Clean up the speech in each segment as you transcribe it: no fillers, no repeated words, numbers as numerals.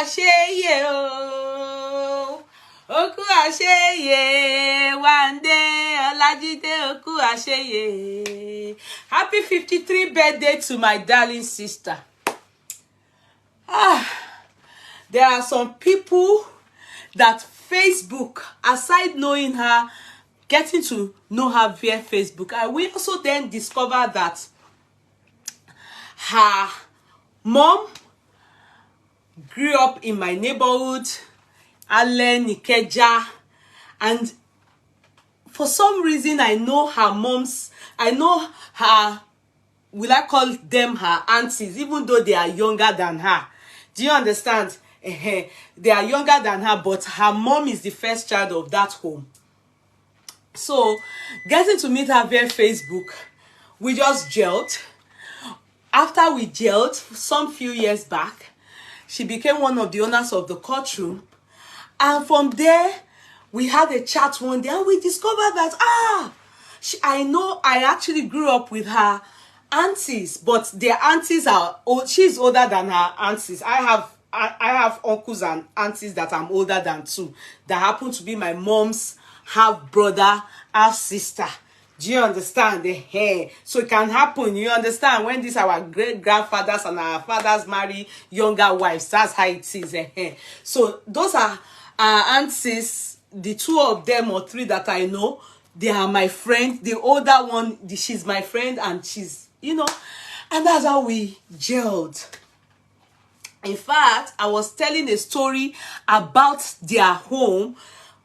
àṣeyẹ o. Oku àṣeyẹ. One day, Olajide oku àṣeyẹ. Happy 53rd birthday to my darling sister. There are some people that Facebook, aside knowing her, getting to know her via Facebook, I will also then discover that her mom grew up in my neighborhood, Allen, Ikeja, and for some reason I know her will I call them her aunties, even though they are younger than her. Do you understand? They are younger than her, but her mom is the first child of that home. So, getting to meet her via Facebook, we just gelled. After we gelled, some few years back, she became one of the owners of the Courtroom. And from there, we had a chat one day, and we discovered that, I actually grew up with her aunties, but their aunties are old. She's older than her aunties. I have uncles and aunties that I'm older than too, that happen to be my mom's half brother, half sister. Do you understand? So it can happen, you understand, when these our great grandfathers and our fathers marry younger wives. That's how it is. So those are our aunties, the two of them or three that I know. They are my friend. The older one, she's my friend, and she's, and that's how we gelled. In fact, I was telling a story about their home,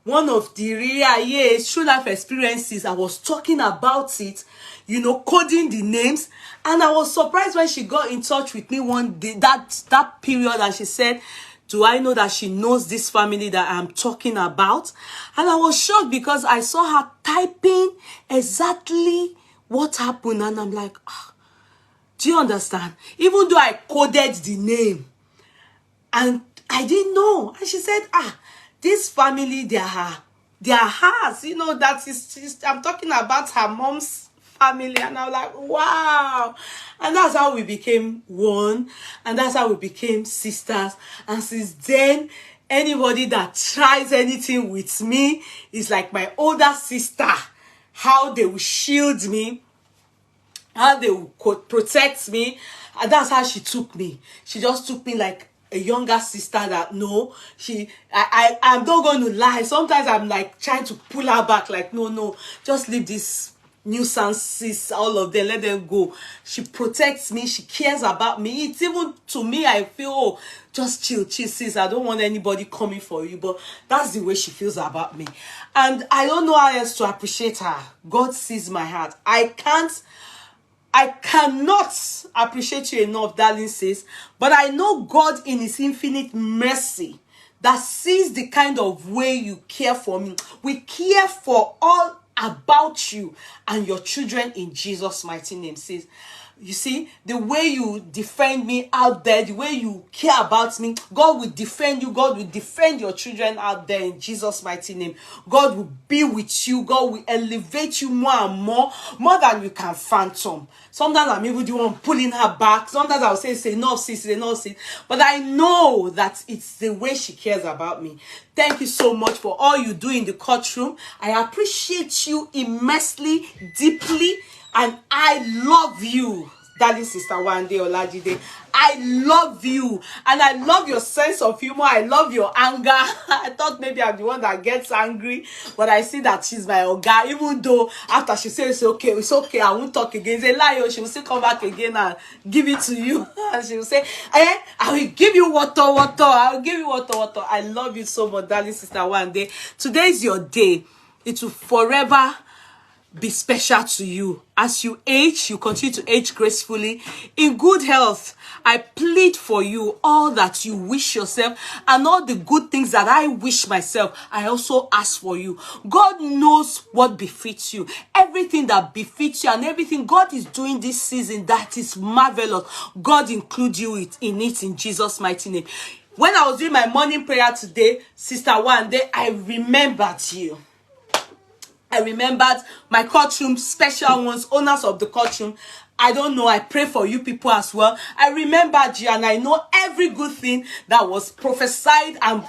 one of the real true life experiences. I was talking about it, coding the names, and I was surprised when she got in touch with me one day, that period, and she said, do I know that she knows this family that I'm talking about? And I was shocked because I saw her typing exactly what happened, and I'm like, do you understand? Even though I coded the name, and I didn't know. And she said, this family, they are hers. That is, I'm talking about her mom's family. And I'm like, wow. And that's how we became one. And that's how we became sisters. And since then, anybody that tries anything with me is like my older sister. How they will shield me, how they will protect me. And that's how she took me. She just took me like a younger sister that I'm not going to lie. Sometimes I'm like trying to pull her back, like, no, just leave this nuisances, all of them, let them go. She protects me. She cares about me. It's even to me, I feel, just chill, sis. I don't want anybody coming for you, but that's the way she feels about me. And I don't know how else to appreciate her. God sees my heart. I cannot appreciate you enough, darling sis, but I know God in his infinite mercy that sees the kind of way you care for me. We care for all about you and your children in Jesus' mighty name, sis. You see, the way you defend me out there, the way you care about me, God will defend you. God will defend your children out there in Jesus' mighty name. God will be with you. God will elevate you more and more than you can phantom. Sometimes I'm even the one pulling her back. Sometimes I'll say, enough, sis, enough, sis. But I know that it's the way she cares about me. Thank you so much for all you do in the Courtroom. I appreciate you immensely, deeply. And I love you, darling sister Wande Olajide. I love you. And I love your sense of humor. I love your anger. I thought maybe I'm the one that gets angry. But I see that she's my oga. Even though after she says, it's okay, I won't talk again. It's a lie. She will still come back again and give it to you. And she will say, I will give you water. I will give you water. I love you so much, darling sister Wande. Today is your day. It will forever be special to you. As you age, you continue to age gracefully in good health. I plead for you all that you wish yourself and all the good things that I wish myself. I also ask for you. God knows what befits you. Everything that befits you and everything God is doing this season that is marvelous, God include you in it in Jesus' mighty name. When I was doing my morning prayer today, Sister Wande, I remembered you. I remembered my Courtroom, special ones, owners of the Courtroom. I don't know. I pray for you people as well. I remember you, and I know every good thing that was prophesied and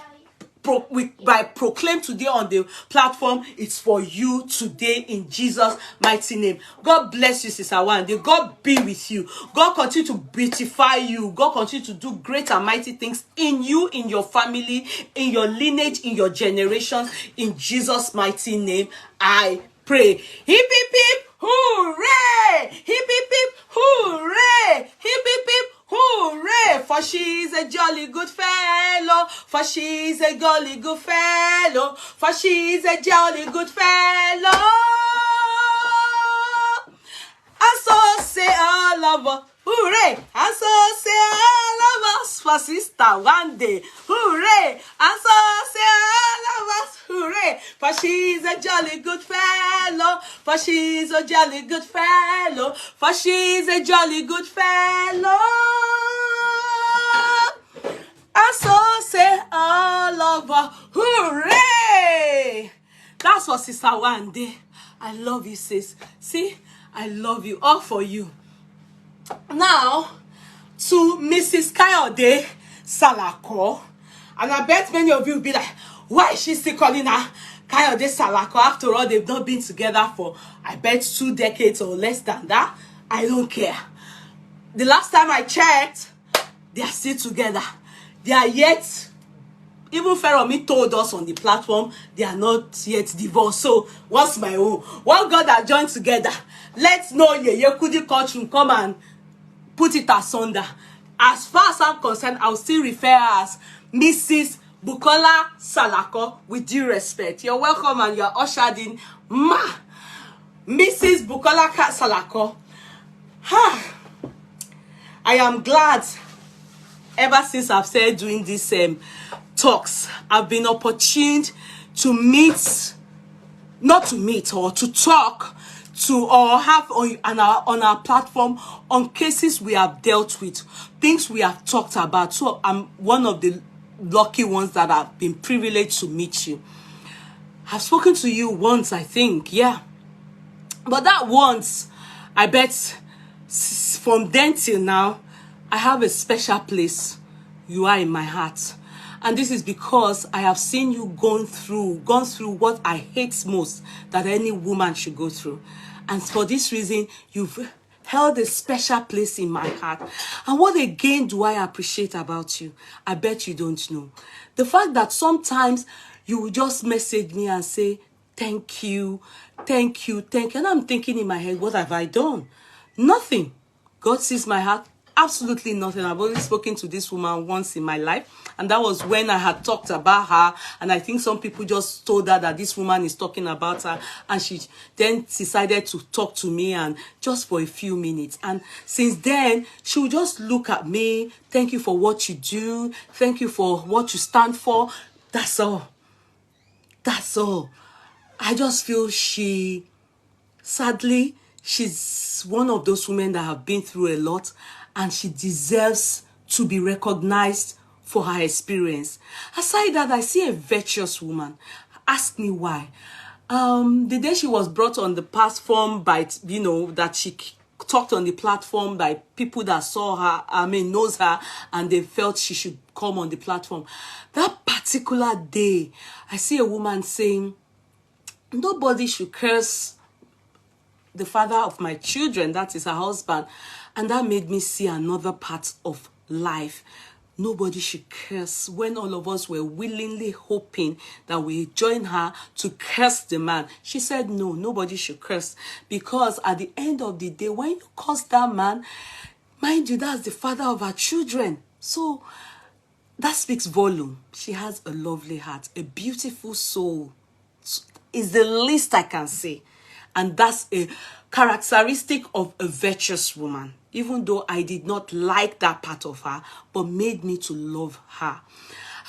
proclaimed today on the platform. It's for you today in Jesus' mighty name. God bless you, Sister Wande. God be with you. God continue to beautify you. God continue to do great and mighty things in you, in your family, in your lineage, in your generations. In Jesus' mighty name, I pray. Hip, hip, hip. Hooray! Hip, hip, hip. Hooray! Hip, hip, hip. Hooray! For she's a jolly good fellow. For she's a jolly good fellow. For she's a jolly good fellow. And so say all of us, hooray! And so say all of us for Sister Wande, hooray! And so say all of us, hooray! For she's a jolly good fellow, for she's a jolly good fellow, for she's a jolly good fellow. And so say all of us, hooray! That's for Sister Wande. I love you, sis. See? I love you. All for you. Now, to Mrs. Kayode Salako. And I bet many of you will be like, why is she still calling her Kayode Salako? After all, they've not been together for, I bet, 2 decades or less than that. I don't care. The last time I checked, they are still together. They are yet... Even Feromi told us on the platform they are not yet divorced. So what's my own? One God that joined together. Let's know Yeye Kudi Courtroom come and put it asunder. As far as I'm concerned, I'll still refer her as Mrs. Bukola Salako with due respect. You're welcome and you're ushered in. Mrs. Bukola Salako. I am glad ever since I've started doing this talks, I've been opportuned to meet, not to meet or to talk to or have on our platform on cases we have dealt with, things we have talked about. So I'm one of the lucky ones that have been privileged to meet you. I've spoken to you once, I think, yeah. But that once, I bet from then till now, I have a special place. You are in my heart. And this is because I have seen you gone through what I hate most that any woman should go through. And for this reason, you've held a special place in my heart. And what again do I appreciate about you? I bet you don't know. The fact that sometimes you will just message me and say, thank you, thank you, thank you. And I'm thinking in my head, what have I done? Nothing. God sees my heart. Absolutely nothing. I've only spoken to this woman once in my life, and that was when I had talked about her, and I think some people just told her that this woman is talking about her, and she then decided to talk to me, and just for a few minutes. And since then, she would just look at me, thank you for what you do, thank you for what you stand for. That's all. That's all. I just feel sadly, she's one of those women that have been through a lot, and she deserves to be recognized for her experience. Aside that, I see a virtuous woman. Ask me why. The day she was brought on the platform by, that she talked on the platform by people that saw her, knows her, and they felt she should come on the platform. That particular day, I see a woman saying, nobody should curse the father of my children, that is her husband. And that made me see another part of life. Nobody should curse. When all of us were willingly hoping that we join her to curse the man, she said, no, nobody should curse. Because at the end of the day, when you curse that man, mind you, that's the father of our children. So that speaks volume. She has a lovely heart, a beautiful soul. Is the least I can say. And that's a characteristic of a virtuous woman. Even though I did not like that part of her, but made me to love her.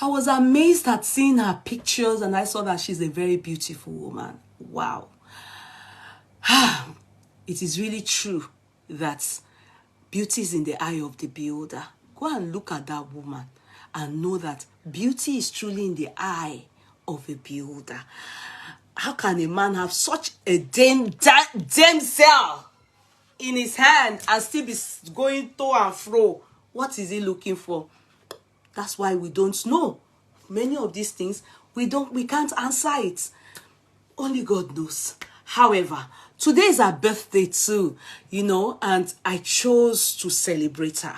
I was amazed at seeing her pictures, and I saw that she's a very beautiful woman. Wow. It is really true that beauty is in the eye of the beholder. Go and look at that woman and know that beauty is truly in the eye of a beholder. How can a man have such a damsel in his hand and still be going to and fro. What is he looking for? That's why we don't know. Many of these things, we can't answer it. Only God knows. However, today is her birthday too, you know, and I chose to celebrate her.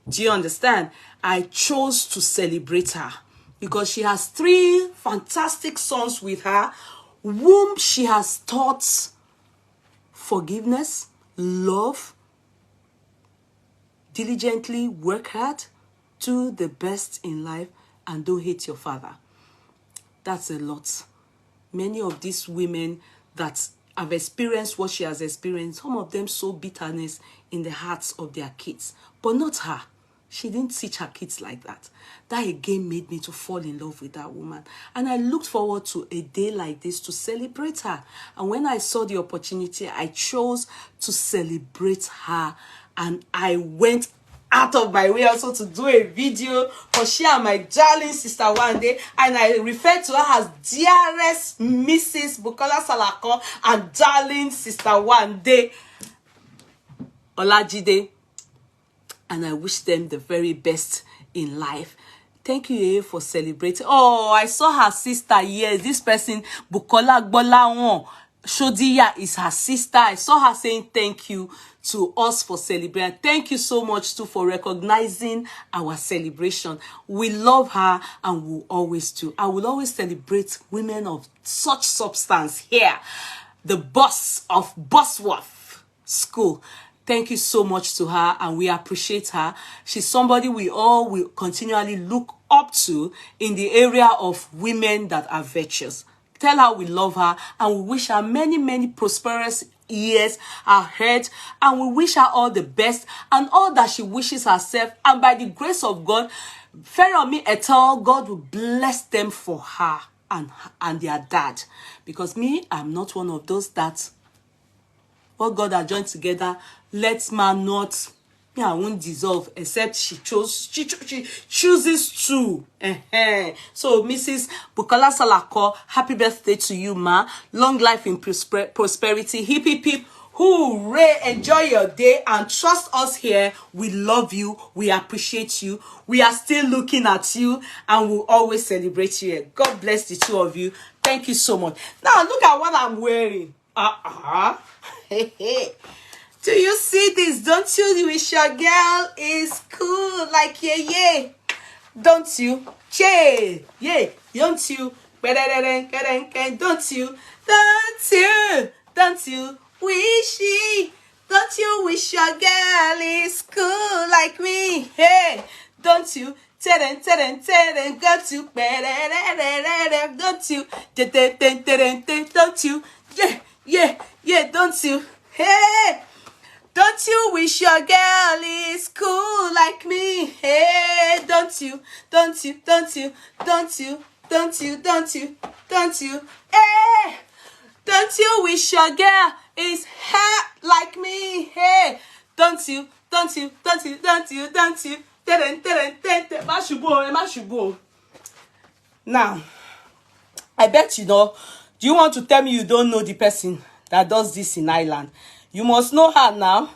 Do you understand? I chose to celebrate her because she has 3 fantastic sons with her, whom she has taught forgiveness, love, diligently work hard, do the best in life, and don't hate your father. That's a lot. Many of these women that have experienced what she has experienced, some of them sow bitterness in the hearts of their kids, but not her. She didn't teach her kids like that. That again made me to fall in love with that woman. And I looked forward to a day like this to celebrate her. And when I saw the opportunity, I chose to celebrate her. And I went out of my way also to do a video for she and my darling sister one day, and I refer to her as dearest Mrs. Bukola Salako and darling sister one day Olajide, and I wish them the very best in life. Thank you, Yeye, for celebrating. Oh, I saw her sister. Yes, this person, Bukola Gbolawon Shodiya, is her sister. I saw her saying thank you to us for celebrating. Thank you so much too for recognizing our celebration. We love her and will always do. I will always celebrate women of such substance here. The boss of Bosworth School. Thank you so much to her, and we appreciate her. She's somebody we all will continually look up to in the area of women that are virtuous. Tell her we love her, and we wish her many, many prosperous years ahead, and we wish her all the best and all that she wishes herself. And by the grace of God, Feromi et al., God will bless them for her and their dad. Because me, I'm not one of those that what God has joined together, let man not, I won't dissolve, except she chooses to. So, Mrs. Bukola Salako, happy birthday to you, ma. Long life in prosperity. Hip, hip, hip. Hooray! Enjoy your day and trust us here. We love you. We appreciate you. We are still looking at you and we'll always celebrate you. God bless the two of you. Thank you so much. Now, look at what I'm wearing. Do you see this? Don't you wish your girl is cool like yeah? Don't you? Yeah. Don't you? Don't you? Don't you wish it? Don't you wish your girl is cool like me? Hey, don't you? Got to don't you? Don't you? Yeah, don't you? Hey, don't you wish your girl is cool like me? Hey, don't you? Hey, don't you wish your girl is hot like me? Hey, don't you? Now, I bet you know. Do you want to tell me you don't know the person that does this in Ireland? You must know her now.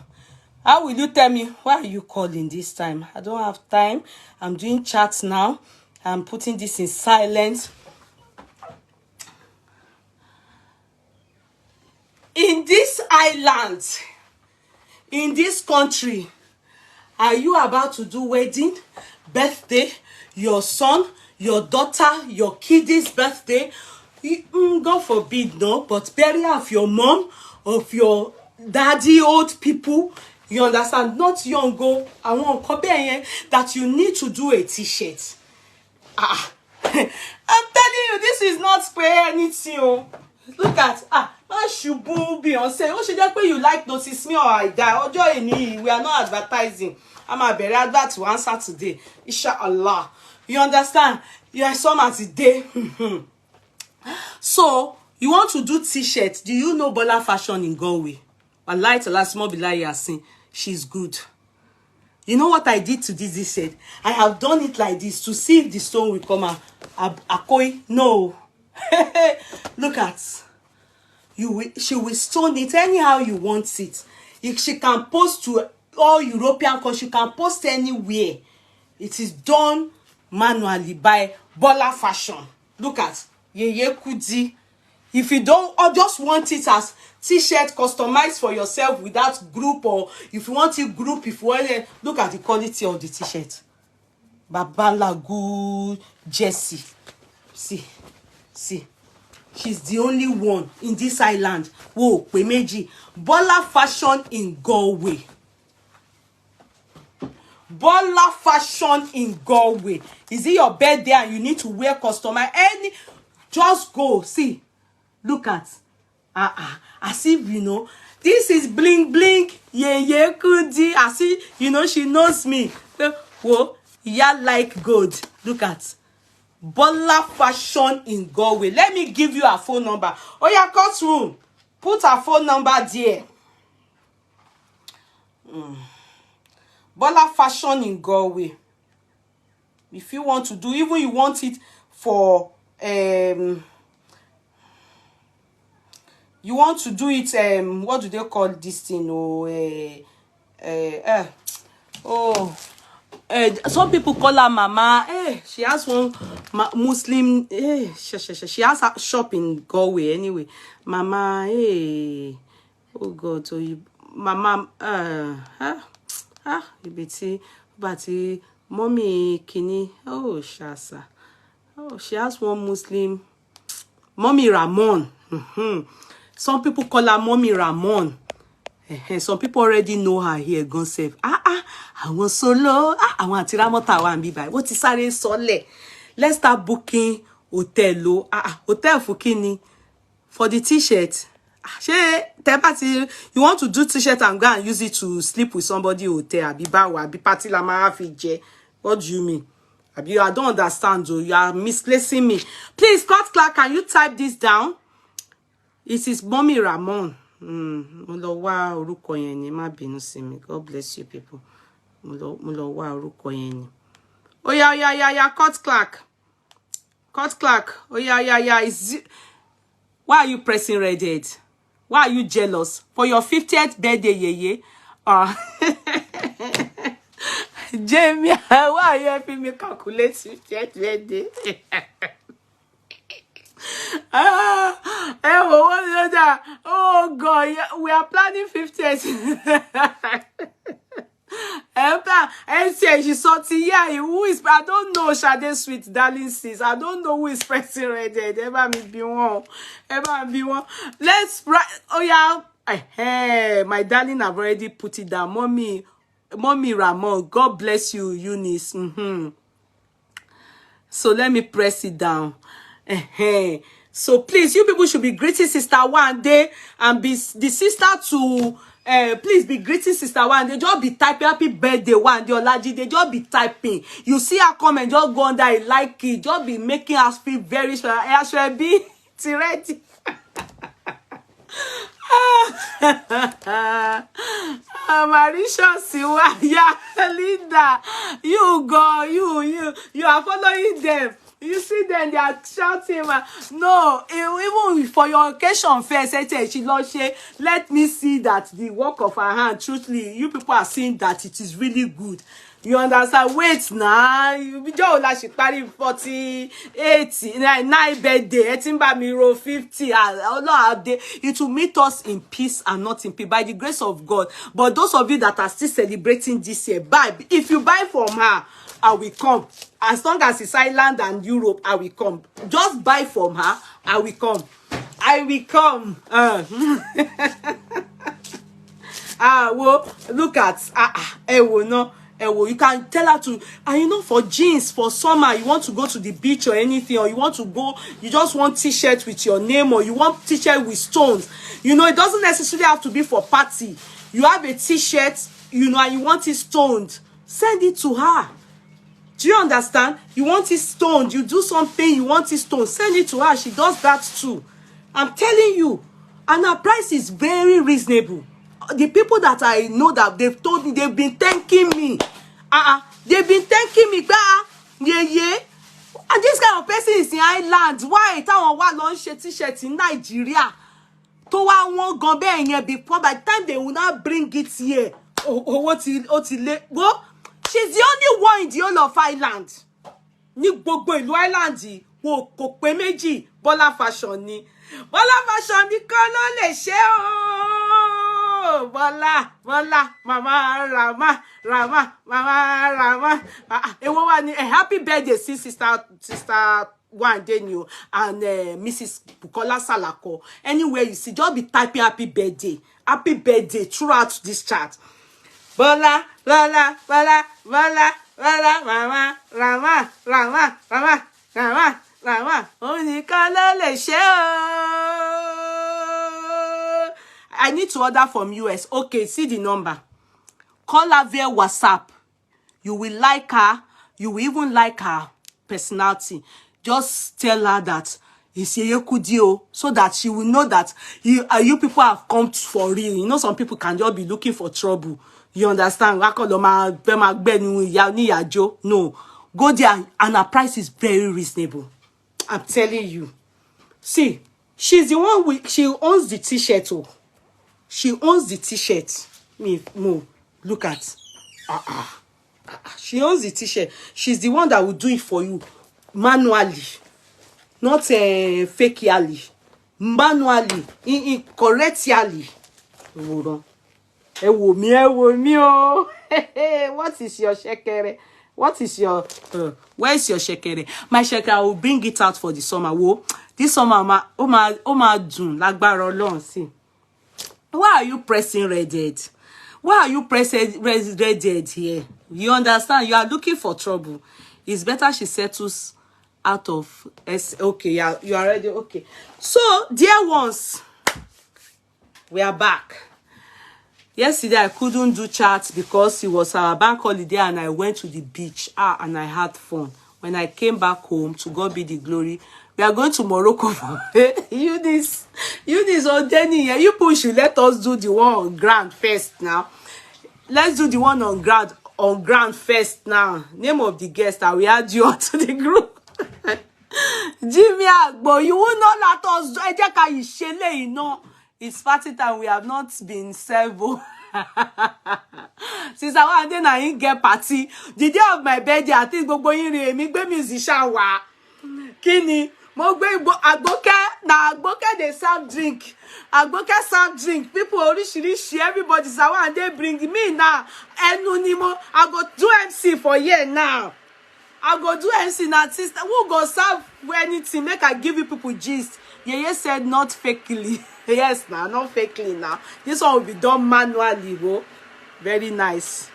How will you tell me? Why are you calling this time? I don't have time. I'm doing chats now. I'm putting this in silence. In this island, in this country, are you about to do wedding, birthday, your son, your daughter, your kid's birthday? God forbid, no, but burial of your mom, of your daddy, old people, you understand, not young go, I want that you need to do a t-shirt. I'm telling you, this is not spare anything. Look at, Mashubu, Beyonce, what should I pay you like notice me or I die? We are not advertising. I'm a very advert to answer today. Inshallah. You understand? You are some at the day. So, you want to do t-shirts. Do you know Bola Fashion in Galway? Wallahi to last more Bilal Yasin. She's good. You know what I did to this said? I have done it like this to see if the stone will come out. Akoi, no. Look at. She will stone it anyhow you want it. She can post to all European countries. She can post anywhere. It is done manually by Bola Fashion. Look at Yeye Kudi. If you don't, or just want it as t-shirt customized for yourself without group, or if you want it group, if you want it, look at the quality of the t-shirt. Babala good Jessie. See. She's the only one in this island. Whoa, Pemeji. Bola Fashion in Galway. Bola Fashion in Galway. Is it your birthday and you need to wear customized? Just go. See. Look at. As if, you know, this is bling bling. Yeah, Kudi. As if, you know, she knows me. Whoa, yeah, like good. Look at. Bola Fashion in Galway. Let me give you her phone number. Oh yeah, Courtroom. Put her phone number there. Bola Fashion in Galway. If you want to do, even you want it for you want to do it what do they call this thing? Some people call her Mama. She has one Muslim. She has a shop in Galway anyway. Mama. Oh God. So you, Mama. But mommy Kini. Oh Shasa. Oh, she has one Muslim. Mommy Ramon. Some people call her Mommy Ramon. Some people already know her here. Gone safe. I want solo. I want Tiramota one be by. What is Sare Sole? Let's start booking hotel. Hotel for Kini for the t-shirt. You want to do t-shirt and go and use it to sleep with somebody hotel. Be party la marafi. What do you mean? I don't understand. Though. You are misplacing me. Please, Scott Clark, can you type this down? It is Mommy Ramon. God bless you, people. Oh yeah. Cut Clark. Oh yeah. Why are you pressing red head? Why are you jealous? For your 50th birthday, Yeye. Jamie, why are you helping me calculate 50th birthday? Oh God, we are planning 50th. And say she saw who is, I don't know, Shade Sweet Darling sis. I don't know who is pressing red head. Ever be one. Let's write. Oh yeah. Hey, my darling, I've already put it down. Mommy Ramon. God bless you, Eunice. So let me press it down. So please, you people should be greeting sister one day and be the sister to please be greeting sister one day. Just be typing happy birthday one day. Olaji, they just be typing. You see her comment, just go under it, like it. Just be making us feel very special. I should be ready. Marisha Siwa, yeah, Linda, you go, you are following them. You see them, they are shouting. No, even for your occasion first, let me see that the work of her hand, truthfully, you people are seeing that it is really good. You understand? Wait now. You just like she carry 40, 80, 9 birthday, 18 by me 50. It will meet us in peace and not in peace by the grace of God. But those of you that are still celebrating this year, buy. If you buy from her, I will come. As long as it's Ireland and Europe, I will come. Just buy from her, I will come. I will come. Well, look at no. You can tell her to, and you know, for jeans, for summer, you want to go to the beach or anything, or you want to go, you just want t-shirt with your name, or you want t-shirt with stones. You know, it doesn't necessarily have to be for party. You have a t-shirt, you know, and you want it stoned. Send it to her. Do you understand? You want it stoned. You do something, you want it stoned. Send it to her. She does that too. I'm telling you. And her price is very reasonable. The people that I know that they've told me, they've been thanking me. They've been thanking me. Yeah. And this kind of person is in Ireland. Why? One launch t-shirt in Nigeria. To wa won gan be yen before by the time they will not bring it here. Oh, what late. Well, she's the only one in the whole of Island. Ní gbogbo ìlú Island yìí, wo kò pé méjì, Bola Fashion ni. Bola Fashion nìkan ló lè ṣe o. Bola, Mama Rama, Mama Rama. Ewo wa ni happy birthday, sister one day new and Mrs. Bukola Salako. Anywhere you see, just be typing happy birthday throughout this chat. Bola, Mama, Rama. Only ló lè ṣe o. I need to order from US. Okay, see the number. Call her via WhatsApp. You will like her. You will even like her personality. Just tell her that it's Yekudio, so that she will know that you people have come for real. You know, some people can just be looking for trouble. You understand? No. Go there and her price is very reasonable. I'm telling you. See, she's the one she owns the t-shirt. Oh. She owns the t-shirt. Look at. She owns the t-shirt. She's the one that will do it for you manually, not fakeally. Manually, correctly. Hold on. What is your shekere? What is your where is your shekere? My shekere, I will bring it out for the summer. Whoa, this summer ma June lágbára Ọlọ́run. See, why are you pressing redhead? Why are you pressing redhead here? You understand? You are looking for trouble. It's better she settles out of okay. Yeah, you are ready. Okay. So, dear ones, we are back. Yesterday I couldn't do chat because it was our bank holiday and I went to the beach and I had fun. When I came back home, to God be the glory, we are going to Morocco. You this on Denny. You push you let us do the one on ground first now. Let's do the one on ground first now. Name of the guest that we add you onto the group. Jimmy Agbo, you will not let us do. It's party time. We have not been served. Since I one day I didn't get party. The day of my birthday, I think go in me be musician wa. Kini, mo gbe Agboke na Agboke they serve drink. Agboke serve drink. People orishirishi, everybody say one day bring me now. Enunimo, I go do MC for year now. I go do MC now. Sister, who go serve anything? Make I give you people gist. Yeye said not fakely. Yes, now, not fakely now. This one will be done manually, bro. Very nice.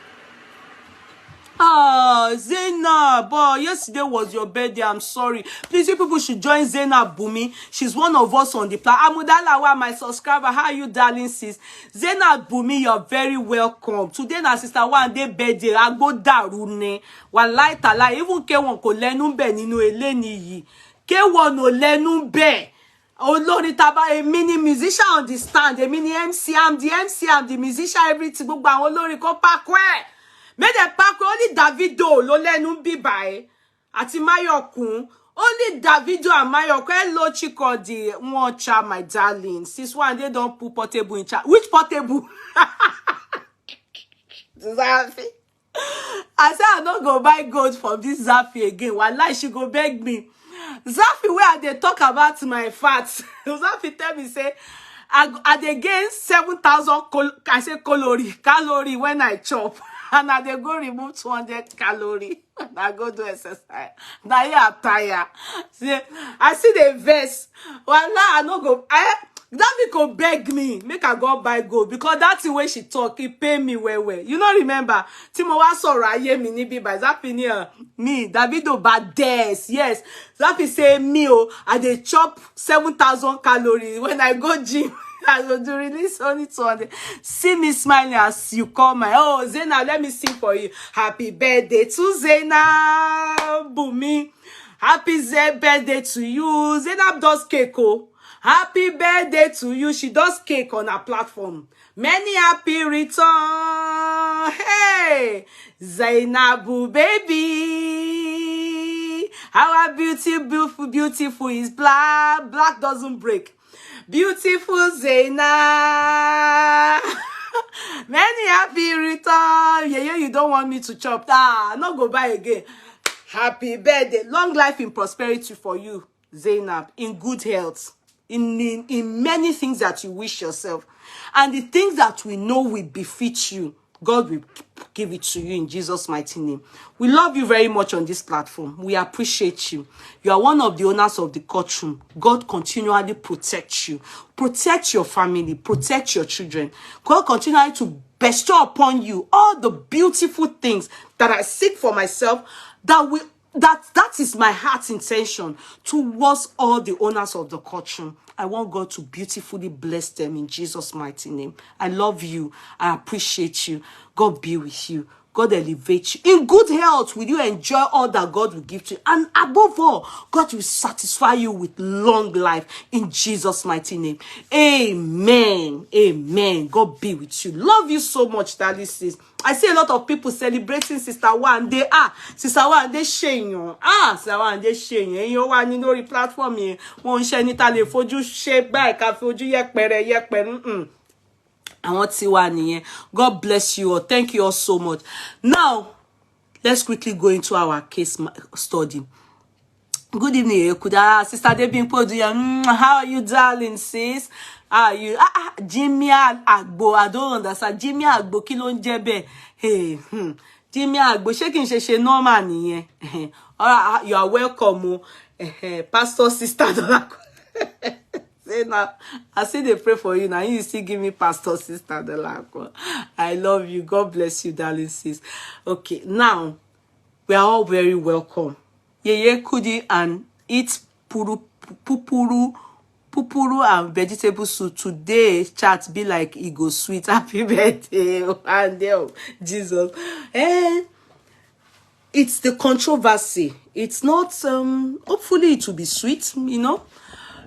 Zainab, boy, yesterday was your birthday. I'm sorry. Please, you people should join Zainab Bumi. She's one of us on the platform. Amudalawa, my subscriber. How are you, darling sis? Zainab Bumi, you're very welcome. Today, na sister one day birthday. I go darune. Wallahi tala. Even K1 ko lenu be ninu eleni yi. K1 no lenu be. Oh Lord, a mini musician on the stand, a mini MC, I'm the musician, everything. But oh Lord, go pack where? May the pack only Davido, lo lenu bi by. Ati Mayokun, only Davido and Mayokun. Hello, Chico, the one child, my darling. Since one they don't put portable in chat. Which portable? Zafi. I said I don't go buy gold from this Zafi again. Wallahi, she go beg me. Zafi, where they talk about my fats. Zafi tell me, say, I dey gain 7,000 calorie when I chop. And I dey go remove 200 calorie. And I go do exercise. Now you are tired. See, I see the vest. Well, now I no go. Zafi go beg me, make I go buy gold. Because that's the way she talk, it pay me well. You know, remember, Timo was so raye me nibi by Zafi near me, Davido bades. Yes. Zafi say me, I dey chop 7,000 calories when I go gym. I go do release only 200. See me smiling as you call my Zainab, let me sing for you. Happy birthday to Zainab Bumi. Happy birthday to you. Zainab does cake. Happy birthday to you. She does cake on her platform. Many happy return. Hey, Zainabu baby. Our beautiful is black. Black doesn't break. Beautiful Zaina. Many happy return. Yeah, you don't want me to chop. Not go buy again. Happy birthday. Long life in prosperity for you, Zainab. In good health. In many things that you wish yourself. And the things that we know will befit you, God will give it to you in Jesus' mighty name. We love you very much on this platform. We appreciate you. You are one of the owners of the courtroom. God continually protect you. Protect your family. Protect your children. God continually to bestow upon you all the beautiful things that I seek for myself, that is my heart's intention towards all the owners of the courtroom. I want God to beautifully bless them in Jesus' mighty name. I love you. I appreciate you. God be with you. God elevate you. In good health, will you enjoy all that God will give to you. And above all, God will satisfy you with long life in Jesus' mighty name. Amen. Amen. God be with you. Love you so much, darling sis. I see a lot of people celebrating Sister Wande. Sister Wande shame. Sister Wande shame. You want to know the platform here. Wọ́n ṣe ní ta lè fojú ṣe báyìí ká fojú yẹpẹrẹ. And tiwa nìyẹn. God bless you all. Thank you all so much. Now, let's quickly go into our case study. Good evening, Ekuda. Sister Debimpo, how are you, darling, sis? How are you? Jimmy Agbo. I don't understand. Jimmy Agbo, kí ló ń jẹ́ bẹ́ẹ̀? Hey, Jimmy Agbo, shaking she normal nìyẹn. All right, you are welcome, Pastor Sister Dolako. Say now, I say they pray for you now. You still give me Pastor Sister Dolako. I love you. God bless you, darling sis. Okay, now we are all very welcome. Yeye Kudi and eat pupuru and vegetable soup. Today chat be like it go sweet. Happy birthday, and Jesus. And it's the controversy. It's not hopefully it will be sweet, you know.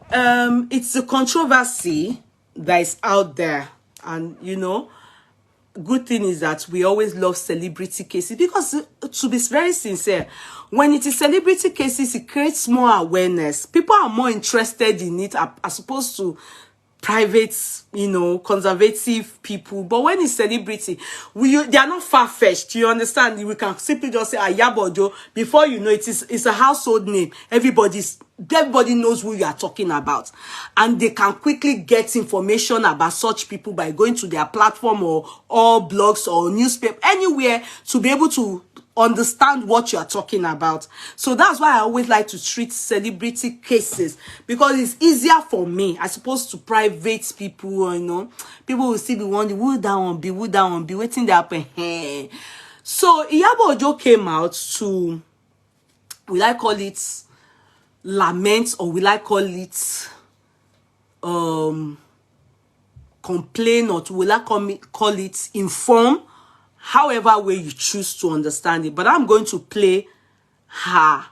It's the controversy that is out there, and you know, good thing is that we always love celebrity cases because, to be very sincere, when it is celebrity cases, it creates more awareness. People are more interested in it as opposed to private, you know, conservative people. But when it's celebrity, they are not far-fetched. You understand? We can simply just say Iyabo Ojo. Before you know it's a household name. Everybody knows who you are talking about, and they can quickly get information about such people by going to their platform or all blogs or newspaper, anywhere, to be able to understand what you are talking about. So that's why I always like to treat celebrity cases, because it's easier for me as opposed to private people. You know, people will still be wondering who that one be, waiting to happen. So Iyabo Ojo came out to, will I call it lament, or will I call it complain, or will I call it inform? However way you choose to understand it. But I'm going to play her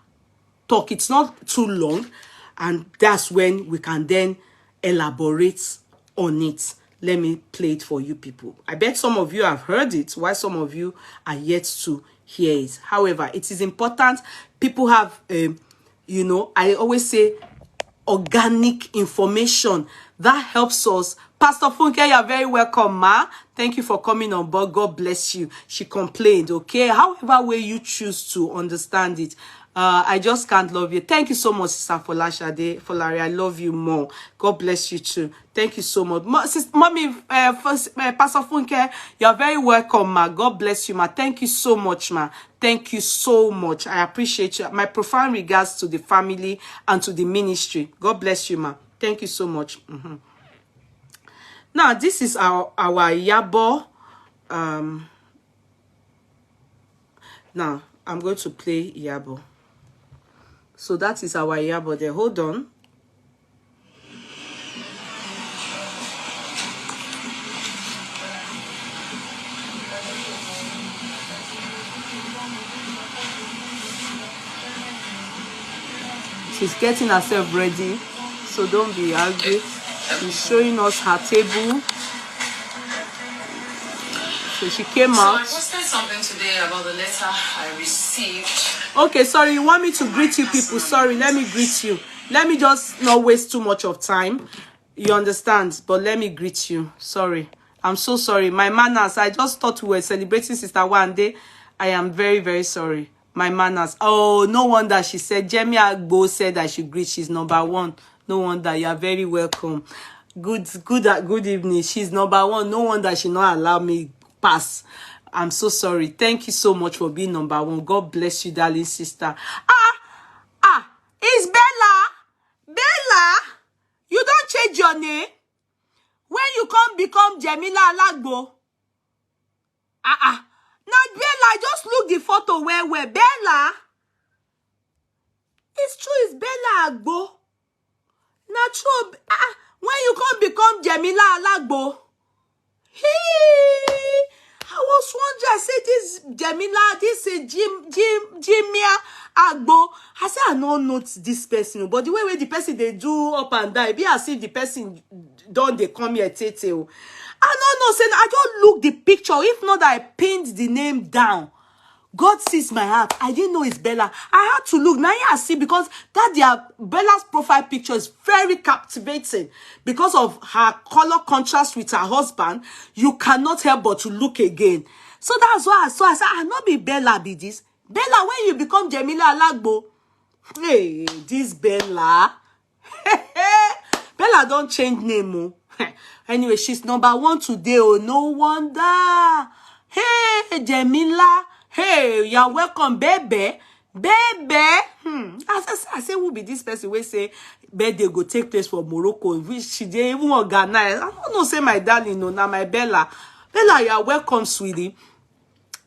talk. It's not too long, and that's when we can then elaborate on it. Let me play it for you people. I bet some of you have heard it, while some of you are yet to hear it. However, it is important people have, you know, I always say organic information that helps us. Pastor Funke, you're very welcome, ma. Thank you for coming on board. God bless you. She complained, okay? However way you choose to understand it. I just can't love you. Thank you so much, Sister Folari. I love you more. God bless you too. Thank you so much. Mommy, Pastor Funke, you're very welcome, ma. God bless you, ma. Thank you so much, ma. Thank you so much. I appreciate you. My profound regards to the family and to the ministry. God bless you, ma. Thank you so much. Now, this is our Iyabo. Now, I'm going to play Iyabo. So that is our Iyabo there. Hold on. She's getting herself ready, so don't be angry. She's showing us her table. So she came out. I posted something today about the letter I received. Okay, sorry, you want me to greet you people? Sorry, let me greet you. Let me just not waste too much of time. You understand? But let me greet you. Sorry. I'm so sorry. My manners. I just thought we were celebrating Sister One day. I am very, very sorry. My manners. Oh, no wonder she said, Jemmy Agbo said I should greet. She's number one. No wonder. You are very welcome. Good evening. She's number one. No wonder she not allow me pass. I'm so sorry. Thank you so much for being number one. God bless you, darling sister. It's Bella. Bella, you don't change your name. When you come become Jamila Alagbo. Now Bella, just look the photo where Bella. It's true, it's Bella Agbo. Now true. When you come become Jamila Alagbo. Hey, I was wondering, I said this Jamila, this is Jimia Agbo. I said I don't know this person, but the way the person they do up and down, it be as if the person don't they come here tete. I don't know, saying I don't look the picture. If not, I pinned the name down. God sees my heart. I didn't know it's Bella. I had to look. Now I see, because Bella's profile picture is very captivating because of her color contrast with her husband. You cannot help but to look again. So that's why I saw. I said, I not be Bella be this. Bella, when you become Jamila Alagbo. Hey, this Bella. Bella don't change name. Anyway, she's number one today. Oh, no wonder. Hey, Jamila. Hey, you're welcome, baby. Baby. I say, who be this person will say birthday go take place for Morocco, which she didn't even organize. I don't know, say my darling, no, now my Bella. Bella, you're welcome, sweetie.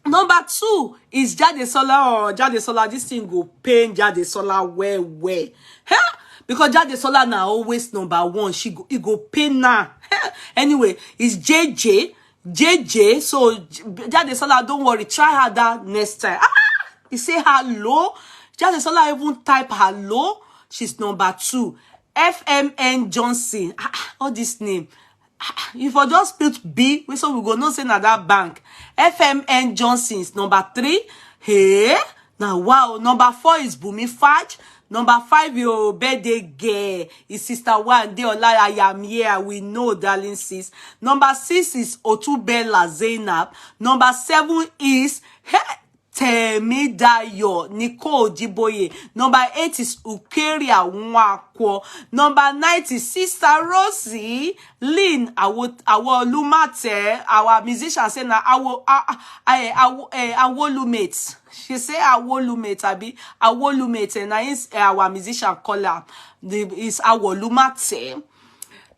Number 2 is Jadesola. Jadesola, this thing go pain Jadesola where. Huh? Because Jadesola now always number 1. It go pain now. Anyway, it's JJ. So Jadesola, don't worry. Try harder next time. He say hello. Jadesola even type hello. She's number 2. FMN Johnson. All this name. If I just put B, so we go no say na that bank. FMN Johnson is number 3. Hey, now wow. Number 4 is Bumi Faj. Number 5, your birthday girl is Sister One Day Ola. I am here. We know, darling sis. Number 6 is Otubella Zainab. Number 7 is Temidayo Nicole Jiboye. Number 8 is Ukeria Nwakwo. Number 9 is Sister Rosie Lynn Awolumate. Our musician say na Awolumate. She say Awolumate abi Awolumate, and is our musician caller is Awolumate.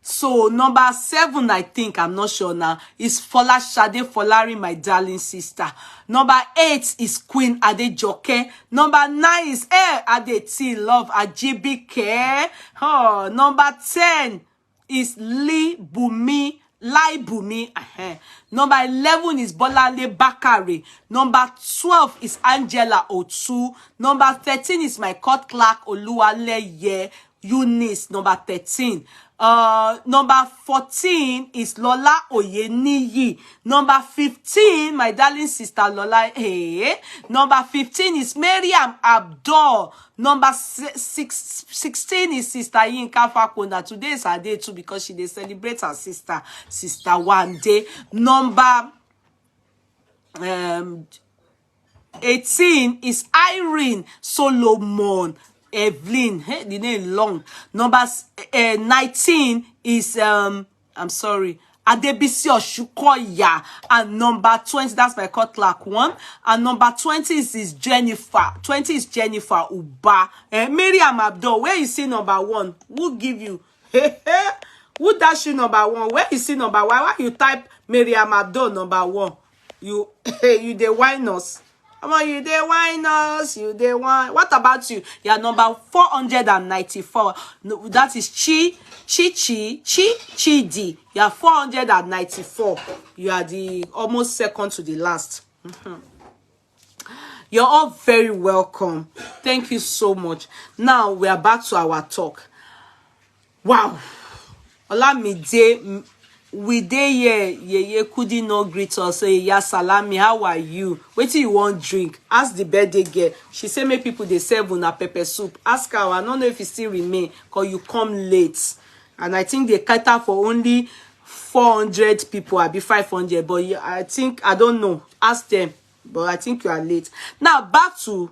So number 7, I think, I'm not sure now, is Fola Shade Folari, my darling sister. Number 8 is Queen Adejoke. Number 9 is Adeti Love Ajibike. Oh, number 10 is Lai Bumi. Number 11 is Bolale Bakari. Number 12 is Angela Otu. Number 13 is my court clerk Oluwaleye Eunice. Number 13. Number 14 is Lola Oyeniyi. Number 15, my darling sister Lola. Hey. Number 15 is Miriam Abdul. Number 16 is Sister Yinka Fakunda. Today is her day too, because she celebrates her sister One Day. Number 18 is Irene Solomon Evelyn. Hey, the name long. Number 19 is I'm sorry, Adebisi Oshukoya. And number 20, that's my court clerk 1. And number 20 is Jennifer. 20 is Jennifer Uba. Miriam Abdul, where you see number 1? Who give you? Who dash you number 1? Where you see number 1? Why you type Miriam Abdul number 1? You the winers. Come on, you dey wine us, you dey wine. What about you? You are number 494. No, that is Chidi. You are 494. You are the almost second to the last. You're all very welcome. Thank you so much. Now we are back to our talk. Wow. Olamide, we dey here. Ye couldn't not greet us. Say, ya salami, how are you? Wait till you want drink. Ask the birthday girl. She say, make people they serve una pepper soup. Ask her. I don't know if it still remain, cause you come late. And I think they cater for only 400 people, I'll be 500, but I think, I don't know, ask them, but I think you are late. Now back to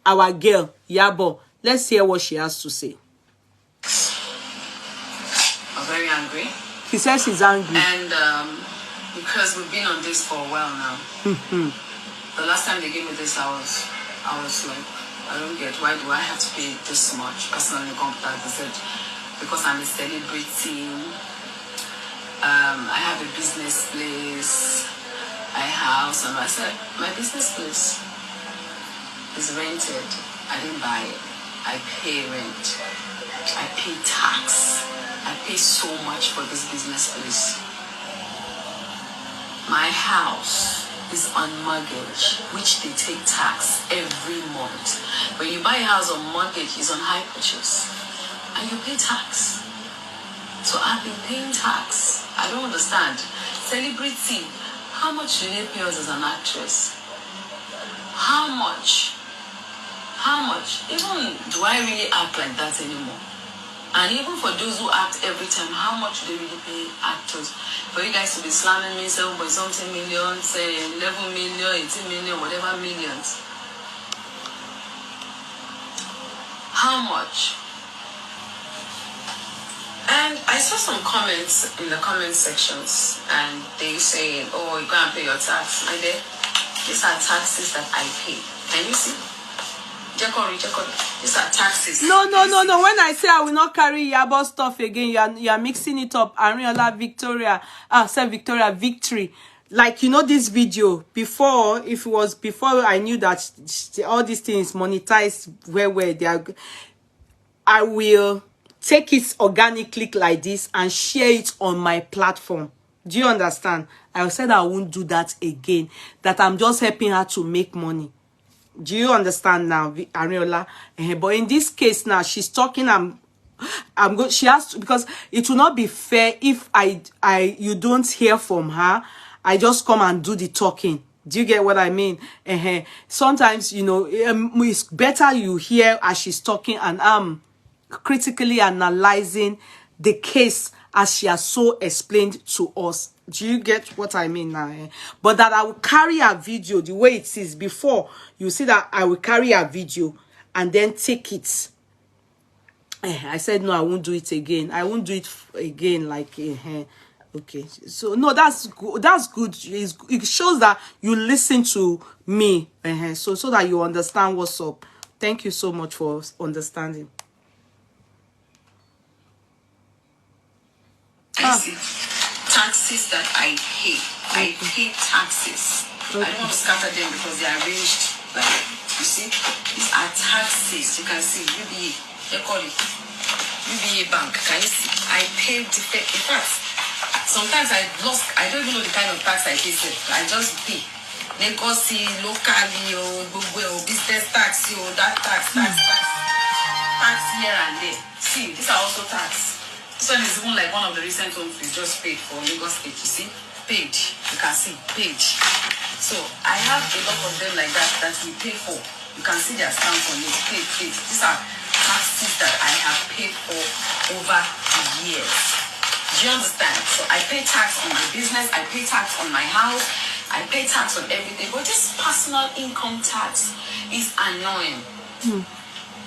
our girl Iyabo. Let's hear what she has to say. I'm very angry. She says she's angry. And because we've been on this for a while now. The last time they gave me this, I was like, I don't get, why do I have to pay this much? Personally, they said, because I'm a celebrity. I have a business place, I house, and I said, my business place is rented. I didn't buy it. I pay rent. I pay tax. I pay so much for this business place. My house is on mortgage, which they take tax every month. When you buy a house on mortgage, it's on high purchase, and you pay tax. So I've been paying tax. I don't understand. Celebrity, how much do they pay us as an actress? How much? How much? Even, do I really act like that anymore? And even for those who act every time, how much do they really pay actors? For you guys to be slamming me 7.something million, say 11 million, 18 million, whatever millions. How much? And I saw some comments in the comment sections, and they say, oh, you can't pay your tax. My dear, these are taxes that I pay. Can you see? These are taxes. No. When I say I will not carry Iyabo stuff again, you are mixing it up. Ariola Victoria, Victoria Victory. Like, you know, this video before, if it was before I knew that all these things monetized where they are, I will take it organically like this and share it on my platform. Do you understand? I said I won't do that again. That I'm just helping her to make money. Do you understand now, Ariola? But in this case now, she's talking. I'm good. She has to, because it will not be fair if you don't hear from her. I just come and do the talking. Do you get what I mean? Sometimes, you know, it's better you hear as she's talking and critically analyzing the case as she has so explained to us. Do you get what I mean now? But that I will carry a video the way it is before. You see that I will carry a video and then take it. I said, no, I won't do it again. I won't do it again. Like, okay. So, no, that's good. That's good. It shows that you listen to me. So that you understand what's up. Thank you so much for understanding. Taxes that I pay. I pay taxes. I don't want to scatter them because they are arranged. Like, you see, these are taxes. You can see UBA. They call it UBA Bank. Can you see? I pay different. In fact, sometimes I don't even know the kind of tax I pay. I just pay. They go see locally or business tax or that tax here and there. See, these are also tax. This one is even like one of the recent ones we just paid for Lagos State. You see, paid. You can see paid. So I have a lot of them like that we pay for. You can see their stamp on it. Paid. These are taxes that I have paid for over the years. Do you understand? So I pay tax on my business. I pay tax on my house. I pay tax on everything. But this personal income tax is annoying.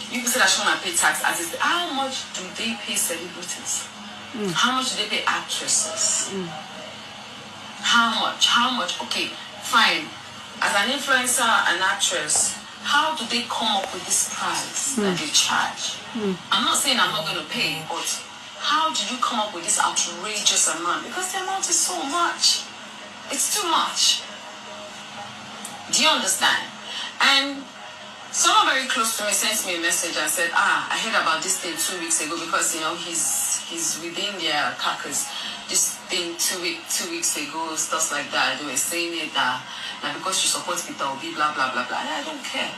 You say that she want to pay tax. As is, how much do they pay celebrities? How much do they pay actresses? How much? Okay, fine. As an influencer, an actress, how do they come up with this price that they charge? I'm not saying I'm not going to pay, but how did you come up with this outrageous amount? Because the amount is so much. It's too much. Do you understand? And someone very close to me sent me a message and said, I heard about this thing 2 weeks ago because, you know, he's within their caucus. This thing two weeks ago, stuff like that. They were saying it that because you support Peter Obi, blah, blah, blah, blah. I don't care.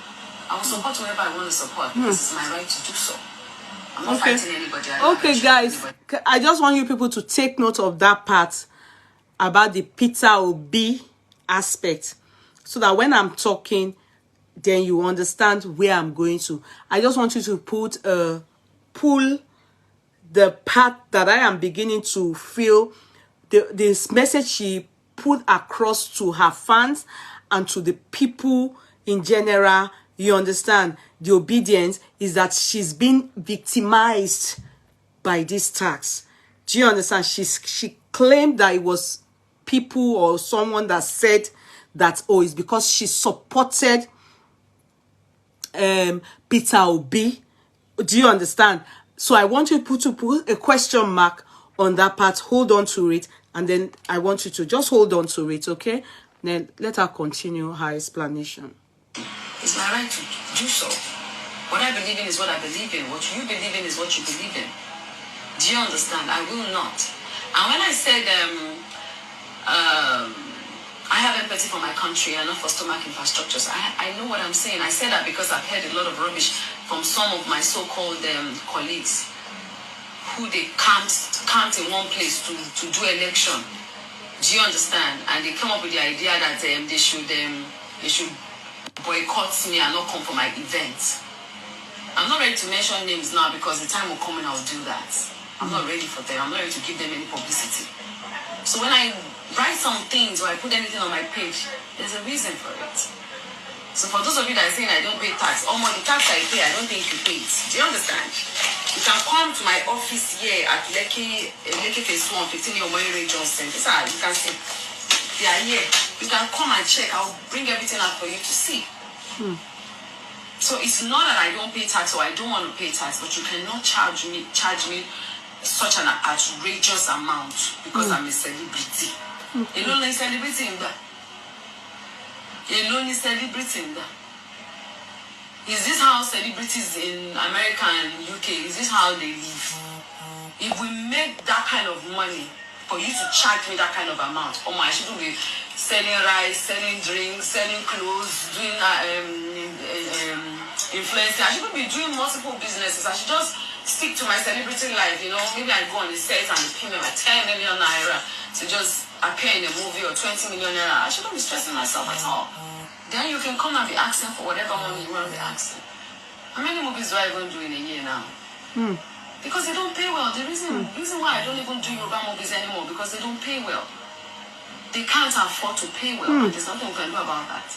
I will support whoever I want to support because it's my right to do so. I'm not fighting anybody. Okay, guys. I just want you people to take note of that part about the Peter Obi aspect so that when I'm talking, then you understand where I'm going to. I just want you to pull the part that I am beginning to feel, this message she put across to her fans and to the people in general, you understand, the obedience is that she's been victimized by this tax. Do you understand? She claimed that it was people or someone that said that, oh, it's because she supported Peter Obi. Do you understand? So I want you to put a question mark on that part. Hold on to it, and then I want you to just hold on to it, okay? Then let her continue her explanation. It's my right to do so. What I believe in is what I believe in. What you believe in is what you believe in. Do you understand? I will not. And when I said I have empathy for my country and not for stomach infrastructures, I know what I'm saying. I say that because I've heard a lot of rubbish from some of my so-called colleagues who they camped in one place to do election. Do you understand? And they come up with the idea that they should boycott me and not come for my event. I'm not ready to mention names now because the time will come and I'll do that. I'm not ready for them. I'm not ready to give them any publicity. So when I write some things or I put anything on my page, there's a reason for it. So for those of you that are saying I don't pay tax, the tax I pay, I don't think you pay it. Do you understand? You can come to my office here at Lekki Phase 1, 15 Omoyo Ray Johnson. This is how you can see. They are here. You can come and check. I'll bring everything out for you to see. So it's not that I don't pay tax or I don't want to pay tax, but you cannot charge me such an outrageous amount because I'm a celebrity. Alone is celebrating that. Alone is celebrating that. Is this how celebrities in America and UK, is this how they live? If we make that kind of money for you to charge me that kind of amount, oh my, I shouldn't be selling rice, selling drinks, selling clothes, doing influencing. I shouldn't be doing multiple businesses. I should just stick to my celebrity life, you know. Maybe I go on the set and they pay me like 10 million naira to just appear in a movie or 20 million naira. I shouldn't be stressing myself at all. Then you can come and be asking for whatever money you want to be asking. How many movies do I even do in a year now? Because they don't pay well. The reason why I don't even do Yoruba movies anymore, because they don't pay well. They can't afford to pay well. But there's nothing we can do about that.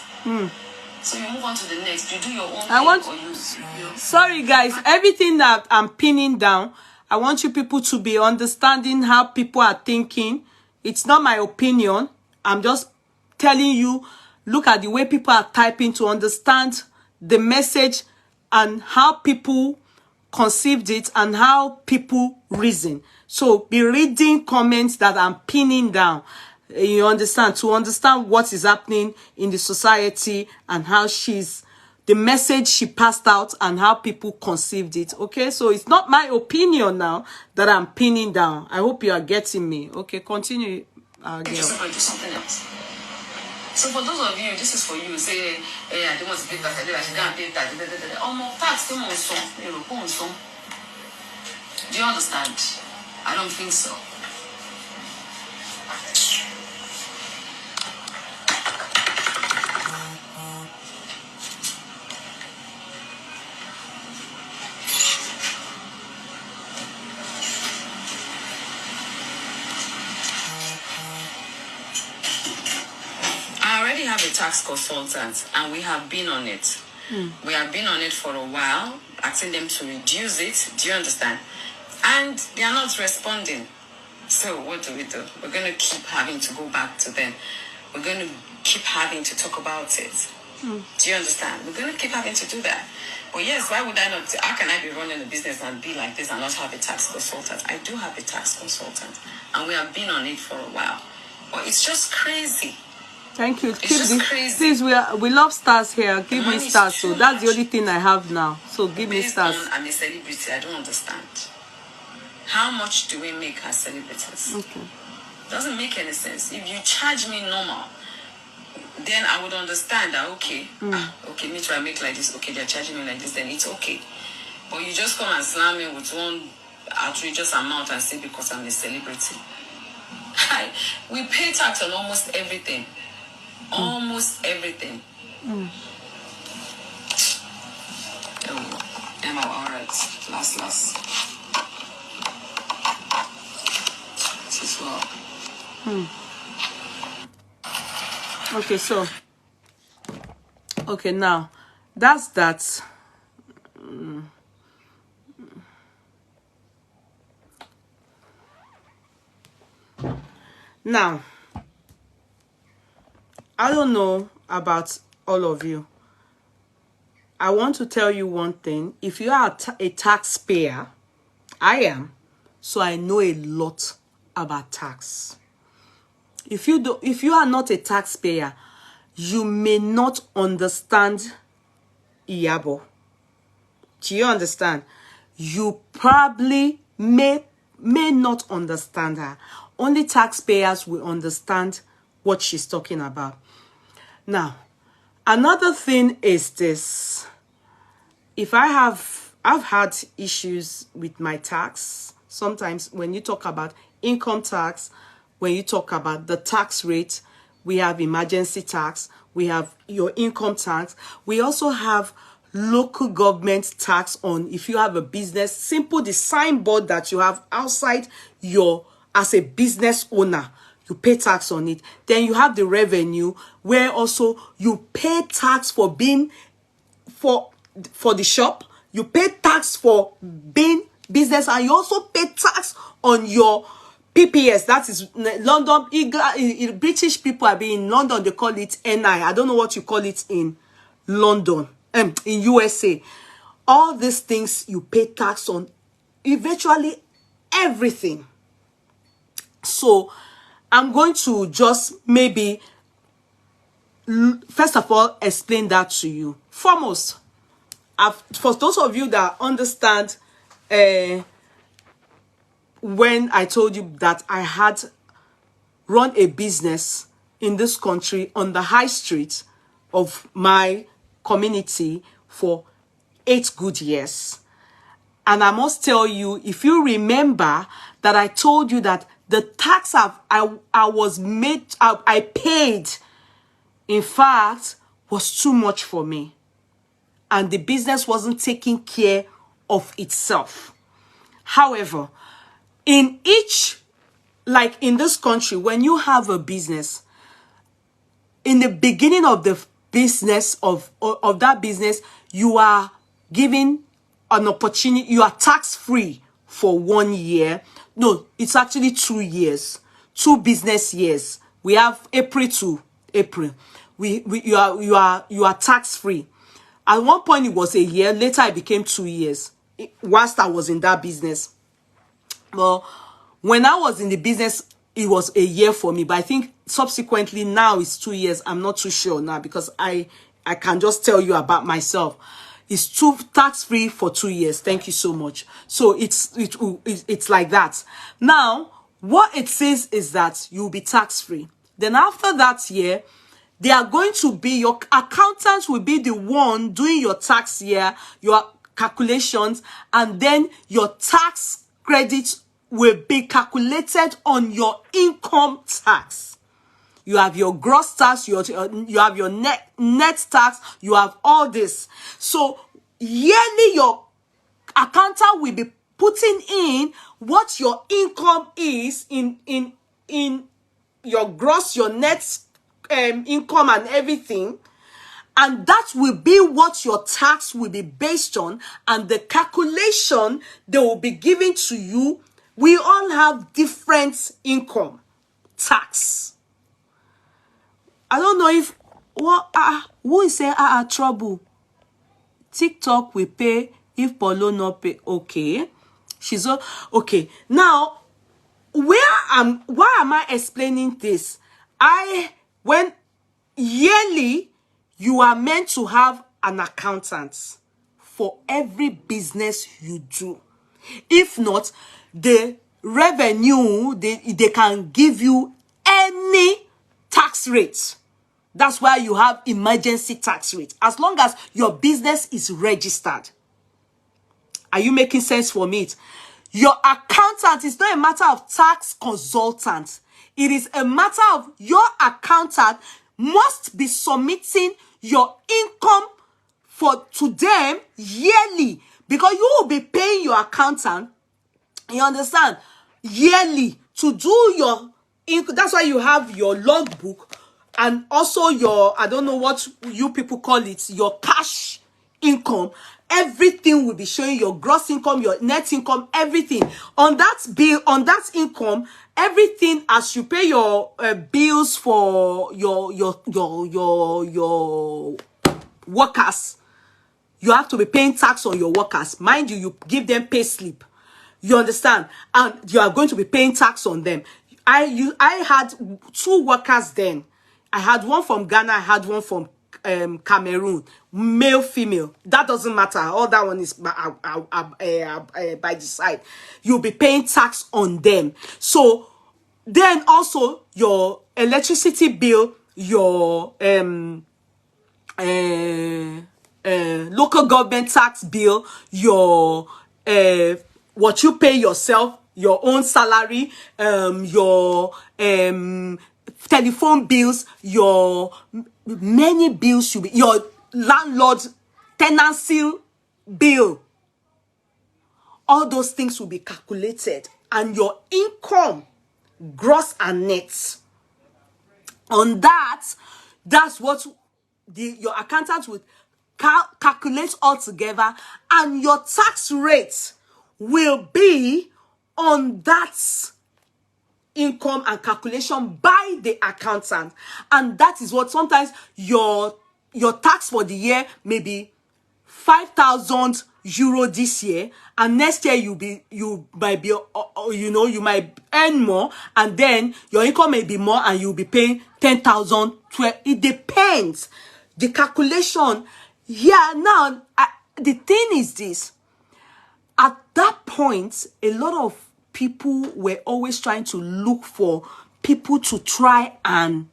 So you move on to the next. You do your own thing or you know. Sorry guys, everything that I'm pinning down, I want you people to be understanding how people are thinking. It's not my opinion. I'm just telling you, look at the way people are typing to understand the message and how people conceived it and how people reason. So be reading comments that I'm pinning down. You understand? To understand what is happening in the society and how the message she passed out and how people conceived it. Okay, so it's not my opinion now that I'm pinning down. I hope you are getting me. Okay, continue. Do something else. So for those of you, this is for you. Say, hey, I don't want to pay tax. I should go and pay tax. Tax. Do you understand? I don't think so. I already have a tax consultant and we have been on it. We have been on it for a while, asking them to reduce it. Do you understand? And they are not responding. So what do? We're going to keep having to go back to them. We're going to keep having to talk about it. Do you understand? We're going to keep having to do that. But yes, why would I not? How can I be running a business and be like this and not have a tax consultant? I do have a tax consultant. And we have been on it for a while. But it's just crazy. Thank you. It's just crazy. Please, we love stars here. Give me stars. So that's the only thing I have now. So give me stars. I'm a celebrity. I don't understand. How much do we make as celebrities? Okay. Doesn't make any sense. If you charge me normal, then I would understand that, okay, me try to make like this, okay, they're charging me like this, then it's okay. But you just come and slam me with one outrageous amount and say because I'm a celebrity. We pay tax on almost everything. Almost everything. All right. Last. Okay, so okay, now that's that. Now, I don't know about all of you. I want to tell you one thing. If you are a taxpayer, I am, so I know a lot about tax. If you are not a taxpayer, you may not understand Iyabo. Do you understand? You probably may not understand her. Only taxpayers will understand what she's talking about. Now, another thing is this. If I've had issues with my tax. Sometimes when you talk about income tax, when you talk about the tax rate, we have emergency tax, we have your income tax, we also have local government tax on if you have a business, simple the signboard that you have outside your as a business owner, you pay tax on it. Then you have the revenue where also you pay tax for being for the shop, you pay tax for being business, and you also pay tax on your PPS. That is London. British people are being in London, they call it NI. I don't know what you call it in London, in USA. All these things you pay tax on, eventually everything. So I'm going to just maybe first of all explain that to you. Foremost, for those of you that understand, when I told you that I had run a business in this country on the high street of my community for 8 good years. And I must tell you, if you remember that I told you that the tax I paid, in fact, was too much for me. And the business wasn't taking care of itself. However, in this country, when you have a business, in the beginning of the business of that business, you are given an opportunity. You are tax free for 1 year. No, it's actually 2 years, 2 business years. We have April to April. You are tax free. At one point it was a year. Later it became 2 years. Whilst I was in that business. Well, when I was in the business, it was a year for me. But I think subsequently now it's 2 years. I'm not too sure now because I can just tell you about myself. It's tax free for 2 years. Thank you so much. So it's like that. Now, what it says is that you'll be tax free. Then after that year, they are going to be, your accountant will be the one doing your tax year, your calculations, and then your tax credit will be calculated on your income tax. You have your gross tax, you have your net tax, you have all this. So yearly your accountant will be putting in what your income is in your gross, your net income and everything, and that will be what your tax will be based on, and the calculation they will be giving to you. We all have different income tax. I don't know if who is saying trouble. TikTok will pay if Paulo not pay. Okay, she's okay. Now, why am I explaining this? When yearly, you are meant to have an accountant for every business you do. If not, the revenue, they can give you any tax rate. That's why you have emergency tax rate. As long as your business is registered. Are you making sense for me? Your accountant is not a matter of tax consultant. It is a matter of your accountant must be submitting your income to them yearly, because you will be paying your accountant, you understand, yearly to do your income. That's why you have your logbook and also your, I don't know what you people call it, your cash income. Everything will be showing your gross income, your net income, everything. On that bill, on that income, everything as you pay your bills for your workers, you have to be paying tax on your workers. Mind you, you give them pay slip. You understand? And you are going to be paying tax on them. I had 2 workers then. I had one from Ghana, I had one from Cameroon, male, female. That doesn't matter. All that one is by the side. You'll be paying tax on them. So then also your electricity bill, your local government tax bill, your what you pay yourself, your own salary, your telephone bills, your many bills should be, your landlord tenancy bill. All those things will be calculated, and your income, gross and net. On that, that's what your accountant would calculate all together, and your tax rate will be on that income and calculation by the accountant. And that is what sometimes your tax for the year may be 5,000 euro this year, and next year you might be you might earn more, and then your income may be more and you'll be paying 10,000, 12. It depends the calculation. Yeah, now the thing is this: at that point, a lot of people were always trying to look for people to try and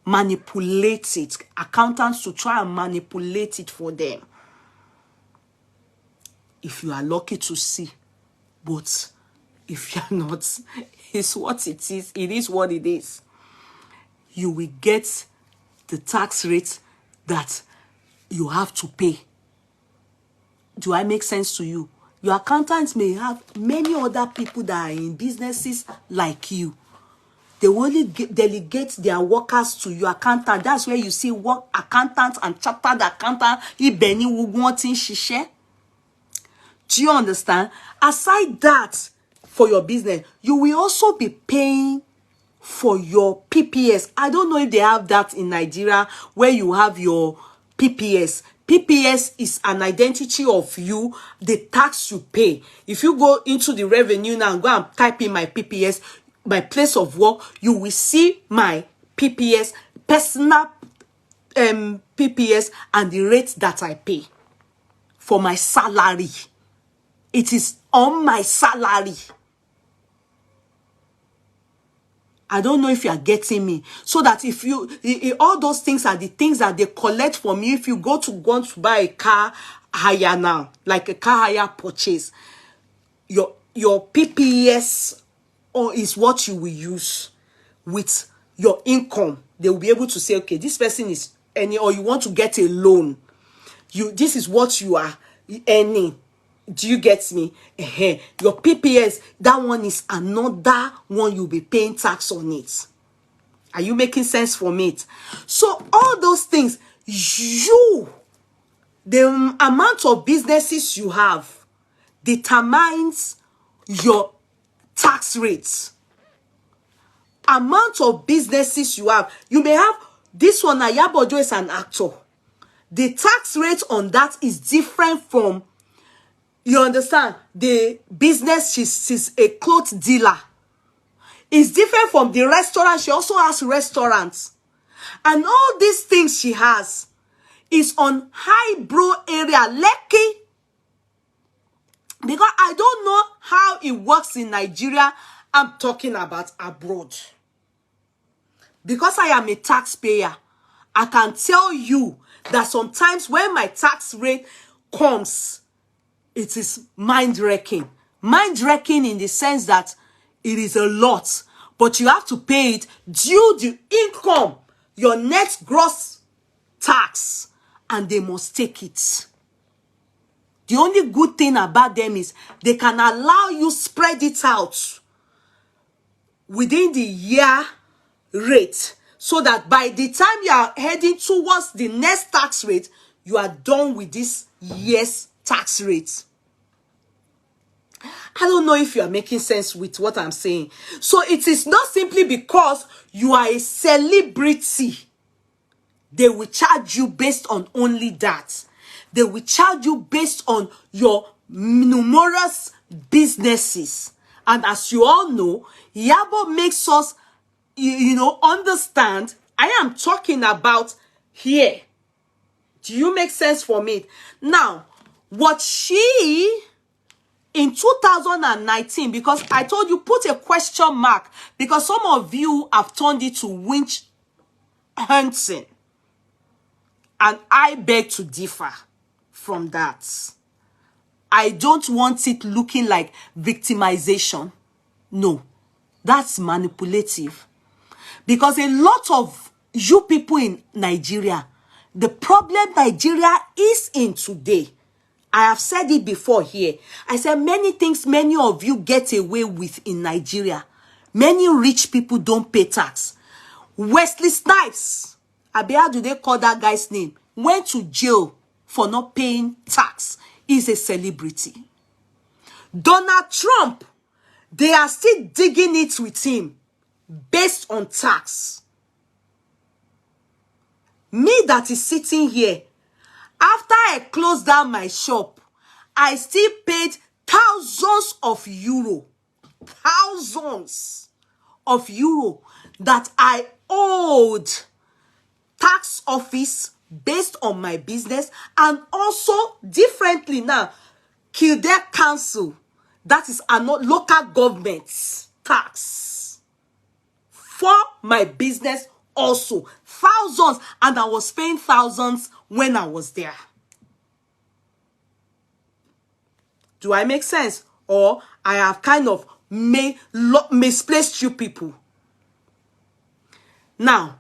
manipulate it, accountants to try and manipulate it for them. If you are lucky to see, but if you are not, it's what it is. It is what it is. You will get the tax rate that you have to pay. Do I make sense to you? Your accountants may have many other people that are in businesses like you. They will only delegate their workers to your accountant. That's where you see work accountant and chartered accountant. Ibeni will want in shishe. Do you understand? Aside that, for your business, you will also be paying for your PPS. I don't know if they have that in Nigeria, where you have your PPS. PPS is an identity of you, the tax you pay. If you go into the revenue now and go and type in my PPS, my place of work, you will see my PPS, personal PPS, and the rate that I pay for my salary. It is on my salary. I don't know if you are getting me. So that if you, all those things are the things that they collect from you. If you want to buy a car hire now, like a car hire purchase, your PPS is what you will use with your income. They will be able to say, okay, this person is earning, or you want to get a loan. This is what you are earning. Do you get me? Your PPS, that one is another one you'll be paying tax on it. Are you making sense from it? So all those things, the amount of businesses you have determines your tax rates. Amount of businesses you have. You may have this one. Iyabo Ojo is an actor. The tax rate on that is different from, you understand, the business. She's a clothes dealer. It's different from the restaurant. She also has restaurants. And all these things she has is on highbrow area, Lekki. Because I don't know how it works in Nigeria. I'm talking about abroad. Because I am a taxpayer, I can tell you that sometimes when my tax rate comes, it is mind-wrecking. Mind-wrecking in the sense that it is a lot, but you have to pay it due to income, your net gross tax, and they must take it. The only good thing about them is they can allow you spread it out. within the year rate, so that by the time you are heading towards the next tax rate, you are done with this year's tax rate. I don't know if you are making sense with what I'm saying. So it is not simply because you are a celebrity they will charge you based on only that. They will charge you based on your numerous businesses. And as you all know, Iyabo makes us, understand. I am talking about here. Do you make sense for me? Now, what she, in 2019, because I told you, put a question mark, because some of you have turned it to winch hunting. And I beg to differ from that. I don't want it looking like victimization. No, that's manipulative. Because a lot of you people in Nigeria, the problem Nigeria is in today, I have said it before here. I said many things many of you get away with in Nigeria. Many rich people don't pay tax. Wesley Snipes, how do they call that guy's name, went to jail for not paying tax. He's a celebrity. Donald Trump, they are still digging it with him based on tax. Me that is sitting here, after I closed down my shop, I still paid thousands of euro. Thousands of euro that I owed tax office based on my business, and also differently now, Kildare Council, that is a local government tax for my business also. Thousands, and I was paying thousands when I was there. Do I make sense? Or I have kind of misplaced you people? Now,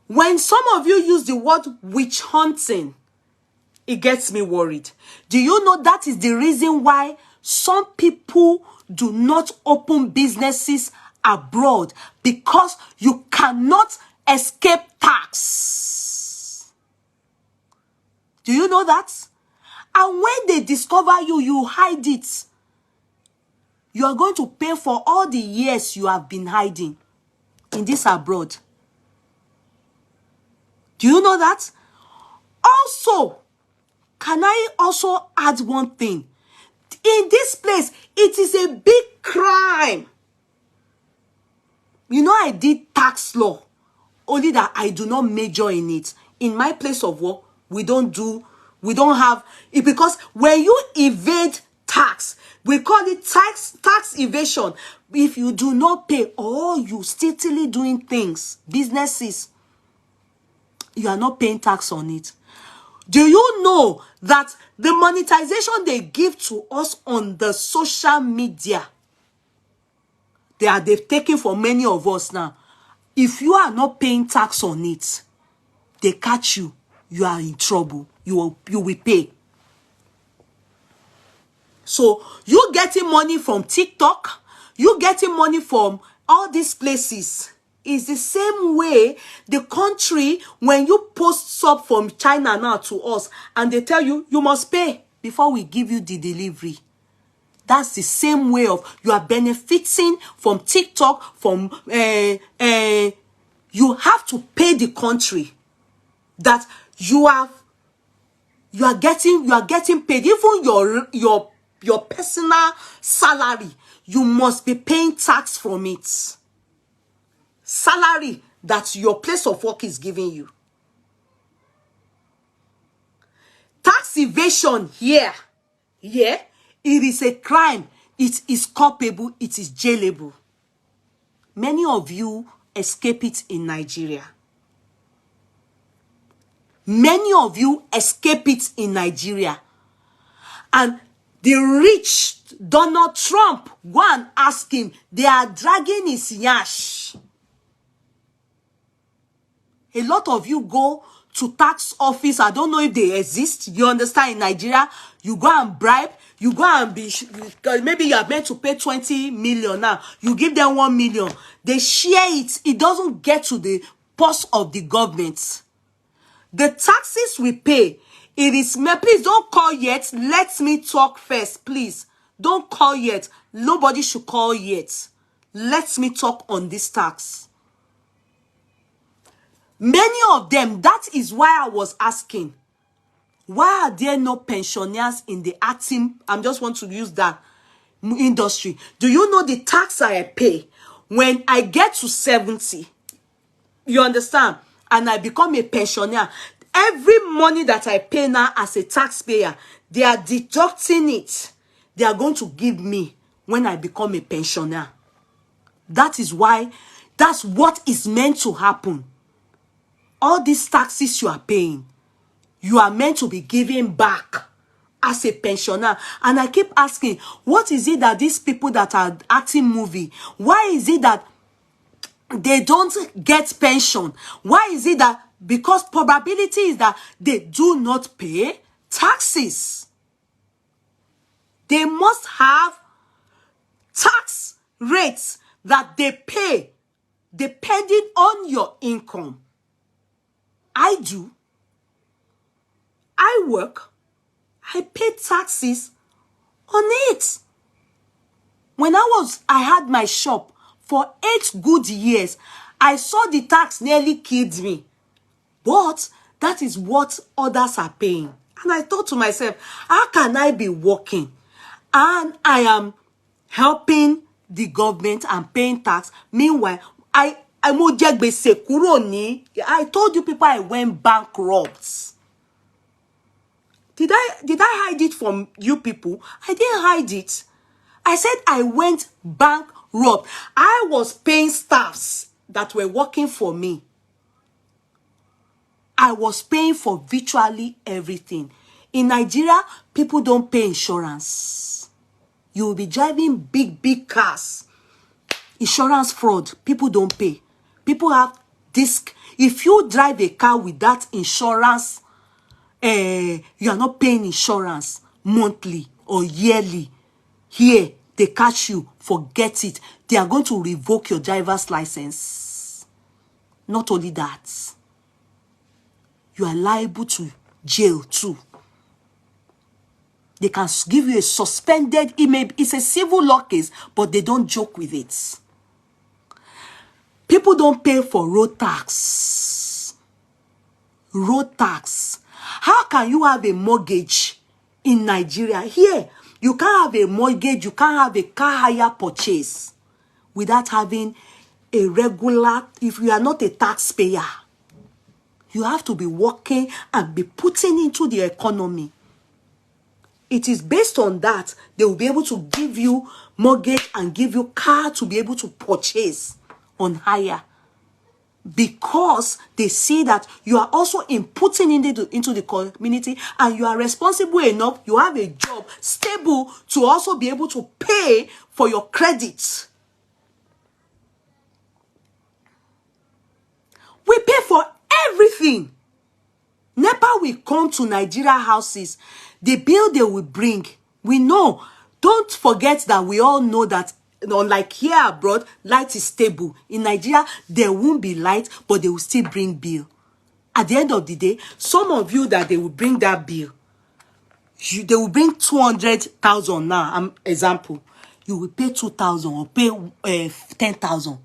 when some of you use the word witch hunting, it gets me worried. Do you know that is the reason why some people do not open businesses abroad? Because you cannot escape tax. Do you know that? And when they discover you, you hide it. You are going to pay for all the years you have been hiding in this abroad. Do you know that? Also, can I also add one thing? In this place, it is a big crime. You know, I did tax law, only that I do not major in it. In my place of work, we don't have it, because when you evade tax, we call it tax evasion. If you do not pay, or you steadily doing things, businesses, you are not paying tax on it. Do you know that the monetization they give to us on the social media, they've taken for many of us now? If you are not paying tax on it, they catch you, you are in trouble. You will pay. So you getting money from TikTok, you getting money from all these places. Is the same way the country, when you post sub from China now to us, and they tell you, you must pay before we give you the delivery. That's the same way of, you are benefiting from TikTok, from, you have to pay the country that you are getting paid. Even your personal salary, you must be paying tax from it. Salary that your place of work is giving you. Tax evasion here, it is a crime. It is culpable. It is jailable. Many of you escape it in Nigeria. Many of you escape it in Nigeria. And the rich Donald Trump, go and ask him, they are dragging his yash. A lot of you go to tax office. I don't know if they exist. You understand, in Nigeria, You go and bribe, you go and be, maybe you are meant to pay 20 million now. You give them 1 million. They share it. It doesn't get to the purse of the government. The taxes we pay, it is, please don't call yet. Let me talk first, please. Don't call yet. Nobody should call yet. Let me talk on this tax. Many of them, that is why I was asking, why are there no pensioners in the acting? I just want to use that industry. Do you know the tax I pay when I get to 70? You understand? And I become a pensioner. Every money that I pay now as a taxpayer, they are deducting it. They are going to give me when I become a pensioner. That is why, that's what is meant to happen. All these taxes you are paying, you are meant to be giving back as a pensioner. And I keep asking, what is it that these people that are acting movie, why is it that they don't get pension? Why is it that, because probability is that they do not pay taxes. They must have tax rates that they pay depending on your income. I do. I work. I pay taxes on it. When I had my shop for 8 good years, I saw the tax nearly killed me. But that is what others are paying. And I thought to myself, how can I be working and I am helping the government and paying tax? Meanwhile, I told you people I went bankrupt. Did I hide it from you people? I didn't hide it. I said I went bankrupt. I was paying staffs that were working for me. I was paying for virtually everything. In Nigeria, people don't pay insurance. You will be driving big cars. Insurance fraud, people don't pay. People have disc. If you drive a car with that insurance, you are not paying insurance monthly or yearly. Here, they catch you, forget it. They are going to revoke your driver's license. Not only that, you are liable to jail too. They can give you a suspended email. It's a civil law case, but they don't joke with it. People don't pay for road tax. Road tax. How can you have a mortgage in Nigeria? Here, you can't have a mortgage, you can't have a car hire purchase without having a regular, if you are not a taxpayer. You have to be working and be putting into the economy. It is based on that they will be able to give you mortgage and give you car to be able to purchase on hire. Because they see that you are also inputting into the community and you are responsible enough, you have a job, stable, to also be able to pay for your credit. We pay for everything. NEPA will come to Nigeria houses. The bill they will bring, we know. Don't forget that we all know that, unlike here abroad, light is stable. In Nigeria, there won't be light, but they will still bring bill. At the end of the day, some of you that they will bring that bill, they will bring 200,000 now. Example, you will pay 2,000 or pay 10,000.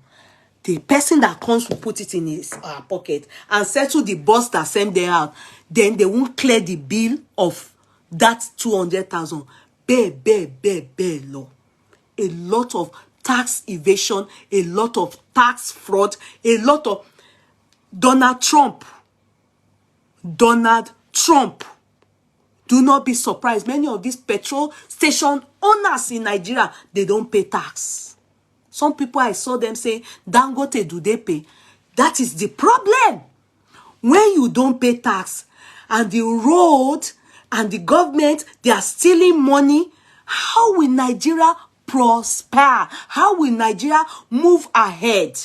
The person that comes will put it in his pocket and settle the boss that sent them out. Then they won't clear the bill of that 200,000. Law. A lot of tax evasion, a lot of tax fraud, a lot of Donald Trump. Do not be surprised. Many of these petrol station owners in Nigeria, they don't pay tax. Some people, I saw them say, Dangote, do they pay? That is the problem. When you don't pay tax and the road and the government, they are stealing money, how will Nigeria prosper? How will Nigeria move ahead?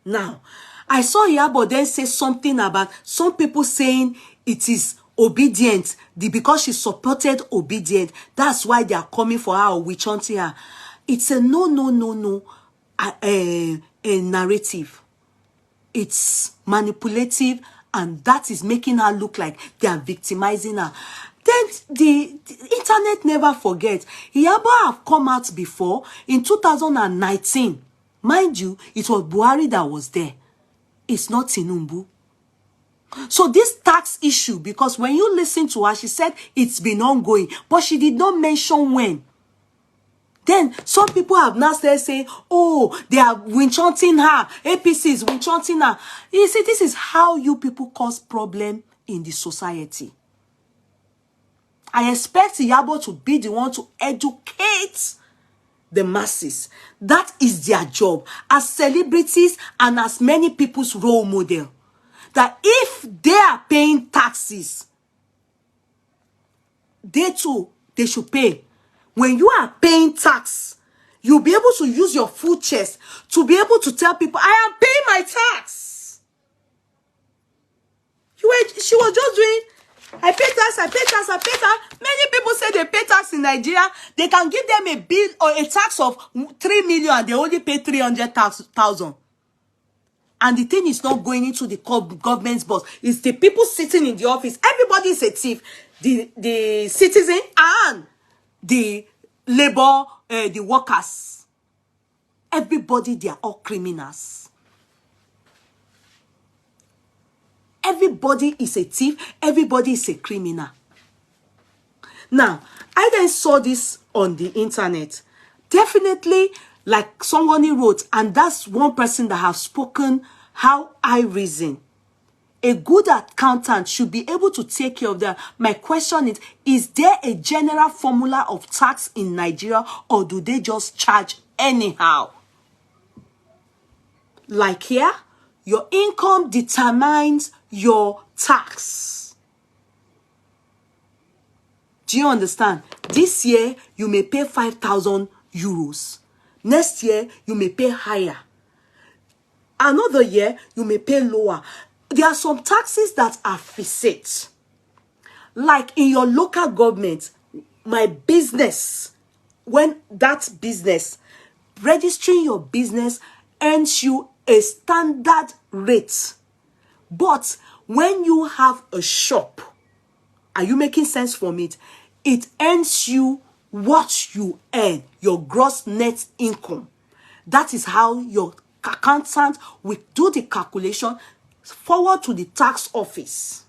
Now, I saw Iyabo then say something about some people saying it is obedient, because she supported obedient, that's why they are coming for her or witch hunting her. It's a no, a narrative. It's manipulative, and that is making her look like they are victimizing her. Then the internet never forgets. Iyabo have come out before in 2019. Mind you, it was Buhari that was there. It's not Tinubu. So this tax issue, because when you listen to her, she said it's been ongoing, but she did not mention when. Then some people have now started saying, oh, they are witch hunting her. APC is witch hunting her. You see, this is how you people cause problem in the society. I expect Iyabo to be the one to educate the masses. That is their job as celebrities and as many people's role model. That if they are paying taxes, they too, they should pay. When you are paying tax, you'll be able to use your full chest to be able to tell people, I am paying my tax. She was just doing, I pay tax, I pay tax, I pay tax. Many people say they pay tax in Nigeria. They can give them a bill or a tax of 3 million and they only pay 300,000. And the thing is not going into the government's boss. It's the people sitting in the office. Everybody is a thief. The citizen and the labor, the workers. Everybody, they are all criminals. Everybody is a thief. Everybody is a criminal. Now, I then saw this on the internet. Definitely, like someone wrote, and that's one person that have spoken how I reason. A good accountant should be able to take care of that. My question is there a general formula of tax in Nigeria, or do they just charge anyhow? Like here, your income determines your tax. Do you understand? This year, you may pay 5,000 euros. Next year, you may pay higher. Another year, you may pay lower. There are some taxes that are fixed. Like in your local government, my business, when that business, registering your business earns you a standard rate. But when you have a shop, are you making sense from it? It earns you what you earn, your gross net income. That is how your accountant will do the calculation, forward to the tax office.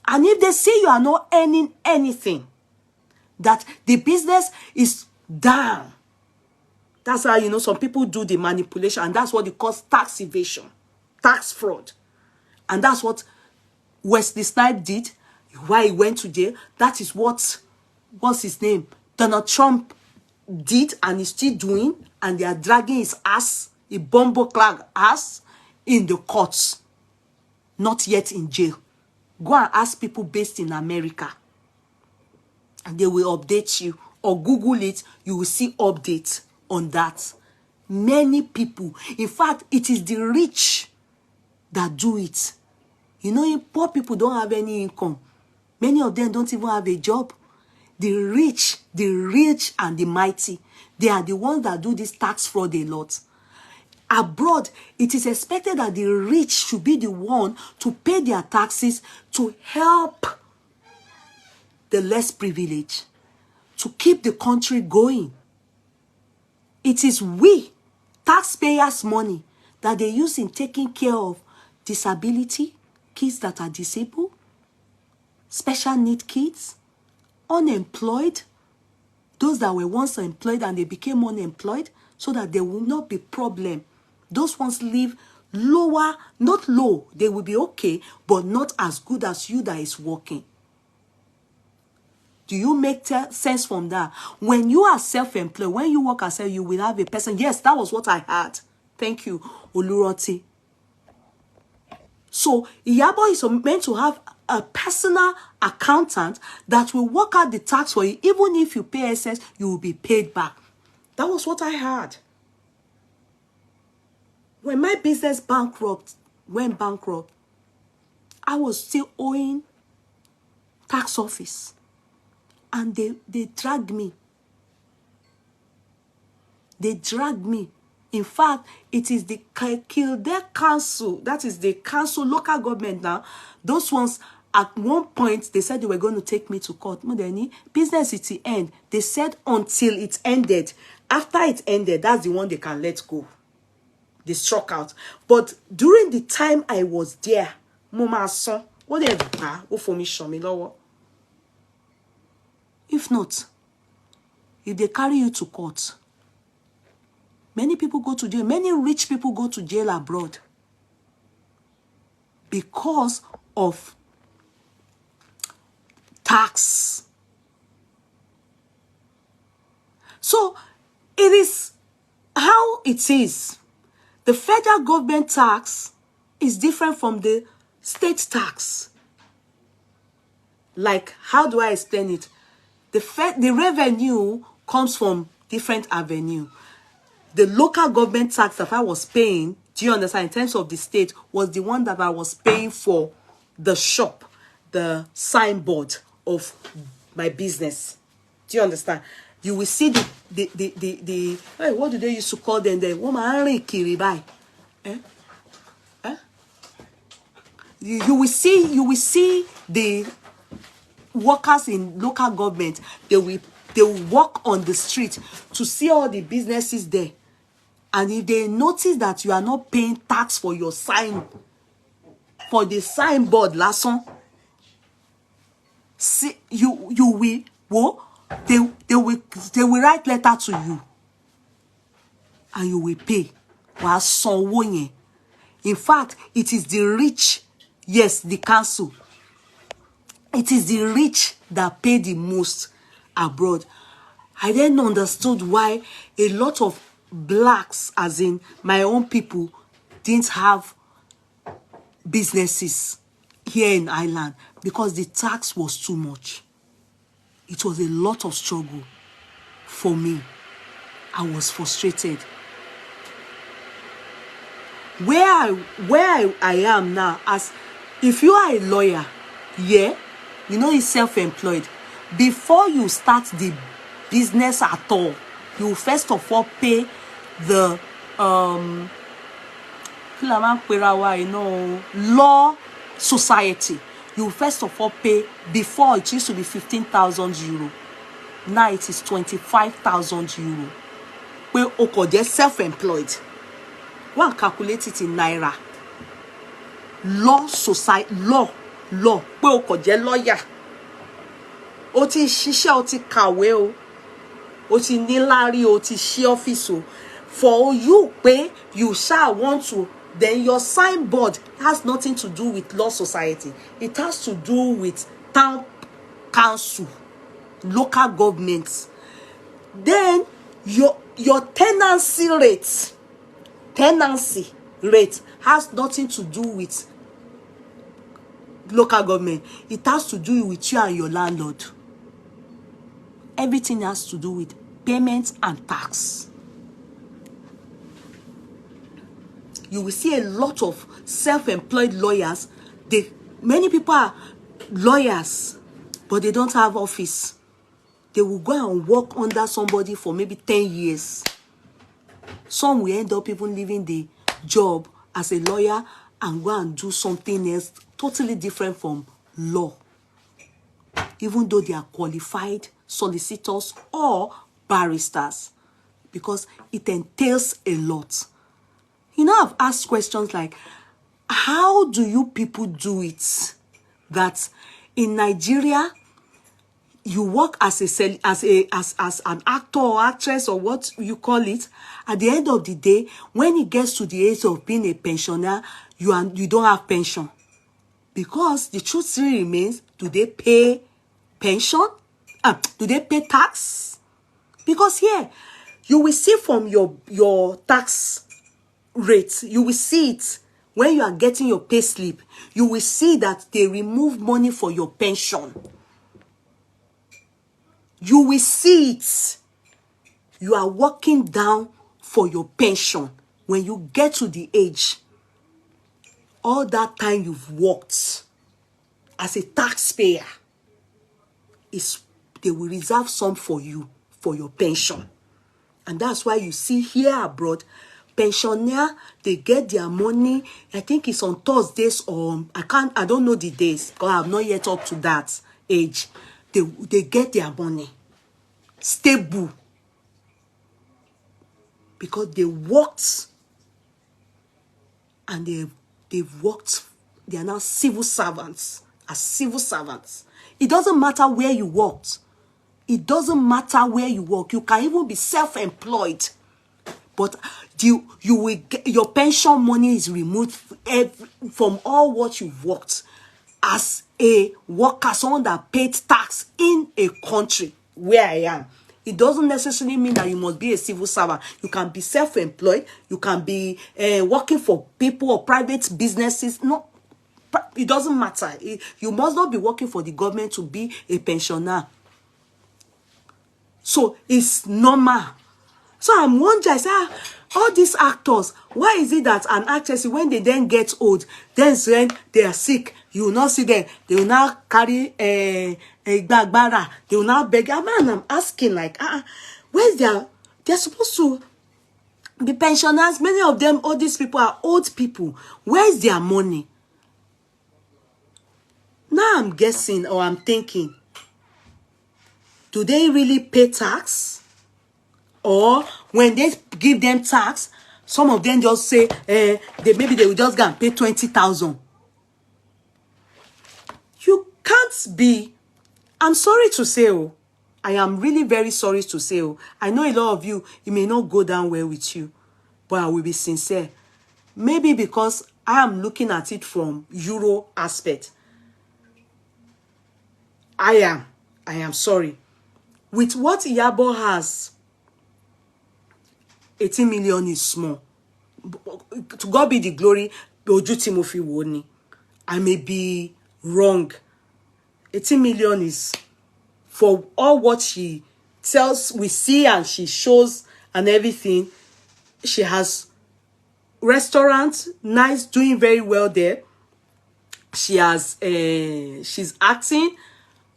And if they see you are not earning anything, that the business is down, that's how, you know, some people do the manipulation, and that's what they call tax evasion, tax fraud. And that's what Wesley Snipes did, why he went to jail. That is what's his name, Donald Trump did and is still doing, and they are dragging his ass, a bumbleclag ass, in the courts, not yet in jail. Go and ask people based in America, and they will update you, or Google it, you will see updates on that. Many people, in fact, it is the rich that do it. You know, poor people don't have any income. Many of them don't even have a job. The rich and the mighty, they are the ones that do this tax fraud a lot. Abroad, it is expected that the rich should be the one to pay their taxes to help the less privileged, to keep the country going. It is we, taxpayers' money, that they use in taking care of disability, kids that are disabled, special need kids, unemployed, those that were once employed and they became unemployed, so that there will not be problem. Those ones live lower, not low, they will be okay, but not as good as you that is working. Do you make sense from that? When you are self-employed, when you work as you will have a person. Yes, that was what I had. Thank you, Oluroti. So Iyabo is meant to have a personal accountant that will work out the tax for you. Even if you pay excess, you will be paid back. That was what I had. When my business went bankrupt, I was still owing tax office. And they dragged me. They dragged me. In fact, it is the Kildare Council, that is the council, local government now. Those ones, at one point, they said they were going to take me to court. Business at the end. They said until it ended. After it ended, that's the one they can let go. They struck out. But during the time I was there, Mama son, what for me show me lower. If not, if they carry you to court, many people go to jail. Many rich people go to jail abroad because of tax. So it is how it is. The federal government tax is different from the state tax. Like, how do I explain it? The revenue comes from different avenue. The local government tax that I was paying, do you understand, in terms of the state, was the one that I was paying for the shop, the signboard of my business. Do you understand? You will see the hey, what do they used to call them? The woman kiribai. You will see the workers in local government. They will walk on the street to see all the businesses there. And if they notice that you are not paying tax for your sign, for the signboard, lesson, see, they will write letter to you, and you will pay. In fact, it is the rich, yes, the council. It is the rich that pay the most abroad. I then understood why a lot of blacks, as in my own people, didn't have businesses here in Ireland because the tax was too much. It was a lot of struggle for me. I was frustrated. Where I am now, as if you are a lawyer, yeah, you know, it's self-employed. Before you start the business at all, you first of all pay the law society. You first of all pay. Before it used to be 15,000 euro. Now it is 25,000 euro. Well, okay, they're self-employed. One calculate it in naira. Law society, law. Well, okay, they're lawyer. Oti shisha, oti kawe o. Oti nilari, oti shi office o. For you pay, you shall want to. Then your signboard has nothing to do with law society. It has to do with town council, local governments. Then your tenancy rate has nothing to do with local government. It has to do with you and your landlord. Everything has to do with payments and tax. You will see a lot of self-employed lawyers. Many people are lawyers, but they don't have office. They will go and work under somebody for maybe 10 years. Some will end up even leaving the job as a lawyer and go and do something else totally different from law. Even though they are qualified solicitors or barristers, because it entails a lot. You know, I've asked questions like, how do you people do it that in Nigeria you work as an actor or actress or what you call it? At the end of the day, when it gets to the age of being a pensioner, you don't have pension. Because the truth still remains, do they pay pension? Do they pay tax? Because here, you will see from your tax rate, you will see it when you are getting your pay slip. You will see that they remove money for your pension. You will see it. You are working down for your pension when you get to the age. All that time you've worked as a taxpayer, is they will reserve some for you for your pension. And that's why you see here abroad, pensioner, they get their money. I think it's on Thursdays or I don't know the days because I have not yet up to that age. They get their money stable because they worked and they've worked. They are now civil servants. As civil servants, it doesn't matter where you worked. It doesn't matter where you work. You can even be self-employed, but you will get, your pension money is removed from all what you've worked as a worker, someone that paid tax in a country where I am. It doesn't necessarily mean that you must be a civil servant. You can be self-employed. You can be working for people or private businesses. No, it doesn't matter. You must not be working for the government to be a pensioner. So it's normal. So I'm wondering, I say, all these actors, why is it that an actress, when they then get old, then when they are sick, you will not see them. They will now carry a bagbara. They will now beg. Man, I'm asking, like, where's they're supposed to be pensioners. Many of them, all these people are old people. Where's their money? Now I'm guessing, or I'm thinking, do they really pay tax? Or when they give them tax, some of them just say, maybe they will just go and pay 20,000. You can't be, I'm sorry to say, I am really very sorry to say, I know a lot of you, it may not go down well with you, but I will be sincere. Maybe because I am looking at it from Euro aspect. I am sorry. With what Iyabo has, 18 million is small. To God be the glory. Oju Timothy Woni. I may be wrong. 18 million is for all what she tells, we see and she shows and everything. She has restaurants, nice, doing very well there. She has, she's acting.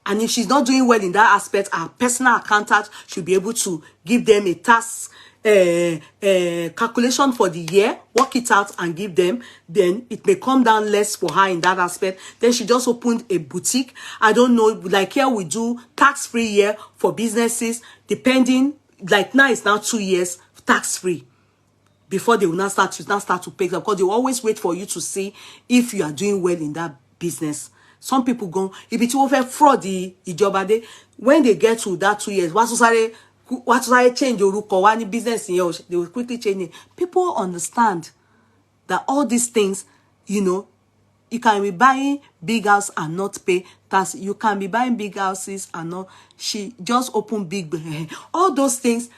And if she's not doing well in that aspect, our personal accountant should be able to give them a tax calculation for the year, work it out and give them. Then it may come down less for her in that aspect. Then she just opened a boutique. I don't know, like here we do tax-free year for businesses, depending, like now it's now 2 years tax-free. Before they will not start to pay them, because they will always wait for you to see if you are doing well in that business. Some people go, if it's over fraud, the when they get to that 2 years, what to change your any business in yours, they will quickly change it. People understand that all these things, you know, you can be buying big house and not pay tax. You can be buying big houses and not. She just opened big. All those things,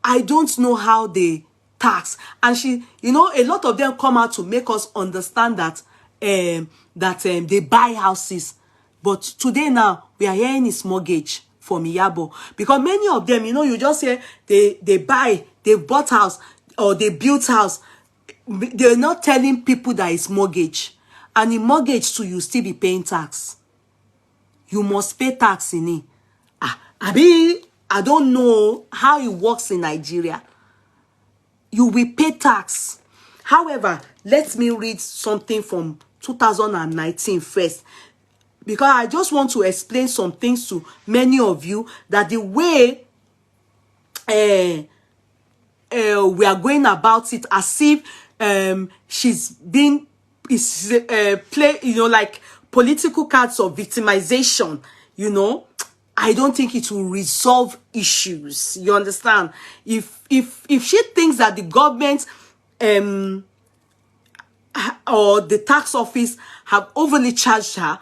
I don't know how they tax. And she, you know, a lot of them come out to make us understand that they buy houses. But today now, we are hearing it's mortgage from Iyabo. Because many of them, you know, you just hear they bought house or they built house. They're not telling people that it's mortgage. And in mortgage too, you still be paying tax. You must pay tax in it. I don't know how it works in Nigeria. You will pay tax. However, let me read something from 2019 first, because I just want to explain some things to many of you, that the way we are going about it as if she's been play, you know, like political cards of victimization, you know. I don't think it will resolve issues. You understand? If she thinks that the government or the tax office have overly charged her,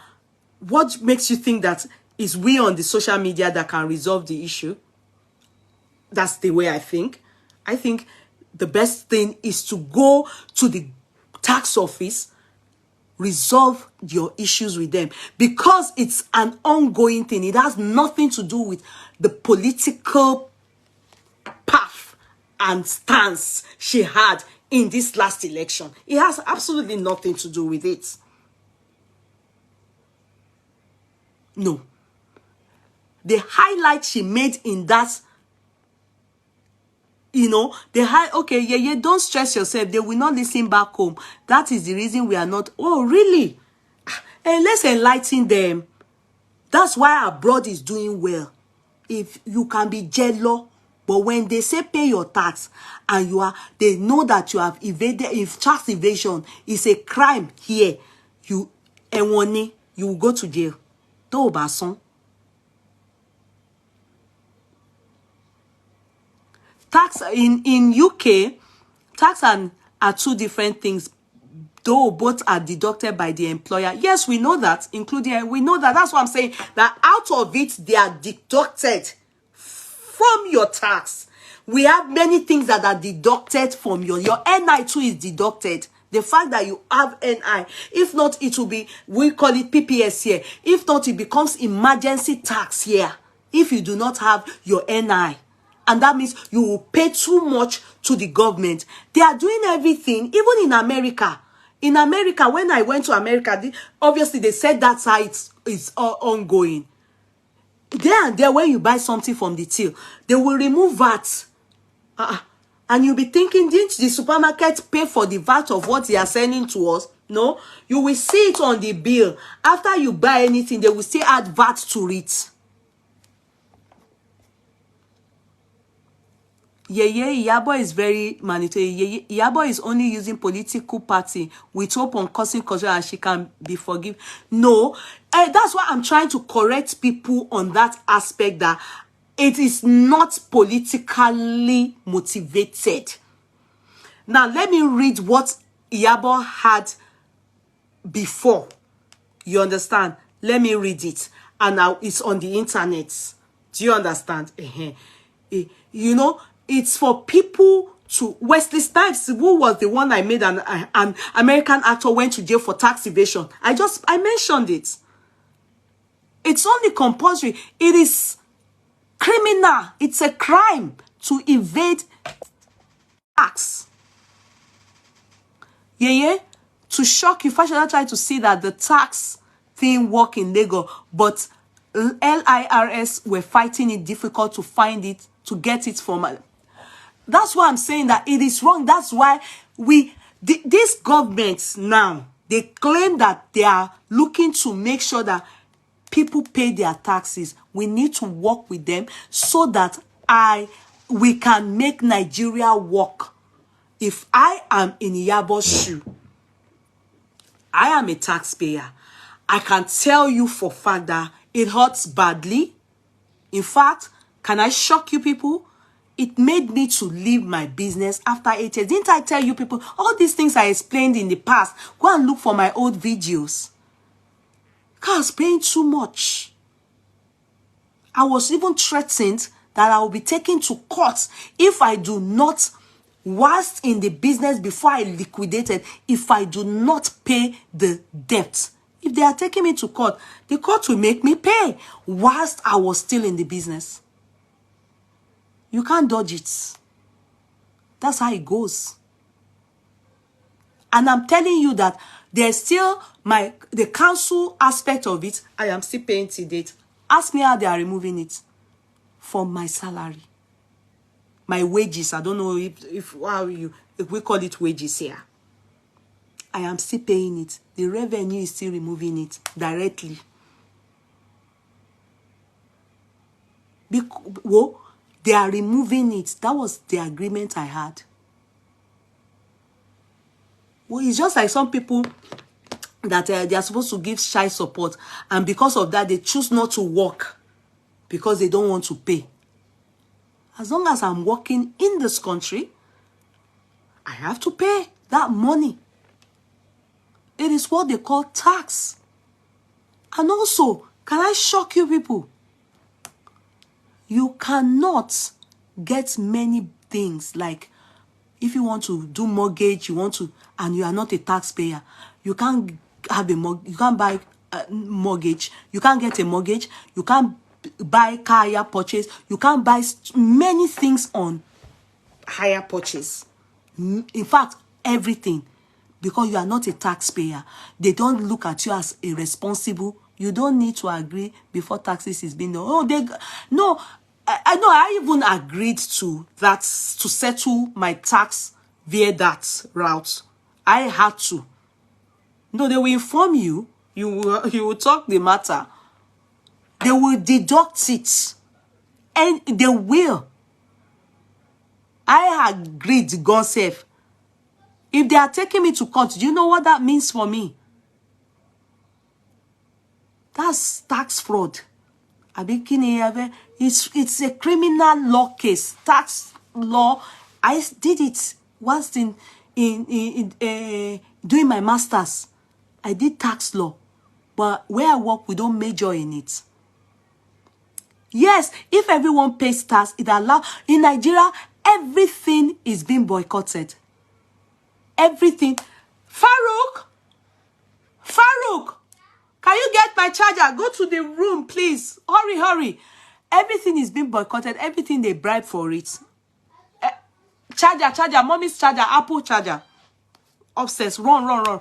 what makes you think that is we on the social media that can resolve the issue? That's the way I think. I think the best thing is to go to the tax office, resolve your issues with them, because it's an ongoing thing. It has nothing to do with the political path and stance she had in this last election. It has absolutely nothing to do with it. No. The highlight she made in that, you know, okay, yeah, don't stress yourself. They will not listen back home. That is the reason we are not. Oh, really? And let's enlighten them. That's why abroad is doing well. If you can be jealous, but when they say pay your tax and they know that you have evaded, if tax evasion is a crime here, you will go to jail. Tax in UK, tax are two different things, though both are deducted by the employer. Yes, we know that, we know that. That's what I'm saying, that out of it, they are deducted from your tax. We have many things that are deducted from your NI too is deducted. The fact that you have NI, if not, it will be, we call it PPS here. If not, it becomes emergency tax here. If you do not have your NI. And that means you will pay too much to the government. They are doing everything, even in America. In America, when I went to America, obviously they said that's how it's ongoing. There and there, when you buy something from the till, they will remove VAT. And you'll be thinking, didn't the supermarket pay for the VAT of what they are sending to us? No, you will see it on the bill. After you buy anything, they will still add VAT to it. Iyabo is very manipulative. Iyabo is only using political party with hope on causing culture and she can be forgiven. No, that's why I'm trying to correct people on that aspect, that it is not politically motivated. Now, let me read what Iyabo had before. You understand? Let me read it. And now it's on the internet. Do you understand? You know, it's for people to... Wesley Snipes, who was the one I made an American actor, went to jail for tax evasion. I mentioned it. It's only compulsory. It is criminal. It's a crime to evade tax. To shock you, first I try to see that the tax thing work in Lagos, but LIRS were fighting it difficult to find it, to get it from. That's why I'm saying that it is wrong. That's why these governments now, they claim that they are looking to make sure that people pay their taxes. We need to work with them so that we can make Nigeria work. If I am in Iyabo's shoe, I am a taxpayer. I can tell you for a fact that it hurts badly. In fact, can I shock you people? It made me to leave my business after 8 years. Didn't I tell you people all these things I explained in the past? Go and look for my old videos. I was paying too much. I was even threatened that I will be taken to court if I do not, whilst in the business before I liquidated, if I do not pay the debt. If they are taking me to court, the court will make me pay whilst I was still in the business. You can't dodge it. That's how it goes. And I'm telling you that there's still the council aspect of it. I am still paying to date. Ask me how they are removing it from my salary. My wages. I don't know if we call it wages here. I am still paying it. The revenue is still removing it directly. They are removing it. That was the agreement I had. Well, it's just like some people that they are supposed to give child support, and because of that, they choose not to work because they don't want to pay. As long as I'm working in this country, I have to pay that money. It is what they call tax. And also, can I shock you people? You cannot get many things, like if you want to do mortgage, and you are not a taxpayer, you can't have you can't buy a mortgage, you can't get a mortgage, you can't buy car hire purchase, you can't buy many things on hire purchase. In fact, everything, because you are not a taxpayer. They don't look at you as a responsible You don't need to agree before taxes is being done. Oh, no. I know. I even agreed to that, to settle my tax via that route. I had to. No, they will inform you. You will talk the matter. They will deduct it, and they will. I agreed, God save. If they are taking me to court, do you know what that means for me? That's tax fraud. It's a criminal law case. Tax law. I did it once in doing my masters. I did tax law, but where I work, we don't major in it. Yes, if everyone pays tax, it allows. In Nigeria, everything is being boycotted. Everything. Farouk, can you get my charger? Go to the room, please. Hurry. Everything is being boycotted. Everything they bribe for it. Charger, mommy's charger, Apple charger. Upstairs, run.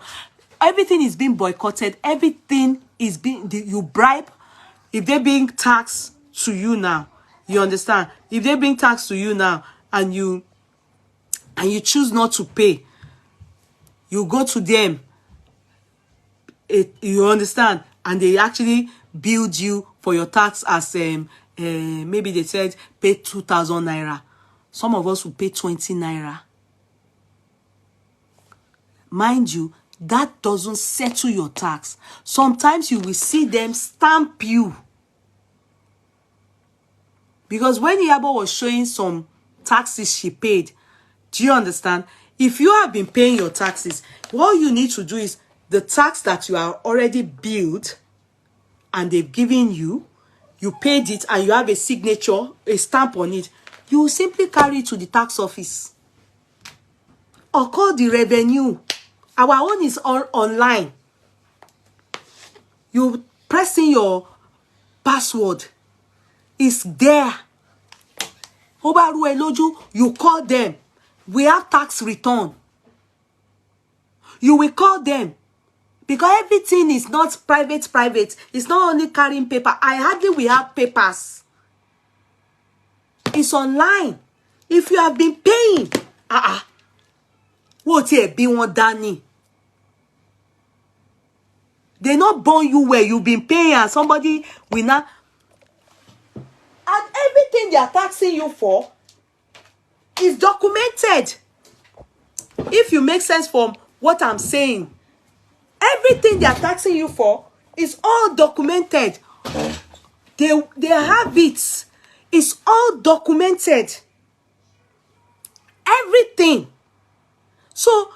Everything is being boycotted. Everything is being, you bribe. If they're being taxed to you now, you understand? If they're being taxed to you now, and you choose not to pay, you go to them. You understand? And they actually build you for your tax as maybe they said pay 2,000 naira. Some of us will pay 20 naira. Mind you, that doesn't settle your tax. Sometimes you will see them stamp you. Because when Iyabo was showing some taxes she paid, do you understand? If you have been paying your taxes, what you need to do is the tax that you are already billed and they've given you, you paid it and you have a signature, a stamp on it, you will simply carry it to the tax office. Or call the revenue. Our own is all online. You press in your password. It's there. You call them. We have tax return. You will call them. Because everything is not private. It's not only carrying paper. I hardly will have papers. It's online. If you have been paying, what here be one Danny? They not born you where you've been paying and somebody will not. And everything they are taxing you for is documented. If you make sense from what I'm saying, everything they are taxing you for is all documented. They have it. It's all documented. Everything. So,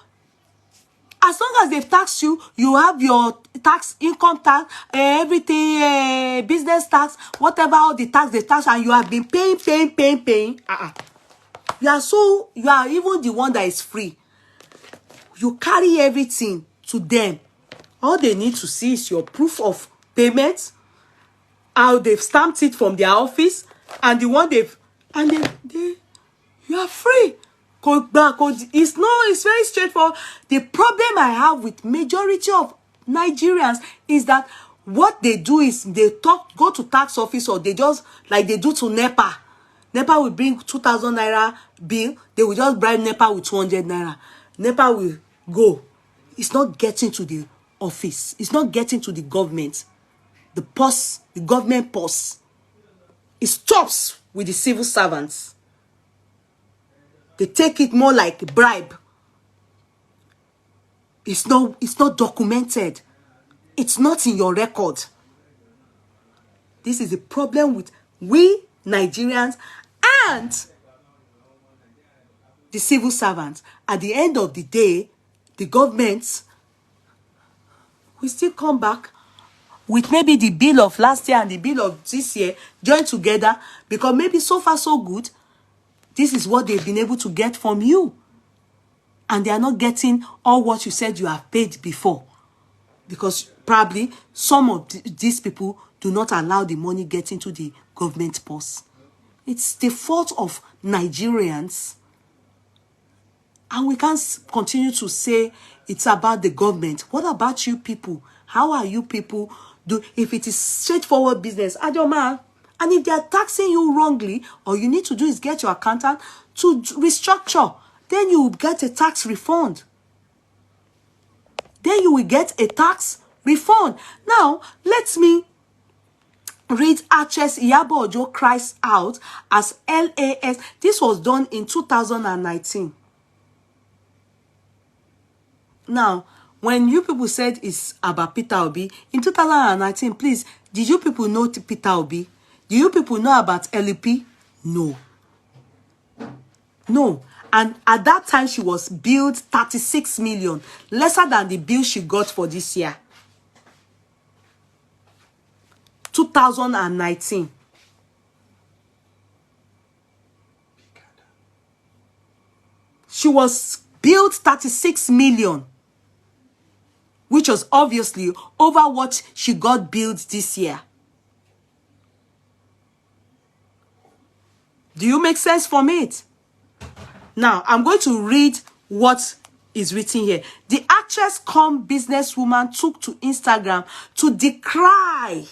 as long as they've taxed you, you have your tax, income tax, everything, business tax, whatever, all the tax they tax, and you have been paying. You are even the one that is free. You carry everything to them. All they need to see is your proof of payment, how they've stamped it from their office, and the one you are free. It's very straightforward. The problem I have with majority of Nigerians is that what they do is they go to tax office, or they just, like they do to NEPA. NEPA will bring 2,000 naira bill. They will just bribe NEPA with 200 naira. NEPA will go. It's not getting to the office. It's not getting to the government. The government purse. It stops with the civil servants. They take it more like a bribe. It's not documented. It's not in your record. This is a problem with we Nigerians and the civil servants. At the end of the day, the government will still come back with maybe the bill of last year and the bill of this year joined together, because maybe so far so good, this is what they've been able to get from you. And they are not getting all what you said you have paid before. Because probably some of these people do not allow the money get into the government purse. It's the fault of Nigerians. And we can't continue to say it's about the government. What about you people? How are you people If it is straightforward business, Adoma, and if they are taxing you wrongly, all you need to do is get your accountant to restructure. Then you will get a tax refund. Then you will get a tax refund. Now, let me read actress Iyabo Ojo cries out as LAS. This was done in 2019. Now, when you people said it's about Peter Obi, in 2019, please, did you people know Peter Obi? Do you people know about LP? No. No. And at that time, she was billed 36 million, lesser than the bill she got for this year. 2019. She was billed 36 million, which was obviously over what she got billed this year. Do you make sense from it? Now, I'm going to read what is written here. The actress cum businesswoman took to Instagram to decry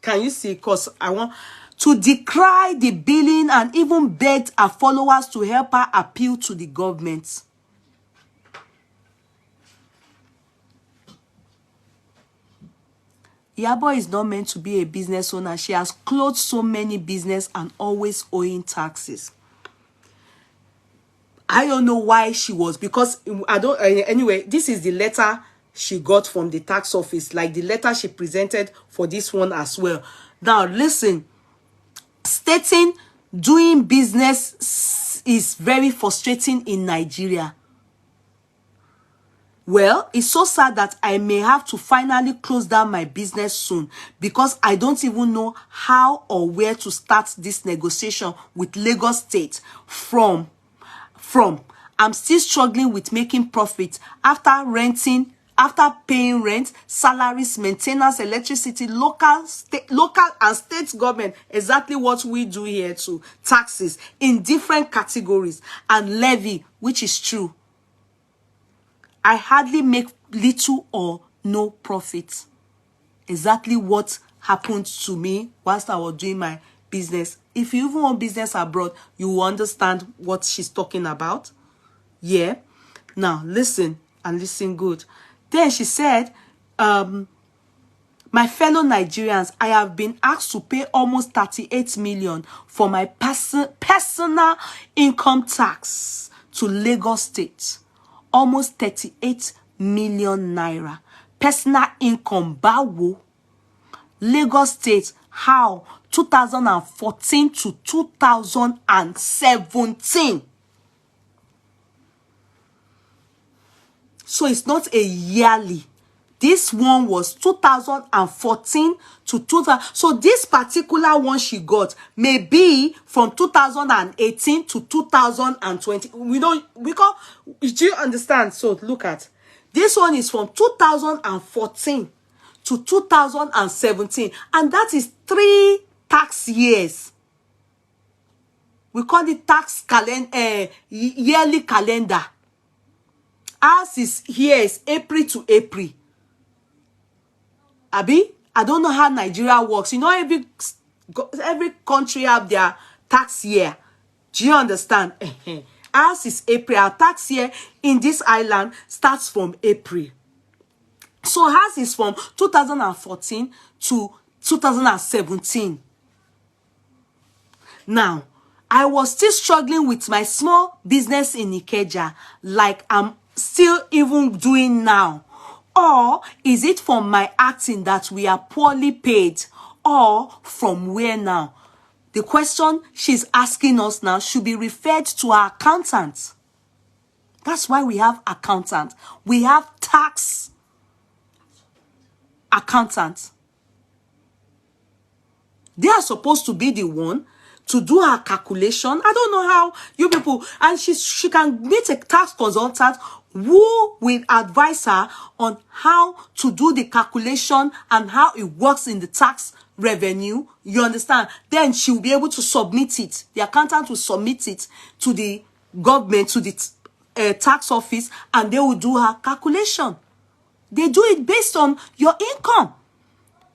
Can you see? Because I want to decry the billing and even begged her followers to help her appeal to the government. Iyabo is not meant to be a business owner. She has closed so many business and always owing taxes. I don't know why she was, because I don't, anyway, this is the letter she got from the tax office, like the letter she presented for this one as well. Now, listen, stating doing business is very frustrating in Nigeria. Well, it's so sad that I may have to finally close down my business soon because I don't even know how or where to start this negotiation with Lagos State from. I'm still struggling with making profit after paying rent, salaries, maintenance, electricity, local and state government, exactly what we do here too, taxes in different categories and levy, which is true. I hardly make little or no profit. Exactly what happened to me whilst I was doing my business. If you even want business abroad, you will understand what she's talking about. Yeah. Now, listen and listen good. Then she said, my fellow Nigerians, I have been asked to pay almost 38 million for my personal income tax to Lagos State. Almost 38 million naira. Personal income, bawo. Lagos State, how? 2014 to 2017. So it's not a yearly. This one was 2014 to 2000. So this particular one she got may be from 2018 to 2020. Do you understand? So look at this one is from 2014 to 2017, and that is 3 tax years. We call it tax calendar, yearly calendar. Ours is here is April to April. Abi, I don't know how Nigeria works. You know, every country have their tax year. Do you understand? Ours is April. Our tax year in this island starts from April. So ours is from 2014 to 2017. Now, I was still struggling with my small business in Ikeja, like I'm still even doing now. Or is it from my acting that we are poorly paid? Or from where now? The question she's asking us now should be referred to our accountant. That's why we have accountant. We have tax accountant. They are supposed to be the one to do her calculation. I don't know how you people, and she can meet a tax consultant who will advise her on how to do the calculation and how it works in the tax revenue, you understand, then she will be able to submit it. The accountant will submit it to the government, to the tax office, and they will do her calculation. They do it based on your income.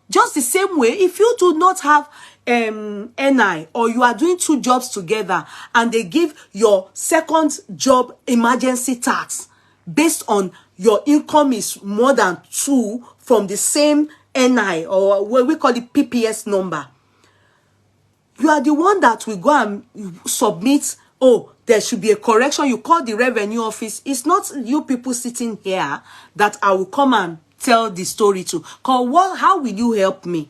Just the same way, if you do not have NI, or you are doing 2 jobs together and they give your second job emergency tax based on your income is more than 2 from the same NI, or what we call the PPS number, you are the one that will go and submit, oh, there should be a correction. You call the revenue office. It's not you people sitting here that I will come and tell the story to. Cause how will you help me?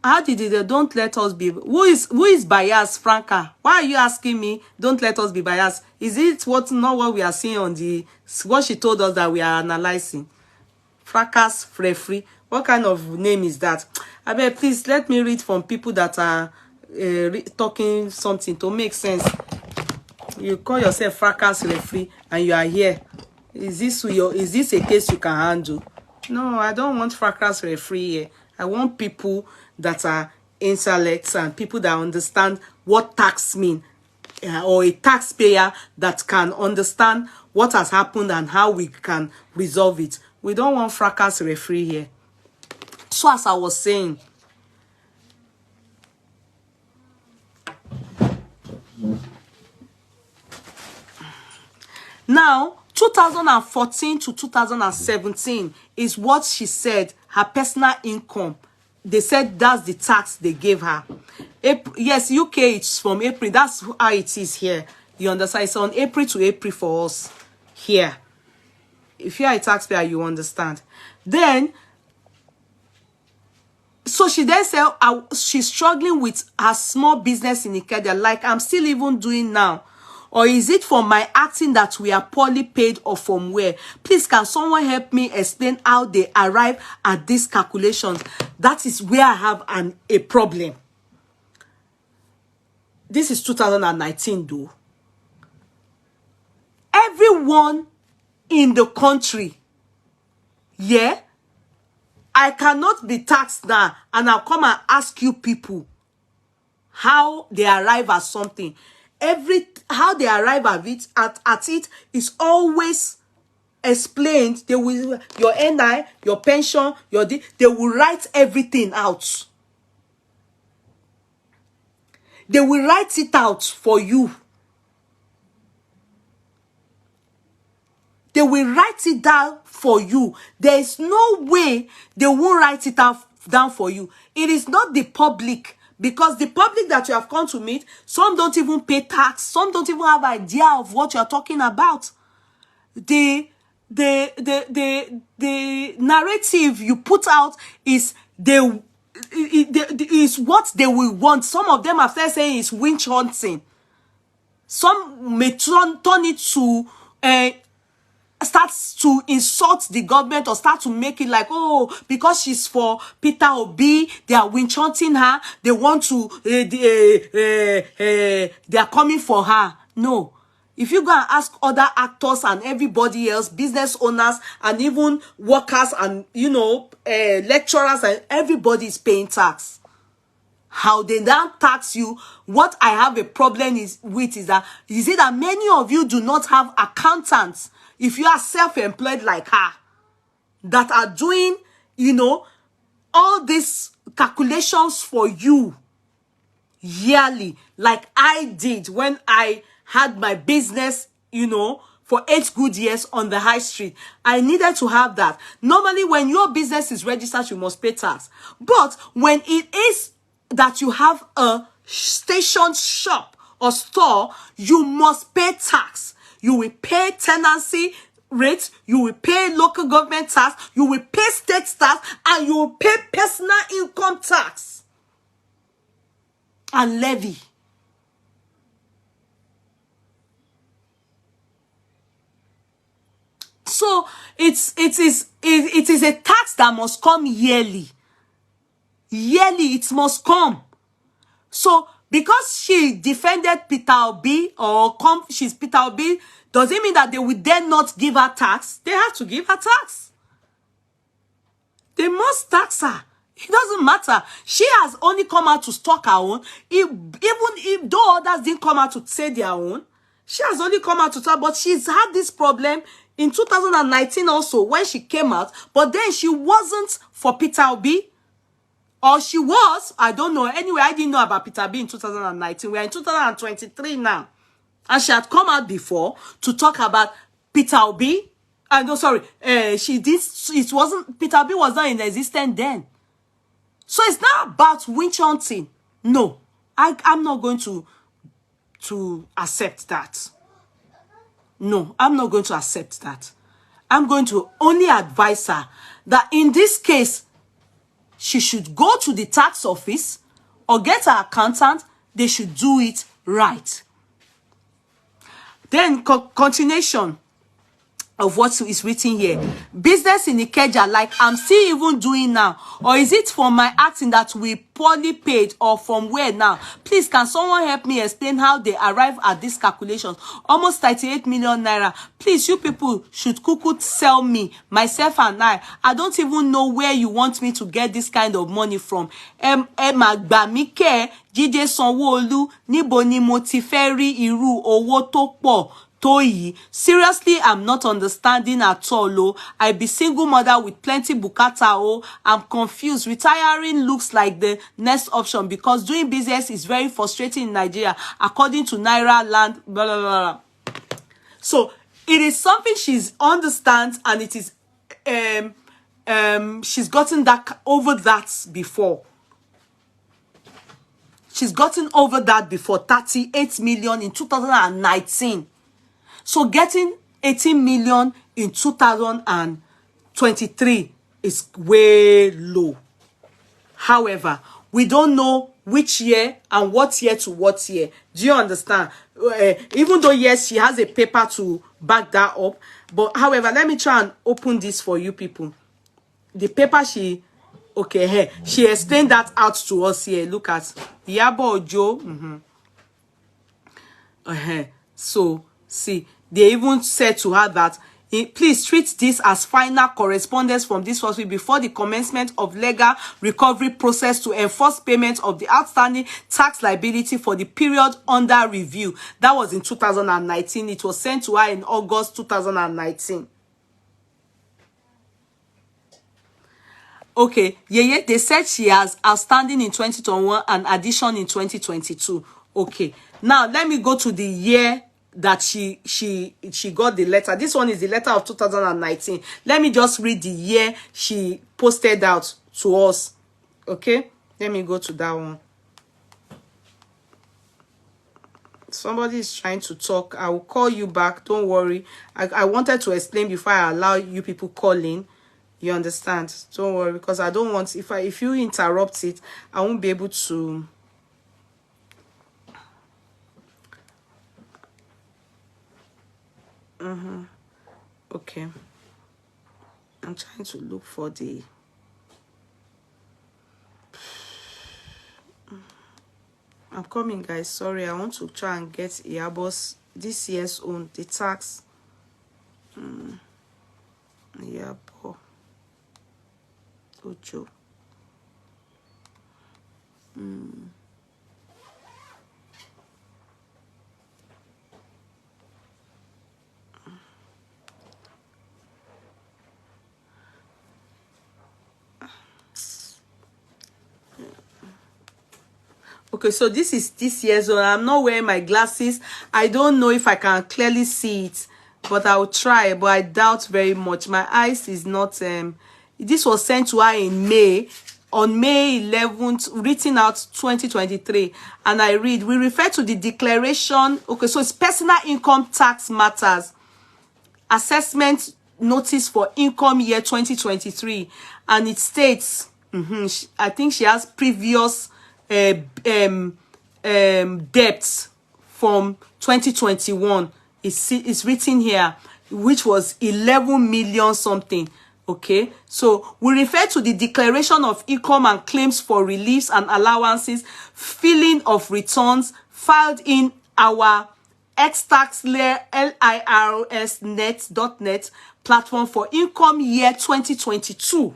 How did it? Don't let us be. Who is biased, Franca? Why are you asking me? Don't let us be biased. Is it not what we are seeing on what she told us that we are analyzing? Fracas free. What kind of name is that? I bet, please let me read from people that are talking something to make sense. You call yourself fracas free and you are here. Is this a case you can handle? No, I don't want fracas free here. I want people that are intellects and people that understand what tax mean, or a taxpayer that can understand what has happened and how we can resolve it. We don't want fracas free here. So as I was saying, now 2014 to 2017 is what she said her personal income. They said that's the tax they gave her. Yes, UK, it's from April. That's how it is here. You understand? It's on April to April for us here. If you're a taxpayer, you understand. Then, so she then said she's struggling with her small business in Ikeja, like I'm still even doing now. Or is it from my acting that we are poorly paid, or from where? Please, can someone help me explain how they arrive at these calculations? That is where I have a problem. This is 2019 though. Everyone in the country, yeah, I cannot be taxed now and I'll come and ask you people how they arrive at something. How they arrive at it is always explained. They will, your NI, your pension, they will write everything out. They will write it out for you. They will write it down for you. There is no way they won't write it down for you. It is not the public. Because the public that you have come to meet, some don't even pay tax. Some don't even have idea of what you're talking about. The narrative you put out is is what they will want. Some of them have started saying it's witch hunting. Some may turn it to starts to insult the government, or start to make it like, oh, because she's for Peter Obi, they are witch hunting her. They want to, they are coming for her. No. If you go and ask other actors and everybody else, business owners and even workers and, lecturers, and everybody is paying tax. How they now tax you, what I have a problem is that many of you do not have accountants. If you are self-employed like her, that are doing, all these calculations for you yearly, like I did when I had my business, for 8 good years on the high street. I needed to have that. Normally, when your business is registered, you must pay tax. But when it is that you have a station shop or store, you must pay tax. You will pay tenancy rates, you will pay local government tax, you will pay state tax, and you will pay personal income tax and levy. So it is a tax that must come yearly. Yearly, it must come. So because she defended Peter Obi, or she's Peter Obi, does it mean that they will then not give her tax? They have to give her tax. They must tax her. It doesn't matter. She has only come out to stalk her own. Even if though others didn't come out to say their own, she has only come out to talk. But she's had this problem in 2019 also when she came out. But then she wasn't for Peter Obi. Or she was. I don't know. Anyway, I didn't know about Peter Obi in 2019. We're in 2023 now. And she had come out before to talk about Peter Obi. No, sorry. She did. It wasn't. Peter Obi was not in existence then. So it's not about witch hunting. No, I'm not going to accept that. No, I'm not going to accept that. I'm going to only advise her that in this case, she should go to the tax office or get her accountant. They should do it right. Then continuation of what is written here. Business in Ikeja, like I'm still even doing now. Or is it from my acting that we poorly paid, or from where now? Please, can someone help me explain how they arrive at these calculations? Almost 38 million naira. Please, you people should kuku sell me, myself and I don't even know where you want me to get this kind of money from. Magbamike, Jide Sanwo-Olu, níbo ni mo ti fẹ́ rí irú owó tó pọ̀ Toyi. Seriously, I'm not understanding at all. Oh, I be single mother with plenty bukata. Oh, I'm confused. Retiring looks like the next option because doing business is very frustrating in Nigeria, according to Naira Land. Blah, blah, blah. So it is something she's understands, and it is she's gotten that over that before. She's gotten over that before. 38 million in 2019. So getting 18 million in 2023 is way low. However, we don't know which year and what year to what year. Do you understand? Even though, yes, she has a paper to back that up. But however, let me try and open this for you people. The paper she explained that out to us here. Look at Iyabo Ojo. So, see, they even said to her that, please treat this as final correspondence from this hospital before the commencement of legal recovery process to enforce payment of the outstanding tax liability for the period under review. That was in 2019. It was sent to her in August 2019. Okay, yeah, they said she has outstanding in 2021 and addition in 2022. Okay, now let me go to the year that she got the letter. This one is the letter of 2019. Let me just read the year she posted out to us. Okay, let me go to that one. Somebody is trying to talk. I will call you back. Don't worry. I wanted to explain before I allow you people call in. You understand? Don't worry, because I don't want, if you interrupt it, I won't be able to. Okay. I'm trying to look for the. I'm coming, guys. Sorry, I want to try and get Iyabo's this year's own, the tax. Iyabo Ojo. Okay, so this is this year's own. I'm not wearing my glasses. I don't know if I can clearly see it, but I'll try, but I doubt very much. My eyes is not this was sent to her in May, on May 11th, written out 2023, and I read, we refer to the declaration. Okay, so it's personal income tax matters assessment notice for income year 2023, and it states I think she has previous debts from 2021. It's written here, which was 11 million something. Okay, so we refer to the declaration of income and claims for reliefs and allowances, filing of returns filed in our X-Tax LIRSnet.net platform for income year 2022.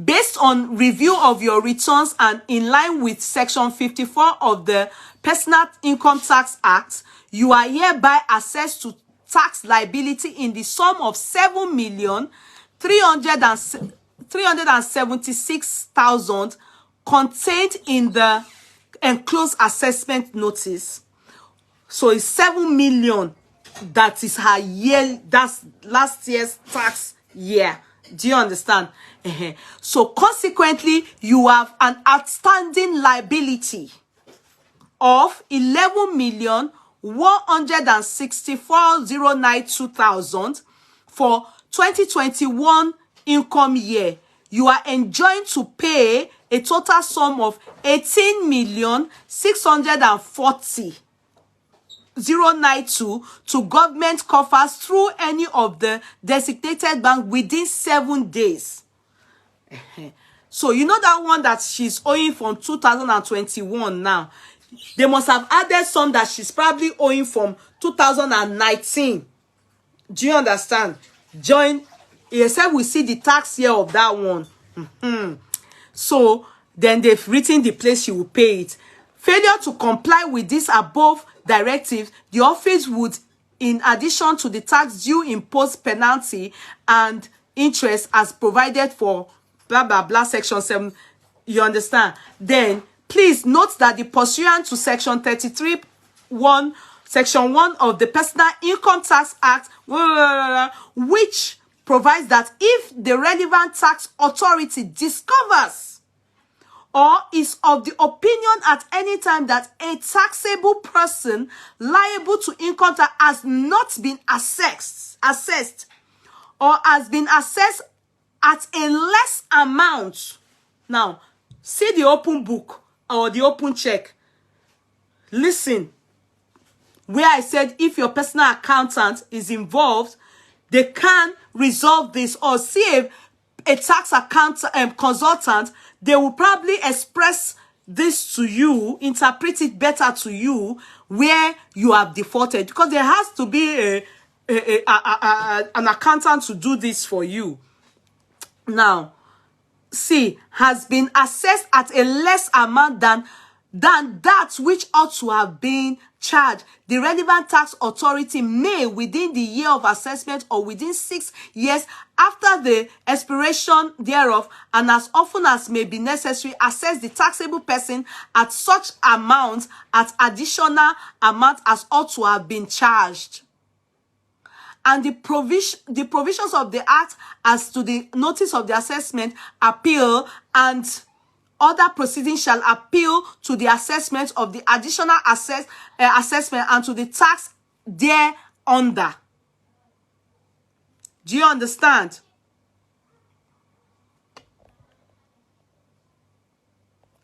Based on review of your returns and in line with Section 54 of the Personal Income Tax Act, you are hereby assessed to tax liability in the sum of 7,376,000 contained in the enclosed assessment notice. So it's 7 million. That is her year. That's last year's tax year. Do you understand? So consequently, you have an outstanding liability of 11,164,092,000 for 2021 income year. You are enjoined to pay a total sum of 18,640,092 to government coffers through any of the designated bank within 7 days. So you know that one that she's owing from 2021 now. They must have added some that she's probably owing from 2019. Do you understand? Join. Except we see the tax year of that one. So then they've written the place she will pay it. Failure to comply with this above directive, the office would, in addition to the tax due, impose penalty and interest as provided for blah blah blah section 7. You understand? Then please note that the pursuant to section 33(1) section 1 of the Personal Income Tax Act, which provides that if the relevant tax authority discovers or is of the opinion at any time that a taxable person liable to income tax has not been assessed or has been assessed at a less amount. Now, see the open book or the open check. Listen, where I said if your personal accountant is involved, they can resolve this, or see a tax account consultant. They will probably express this to you, interpret it better to you where you have defaulted, because there has to be an accountant to do this for you. Now, see, has been assessed at a less amount than that which ought to have been charged. The relevant tax authority may, within the year of assessment or within 6 years after the expiration thereof, and as often as may be necessary, assess the taxable person at such amount, at additional amount as ought to have been charged. And the provisions of the Act as to the notice of the assessment, appeal, and other proceedings shall appeal to the assessment of the additional assessment and to the tax thereunder. Do you understand?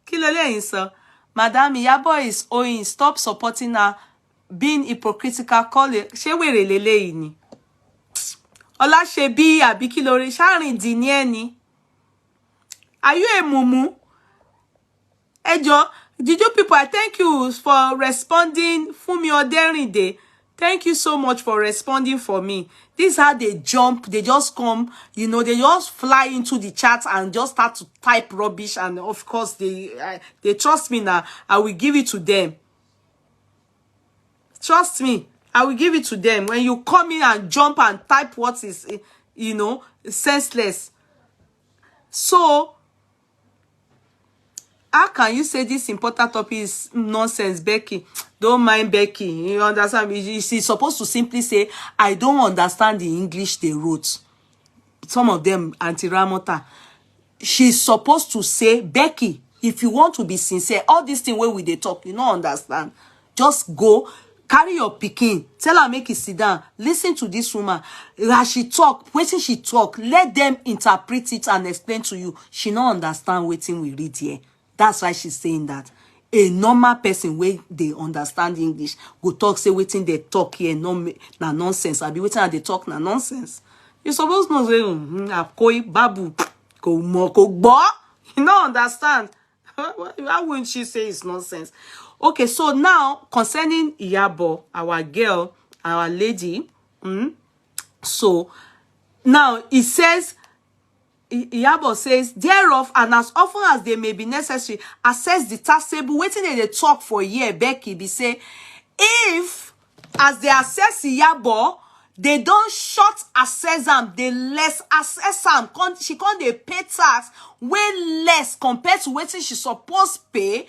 Kilole sir, Madam Iyabo is owing. Stop supporting her, being hypocritical. Call it. She were lele ni. Ola shebi abi kilore sharin dinye ni. Are you a mumu? Ejo, did you people, I thank you for responding. Fumi Oderinde, thank you so much for responding for me. This is how they jump. They just come, you know, they just fly into the chat and just start to type rubbish. And of course, they trust me now. I will give it to them. Trust me, I will give it to them. When you come in and jump and type what is, you know, senseless. So, how can you say this important topic is nonsense, Becky? Don't mind Becky. You understand? She's supposed to simply say, I don't understand the English they wrote. Some of them, anti-Ramota. She's supposed to say, Becky, if you want to be sincere, all these things where we they talk, you don't understand. Just go, carry your pikin, tell her make it sit down, listen to this woman. As she talk, waiting she talk, let them interpret it and explain to you. She don't understand waiting we read here. That's why she's saying that. A normal person where they understand English go talk, say waiting they talk here, no na nonsense. I be waiting and they talk na nonsense. You supposed to know say babu go mo go bo. You don't understand. Why wouldn't she say it's nonsense? Okay, so now concerning Iyabo, our girl, our lady, so now it says Iyabo says, thereof, and as often as they may be necessary, assess the taxable. Waiting they talk for a year, Becky, be say, if, as they assess Iyabo, they don't short assess them, they less assess them. She can't they pay tax way less compared to waiting she supposed pay.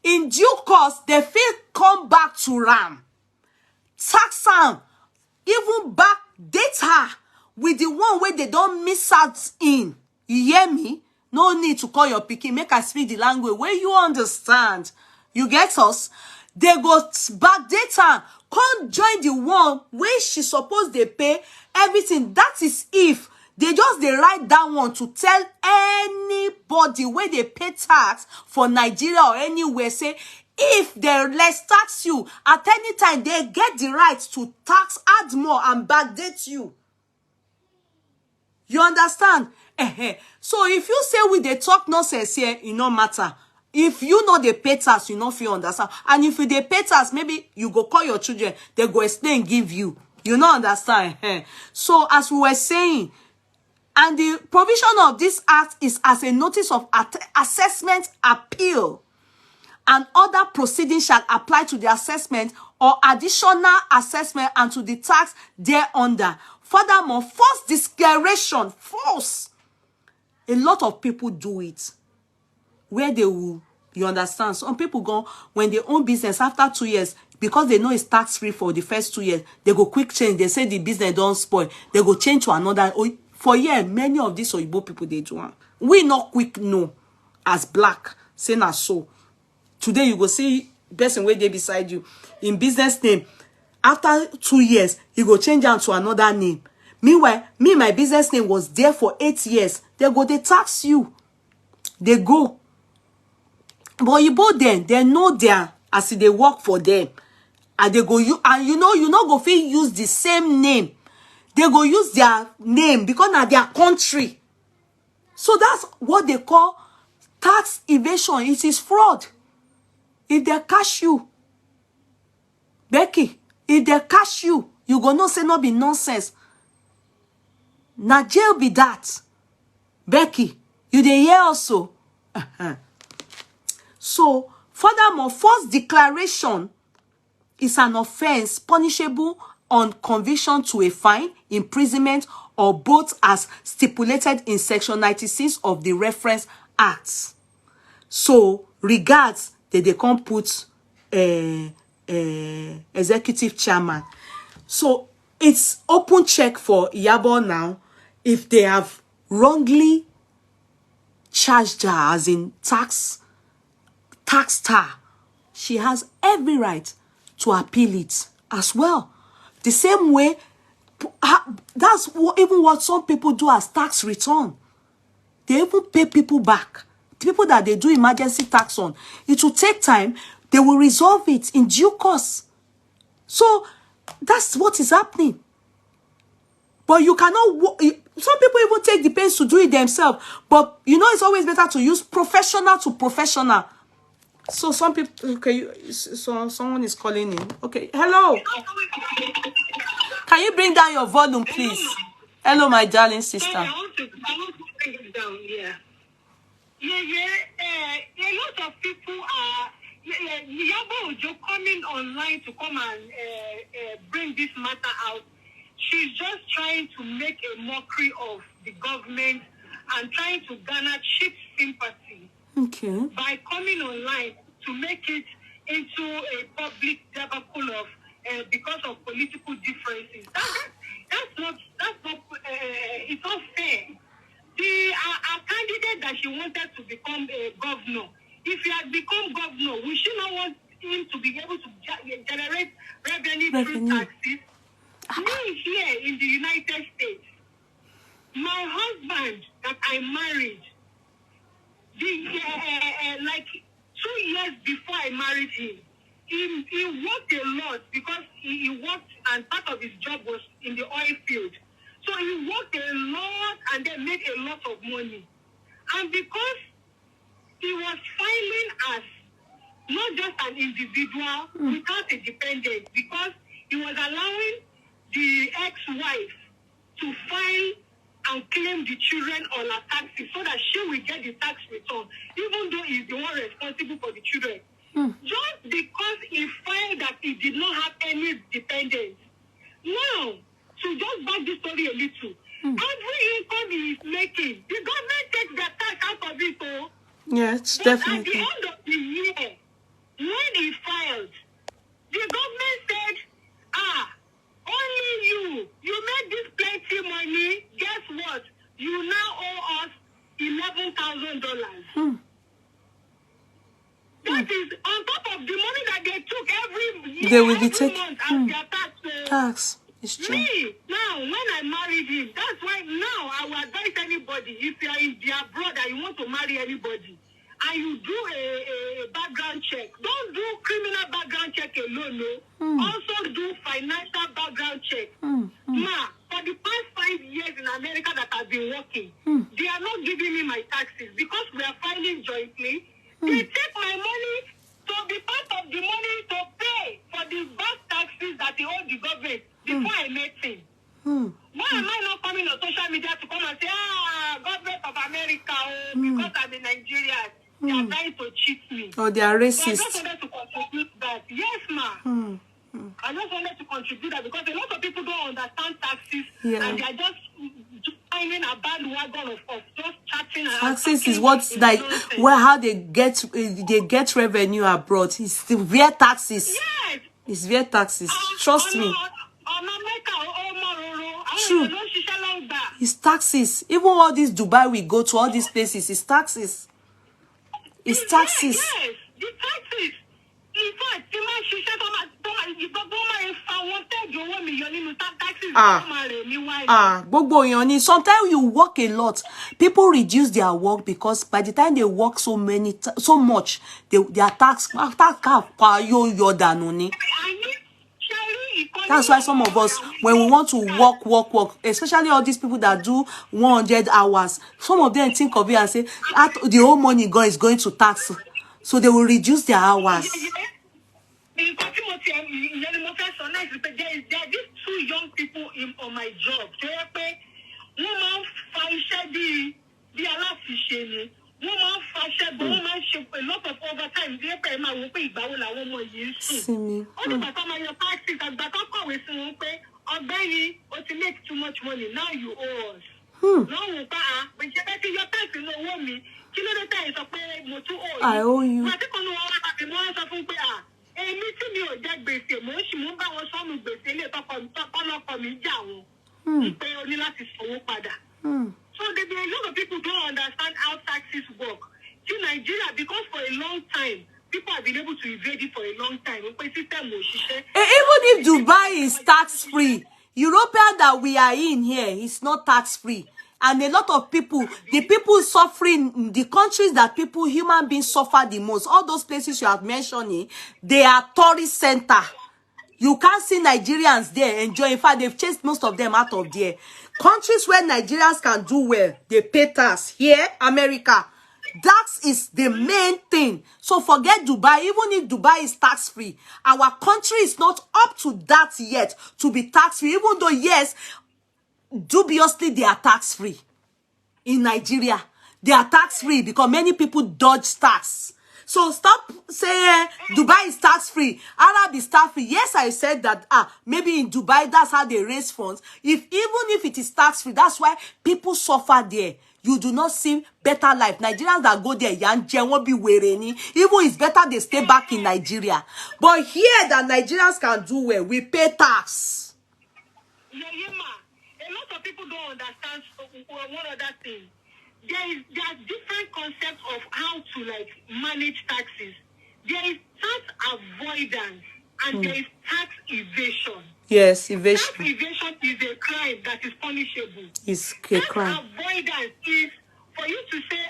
In due course, they feel come back to Ram. Tax am, even back data with the one where they don't miss out in. You hear me? No need to call your pikin, make I speak the language where you understand. You get us? They go back data, can't join the one where she supposed they pay everything. That is if they just they write that one to tell anybody where they pay tax for Nigeria or anywhere, say if they less tax you at any time, they get the right to tax, add more, and backdate you. You understand? So if you say we they talk nonsense here, it no matter. If you know they pay tax, you know if you understand. And if you they pay tax, maybe you go call your children, they go explain, give you. You know understand? So as we were saying, and the provision of this act is as a notice of assessment appeal, and other proceedings shall apply to the assessment or additional assessment and to the tax thereunder. Furthermore, false declaration, false. A lot of people do it. Where they will, you understand? Some people go, when they own business after 2 years, because they know it's tax-free for the first 2 years, they go quick change. They say the business don't spoil. They go change to another. For years, many of these Oyibo people, they do one. We not quick no, as black, say na so. Today, you go see person where they beside you. In business name, after 2 years, you go change down to another name. Meanwhile, my business name was there for 8 years. They go, they tax you. They go. But you both them, they know them as they work for them. And they go, you know go feel use the same name. They go use their name because now their country. So that's what they call tax evasion. It is fraud. If they catch you, Becky, if they catch you, you go no say no be nonsense. Na jail be that. Becky, you dey hear also. So, furthermore, false declaration is an offense punishable on conviction to a fine, imprisonment, or both as stipulated in Section 96 of the Reference Act. So, regards that they can't put executive chairman. So, it's open check for Iyabo now if they have wrongly charged her as in taxed her. She has every right to appeal it as well. The same way, that's even what some people do as tax return. They even pay people back. The people that they do emergency tax on. It will take time. They will resolve it in due course. So, that's what is happening. But you cannot... Some people even take the pains to do it themselves. But, you know, it's always better to use professional to professional. So, some people... Okay, so someone is calling in. Okay, hello. Can you bring down your volume, please? Hello, my darling sister. I want to bring it down, yeah. A lot of people are... Iyabo Ojo coming online to come and bring this matter out. She's just trying to make a mockery of the government and trying to garner cheap sympathy. Okay. By coming online to make it into a public debacle of because of political differences. That's not it's not fair. Our candidate that she wanted to become a governor, if he had become governor, we should not want him to be able to generate revenue through taxes. Me here in the United States, my husband that I married, like 2 years before I married him, he worked a lot because he worked and part of his job was in the oil field. So he worked a lot and then made a lot of money. And because he was filing as not just an individual without a dependent, because he was allowing the ex-wife to file and claim the children on her taxes so that she will get the tax return, even though he's the one responsible for the children. Just because he filed that he did not have any dependents. Now, to just back the story a little, every income he is making, the government takes their tax out of it. Oh. Yes, But definitely. at the end of the year, when he filed, the government said, only you made this plenty money, guess what? You now owe us $11,000. That is on top of the money that they took every year, They will be every taking month as their tax. tax. It's true. Me, now, when I married him, that's why now I will advise anybody, if you are in their brother, you want to marry anybody, and you do a background check, don't do criminal background check alone, no. Also do financial background check. Ma, for the past 5 years in America that I've been working, they are not giving me my taxes because we are filing jointly. They take my money to be part of the money to pay for the back taxes that they owe the government before I met him. Why am I not coming on social media to come and say, government of America, because I'm in Nigeria, they are trying to cheat me. Oh, they are So I just racist. wanted to contribute that. Yes, ma. I just wanted to contribute that because a lot of people don't understand taxes and they are just finding a bandwagon of just chatting. Taxes is what's like, well, how they get revenue abroad. It's the via taxes. Yes. It's via taxes. Trust me. True. It's taxes. Even all this Dubai we go to, all these places, it's taxes. It's taxes. Yes, the taxes. In fact, the man she said, Gbogbo èèyàn ni. Sometimes you work a lot. People reduce their work because by the time they work so much, their tax yo dànù ni. That's why some of us, when we want to work, especially all these people that do 100 hours, some of them think of it and say, the whole money is going to tax. So they will reduce their hours. There are these two young people on my job. A lot of overtime. See me. Make too much money. Now you owe us. I owe you. So there are a lot of people don't understand how taxes work. In Nigeria, because for a long time, people have been able to evade it for a long time. Even if Dubai is tax-free, European that we are in here is not tax-free. And a lot of people, the people suffering, the countries that human beings suffer the most, all those places you have mentioned, they are tourist center. You can't see Nigerians there enjoy. In fact, they've chased most of them out of there. Countries where Nigerians can do well, they pay tax. Here, America, tax is the main thing. So forget Dubai. Even if Dubai is tax-free, our country is not up to that yet to be tax-free. Even though, yes, dubiously they are tax-free. In Nigeria, they are tax-free because many people dodge tax. So stop saying Dubai is tax-free, Arab is tax-free. Yes, I said that maybe in Dubai that's how they raise funds. Even if it is tax-free, that's why people suffer there. You do not see better life. Nigerians that go there, won't be wearing. Even it's better they stay back in Nigeria. But here that Nigerians can do well, we pay tax. A lot of people don't understand one other thing. There are different concepts of how to manage taxes. There is tax avoidance and there is tax evasion. Yes, evasion. Tax evasion is a crime that is punishable. It's a crime. Tax avoidance is for you to say,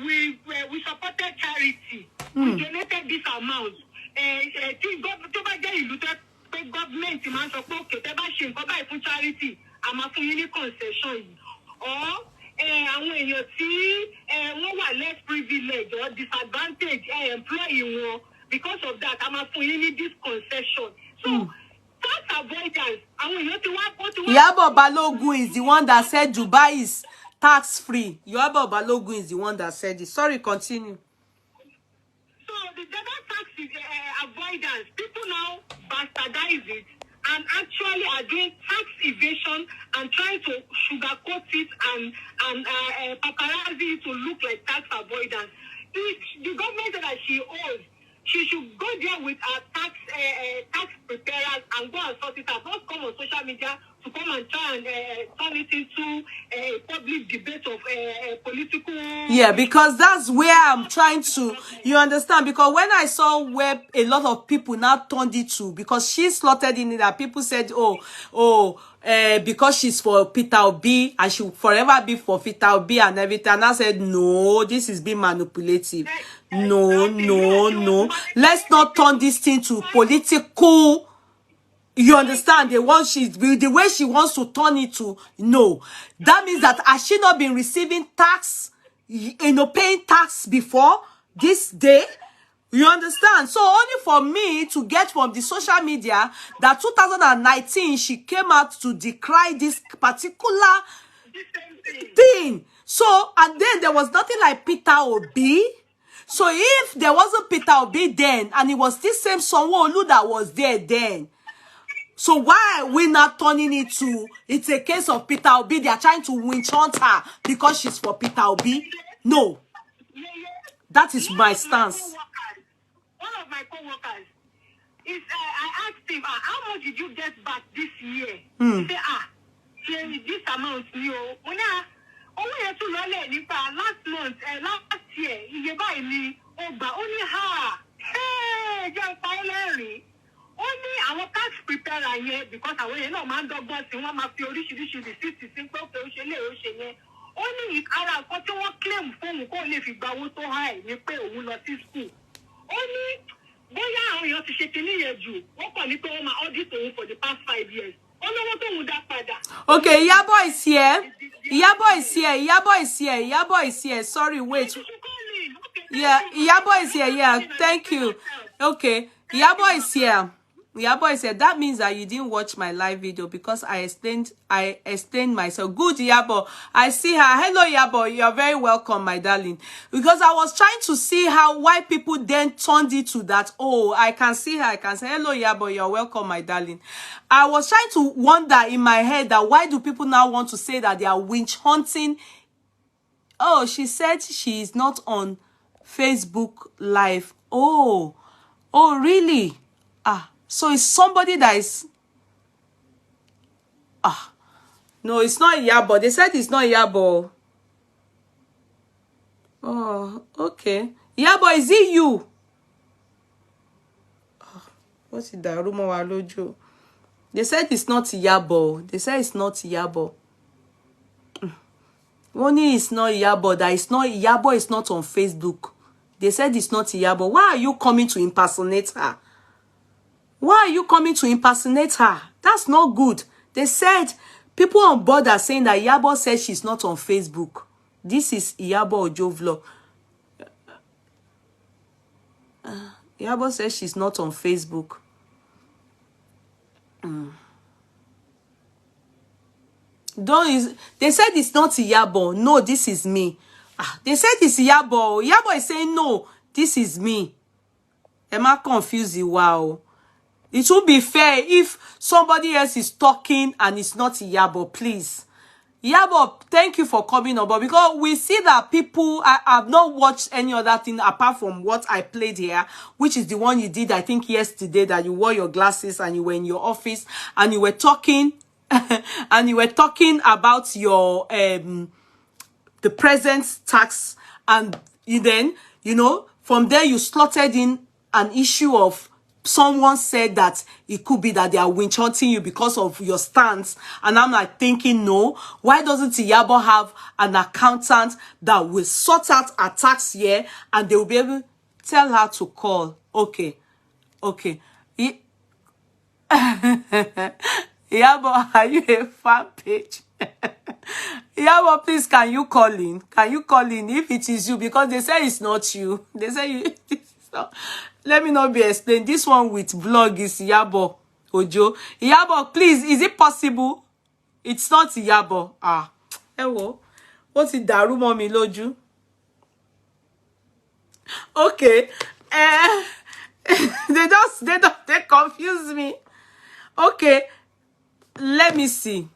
we supported charity. We donated this amount. Government man sọ pé okay tẹ́ bá ṣe nǹkan báyìí fún charity a máa fún yín ní concession yìí or àwọn èèyàn tí wọ́n wà less privileged or disadvantaged employee wọn because of that a máa fún yín ní this concession. So tax avoidance. Iyabo Balogun is the one that said Dubai is tax-free. Iyabo Balogun is the one that said it. Sorry, continue. So the data tax is avoidance. People now bastardize it and actually are doing tax evasion and trying to sugarcoat it and paparazzi it to look like tax avoidance. If the government that she owes, she should go there with her tax preparers and go and sort it out. Not come on social media to come and try and turn it into a public debate of political. Yeah, because that's where I'm trying to, you understand? Because when I saw where a lot of people now turned it to, because she slotted in it, that people said, because she's for Peter Obi and she will forever be for Peter Obi and everything. And I said, no, this is being manipulative. No. Let's not turn this thing to political. You understand? The way she wants to turn it to, no. That means that has she not been receiving tax, paying tax before this day? You understand? So only for me to get from the social media that 2019 she came out to decry this particular thing. So, and then there was nothing like Peter Obi. So if there wasn't Peter Obi then, and it was this same Sanwo-Olu that was there then, so why are we not turning it to, it's a case of Peter Obi, they are trying to winch hunt her because she's for Peter Obi? No. That is my stance. One of my co-workers, I asked him, how much did you get back this year? He said, this amount, last month, last year, he buy me, only her. Hey, just only our tax preparer here, because I want no man dog boss, one my theory, she the simple only if I got to claim phone, if you go so high, you pay a will not school. Only boy, I have to shake in you. What can you call my auditor for the past 5 years? Okay, Iyabo is here. Iyabo is here. Sorry, wait. Yeah, Iyabo is here. Yeah, thank you. Okay, Iyabo is here. Iyabo said that means that you didn't watch my live video because I explained myself. Good, Iyabo. I see her. Hello, Iyabo. You're very welcome, my darling. Because I was trying to see why people then turned it to that. Oh, I can see her. I can say, hello, Iyabo. You're welcome, my darling. I was trying to wonder in my head that why do people now want to say that they are winch hunting? Oh, she said she is not on Facebook Live. Oh, really? So it's somebody that is... No, it's not Iyabo. They said it's not Iyabo. Oh, okay. Iyabo, is it you? What's it that? Ojo. They said it's not Iyabo. They said it's not Iyabo. Only it's not Iyabo. That it's not Iyabo. Is not on Facebook. They said it's not Iyabo. Why are you coming to impersonate her? Why are you coming to impersonate her? That's not good. They said, people on board are saying that Iyabo said she's not on Facebook. This is Iyabo Ojo vlog. Iyabo says she's not on Facebook. They said it's not Iyabo. No, this is me. They said it's Iyabo. Iyabo is saying, no, this is me. Am I confused? Wow. It would be fair if somebody else is talking and it's not Iyabo, please. Iyabo, thank you for coming on, but because we see that people, I have not watched any other thing apart from what I played here, which is the one you did, I think, yesterday, that you wore your glasses and you were in your office and you were talking, and you were talking about your, the present tax, and then, from there you slotted in an issue of someone said that it could be that they are winch hunting you because of your stance. And I'm like thinking, no, why doesn't Iyabo have an accountant that will sort out a tax year and they will be able to tell her to call? Okay. Iyabo, are you a fan page? Iyabo, please, can you call in? Can you call in if it is you? Because they say it's not you. They say you. Let me not be explained. This one with vlog is Iyabo Ojo. Iyabo, please, is it possible? It's not Iyabo. Ah, hello. What is dàrú mọ́ mi lójú? Okay. They confuse me. Okay. Let me see.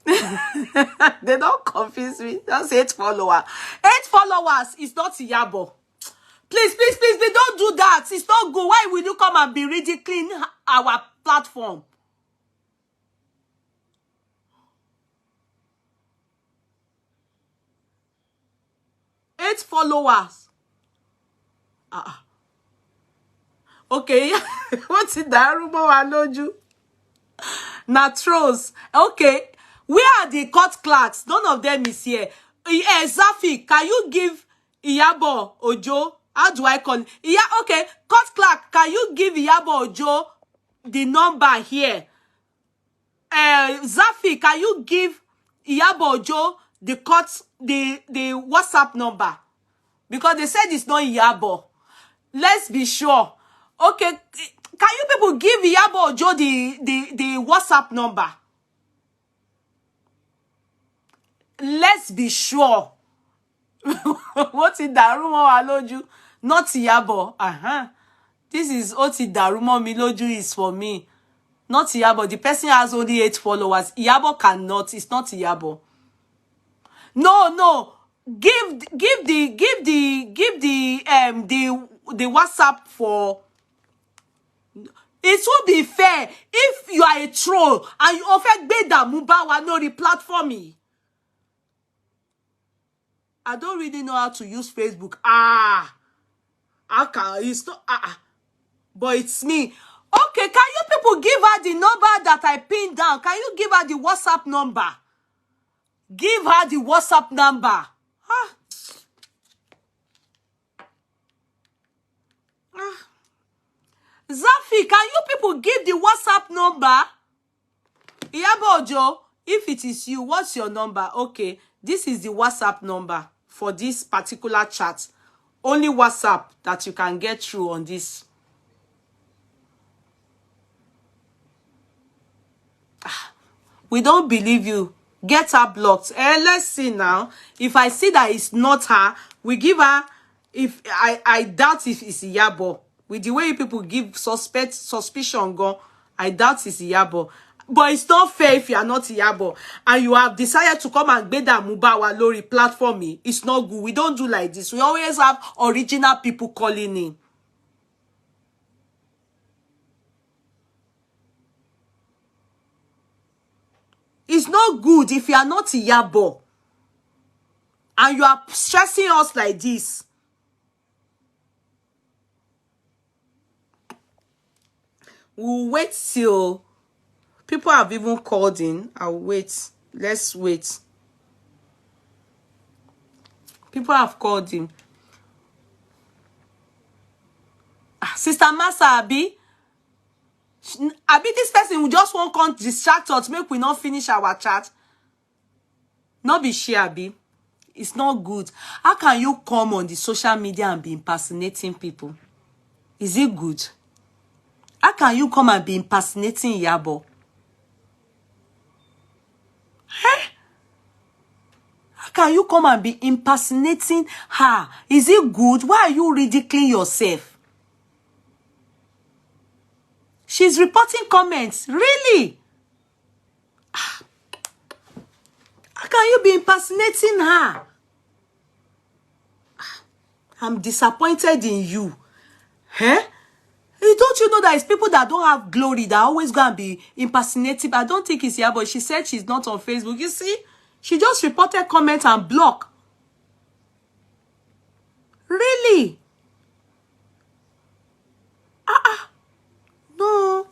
They don't confuse me. That's 8 followers. 8 followers is not Iyabo. Please, don't do that. It's not good. Why will you come and be ridiculing our platform? Eight followers. Okay. What's it that? Rumo na trolls. Okay. Where are the court clerks? None of them is here. Zafi, can you give Iyabo Ojo? How do I call it? Yeah, okay. Court clerk, can you give Iyabo Ojo the number here? Zafi, can you give Iyabo Ojo the WhatsApp number? Because they said it's not Iyabo. Let's be sure. Okay, can you people give Iyabo Ojo the WhatsApp number? Let's be sure. What is Darumo Aloju? Not Iyabo. This is Oti Darumo Miloju is for me. Not Iyabo. The person has only 8 followers. Iyabo cannot. It's not Iyabo. No. Give the WhatsApp for. It won't be fair if you are a troll and you offer Beda Mubawa no replatform me. I don't really know how to use Facebook. It's not. But it's me. Okay, can you people give her the number that I pinned down? Can you give her the WhatsApp number? Give her the WhatsApp number. Zafi, can you people give the WhatsApp number? Iyabo Ojo, if it is you, what's your number? Okay, this is the WhatsApp number for this particular chat. Only WhatsApp that you can get through on this. We don't believe you. Get her blocked. Let's see now. If I see that it's not her, we give her. If I doubt if it's Iyabo. With the way people give suspicion go, I doubt it's Iyabo. But it's not fair if you are not Iyabo and you have decided to come and Beda Mubawa Lori platform me. It's not good. We don't do like this. We always have original people calling in. It's not good if you are not Iyabo and you are stressing us like this. We'll wait till people have even called in. I'll wait. Let's wait. People have called in. Sister Masa Abi, this person will just won't come distract us, make we not finish our chat. Not be sure, Abi. It's not good. How can you come on the social media and be impersonating people? Is it good? How can you come and be impersonating Iyabo? How can you come and be impersonating her? Is it good? Why are you ridiculing yourself? She's reporting comments. Really? How can you be impersonating her? I'm disappointed in you. Don't you know that it's people that don't have glory that always go and be impersonating? I don't think it's here, but she said she's not on Facebook. You see? She just reported comments and block. Really? No.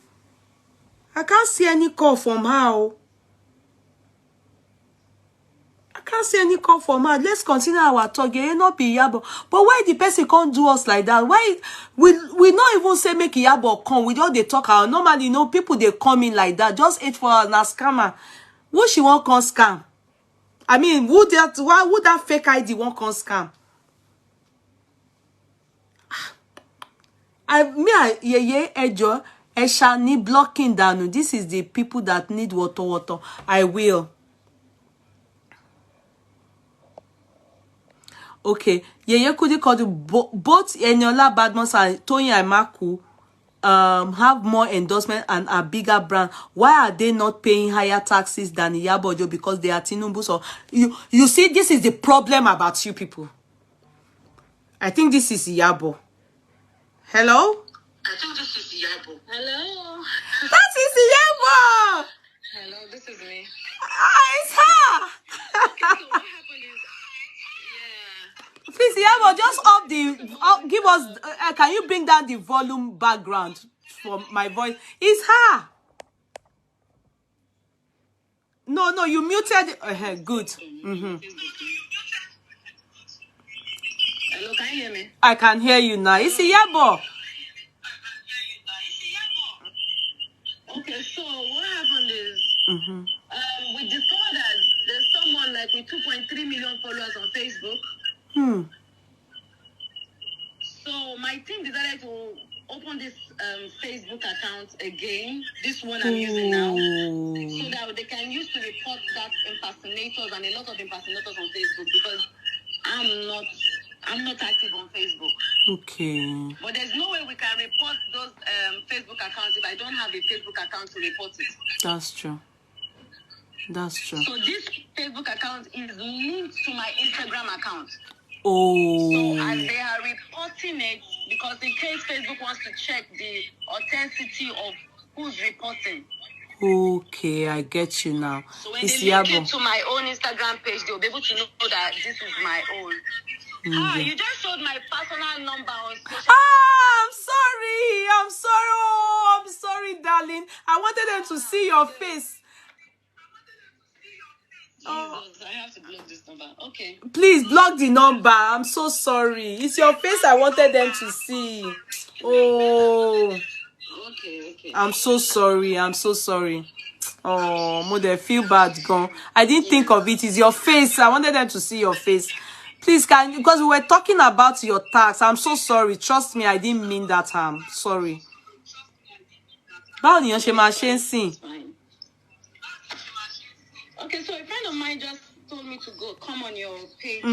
I can't see any call from her. I can't see any call from her. Let's continue our talk. It not be Iyabo. But why the person can't do us like that? Why we not even say make Iyabo come? We just they talk out. Normally, people they come in like that. Just 8 for an scammer. Who she won't come scam? I mean, why would that fake ID won't come scam? Ejo, Esha ni blocking down. This is the people that need water. I will. Okay. Yeye Kudi called both Eniola Badmus and Tony Aimaku have more endorsement and a bigger brand. Why are they not paying higher taxes than Iyabo Ojo? Because they are Tinubu. So you see, this is the problem about you people. I think this is Iyabo. Hello? I think this is Iyabo. Hello. That is Iyabo. Hello, this is me. It's her. Okay, so what happened is, yeah. Please, Iyabo, just up the give us. Can you bring down the volume background for my voice? It's her. No, you muted. Good. Hello, can you hear me? I can hear you now. It's Iyabo. Okay, so what happened is, we discovered that there's someone like with 2.3 million followers on Facebook. So my team decided to open this Facebook account again, this one I'm using now, so that they can use to report that impersonators and a lot of impersonators on Facebook, because I'm not active on Facebook. Okay. But there's no way we can report those Facebook accounts if I don't have a Facebook account to report it. That's true. That's true. So this Facebook account is linked to my Instagram account. Oh. So as they are reporting it, because in case Facebook wants to check the authenticity of who's reporting. Okay, I get you now. So when It's they link Iyabo. it to my own Instagram page, they'll be able to know that this is my own. You just showed my personal number on social. I'm sorry. Oh, I'm sorry, darling. I wanted them to see your face. Jesus, I have to block this number. Okay. Please block the number. I'm so sorry. It's your face I wanted them to see. Oh. Okay. I'm so sorry. Oh, mother, feel bad, gone. I didn't think of it. It's your face. I wanted them to see your face. Please, because we were talking about your tax. I'm so sorry. Trust me, I didn't mean that harm. Sorry. Báwo ni ṣe máa ṣe ń sìn? Okay, so a friend of mine just told me to come on your page.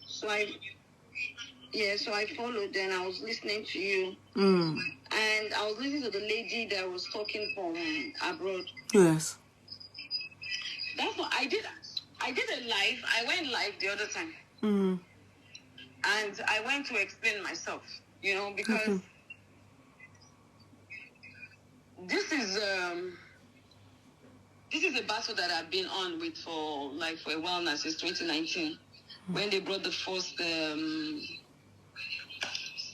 So I followed and I was listening to you. And I was listening to the lady that was talking from abroad. Yes. That's what I did. I did a live. I went live the other time. And I went to explain myself, because this is a battle that I've been on with for a while now, since 2019, when they brought the first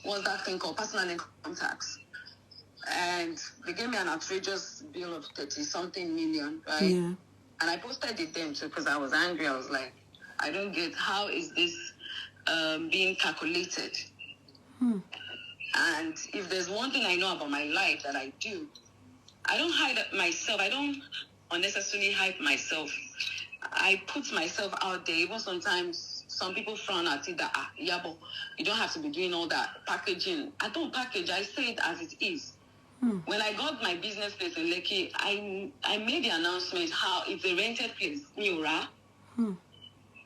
what's that thing called, personal income tax, and they gave me an outrageous bill of 30-something million, right? Yeah. And I posted it then too because I was angry. I was like, I don't get how is this being calculated. And if there's one thing I know about my life that I do, I don't hide myself. I don't unnecessarily hype myself. I put myself out there. Even sometimes some people frown at it that, Iyabo, you don't have to be doing all that packaging. I don't package. I say it as it is. When I got my business place in Lekki, I made the announcement how it's a rented place, Miura. And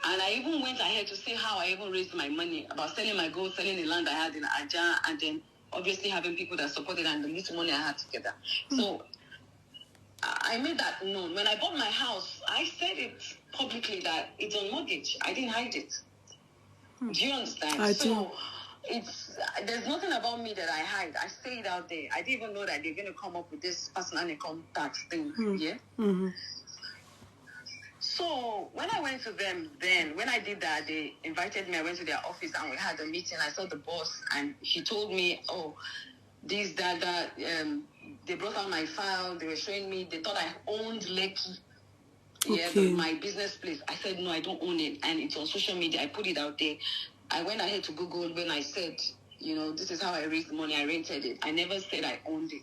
I even went ahead to say how I even raised my money, about selling my gold, selling the land I had in Aja, and then obviously having people that supported and the little money I had together. So I made that known. When I bought my house, I said it publicly that it's on mortgage. I didn't hide it. Do you understand? I do. There's nothing about me that I hide. I say it out there. I didn't even know that they're going to come up with this personal income tax thing. Yeah. So when I went to them, then when I did that, they invited me. I went to their office and we had a meeting. I saw the boss and he told me, they brought out my file. They were showing me. They thought I owned Lekki. Okay. My business place. I said, no, I don't own it. And it's on social media. I put it out there. I went ahead to Google when I said, this is how I raised the money. I rented it. I never said I owned it.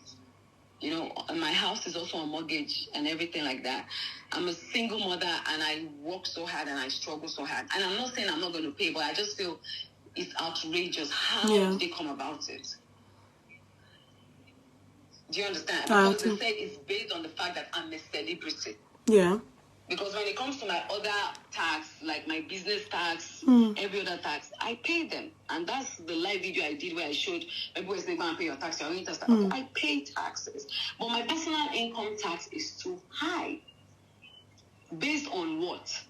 My house is also on mortgage and everything like that. I'm a single mother and I work so hard and I struggle so hard. And I'm not saying I'm not going to pay, but I just feel it's outrageous. How did they come about it? Do you understand? Because they said it's based on the fact that I'm a celebrity. Yeah. Because when it comes to my other tax, like my business tax, every other tax, I pay them. And that's the live video I did where I showed people saying, go and pay your tax. Okay, I pay taxes. But my personal income tax is too high. Based on what?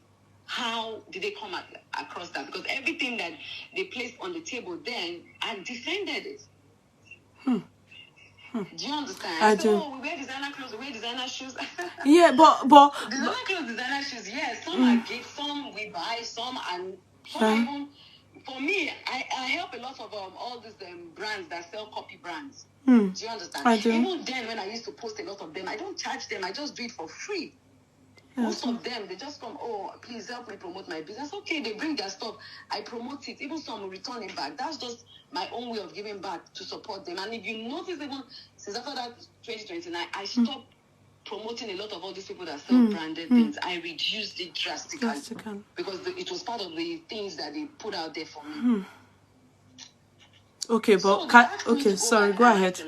How did they come across that? Because everything that they placed on the table then, I defended it. Do you understand? I do. Oh, we wear designer clothes, we wear designer shoes. Yeah, but designer clothes, designer shoes, yes. Some are gifts, some we buy, some and some are even. For me, I help a lot of all these brands that sell copy brands. Do you understand? I do. Even then, when I used to post a lot of them, I don't charge them. I just do it for free. Most of them, they just come, oh, please help me promote my business. Okay, they bring their stuff. I promote it. Even some return it back. That's just my own way of giving back to support them. And if you notice, even since after that 2029, I stopped promoting a lot of all these people that sell branded things. I reduced it drastically because it was part of the things that they put out there for me. Okay, but sorry, go ahead.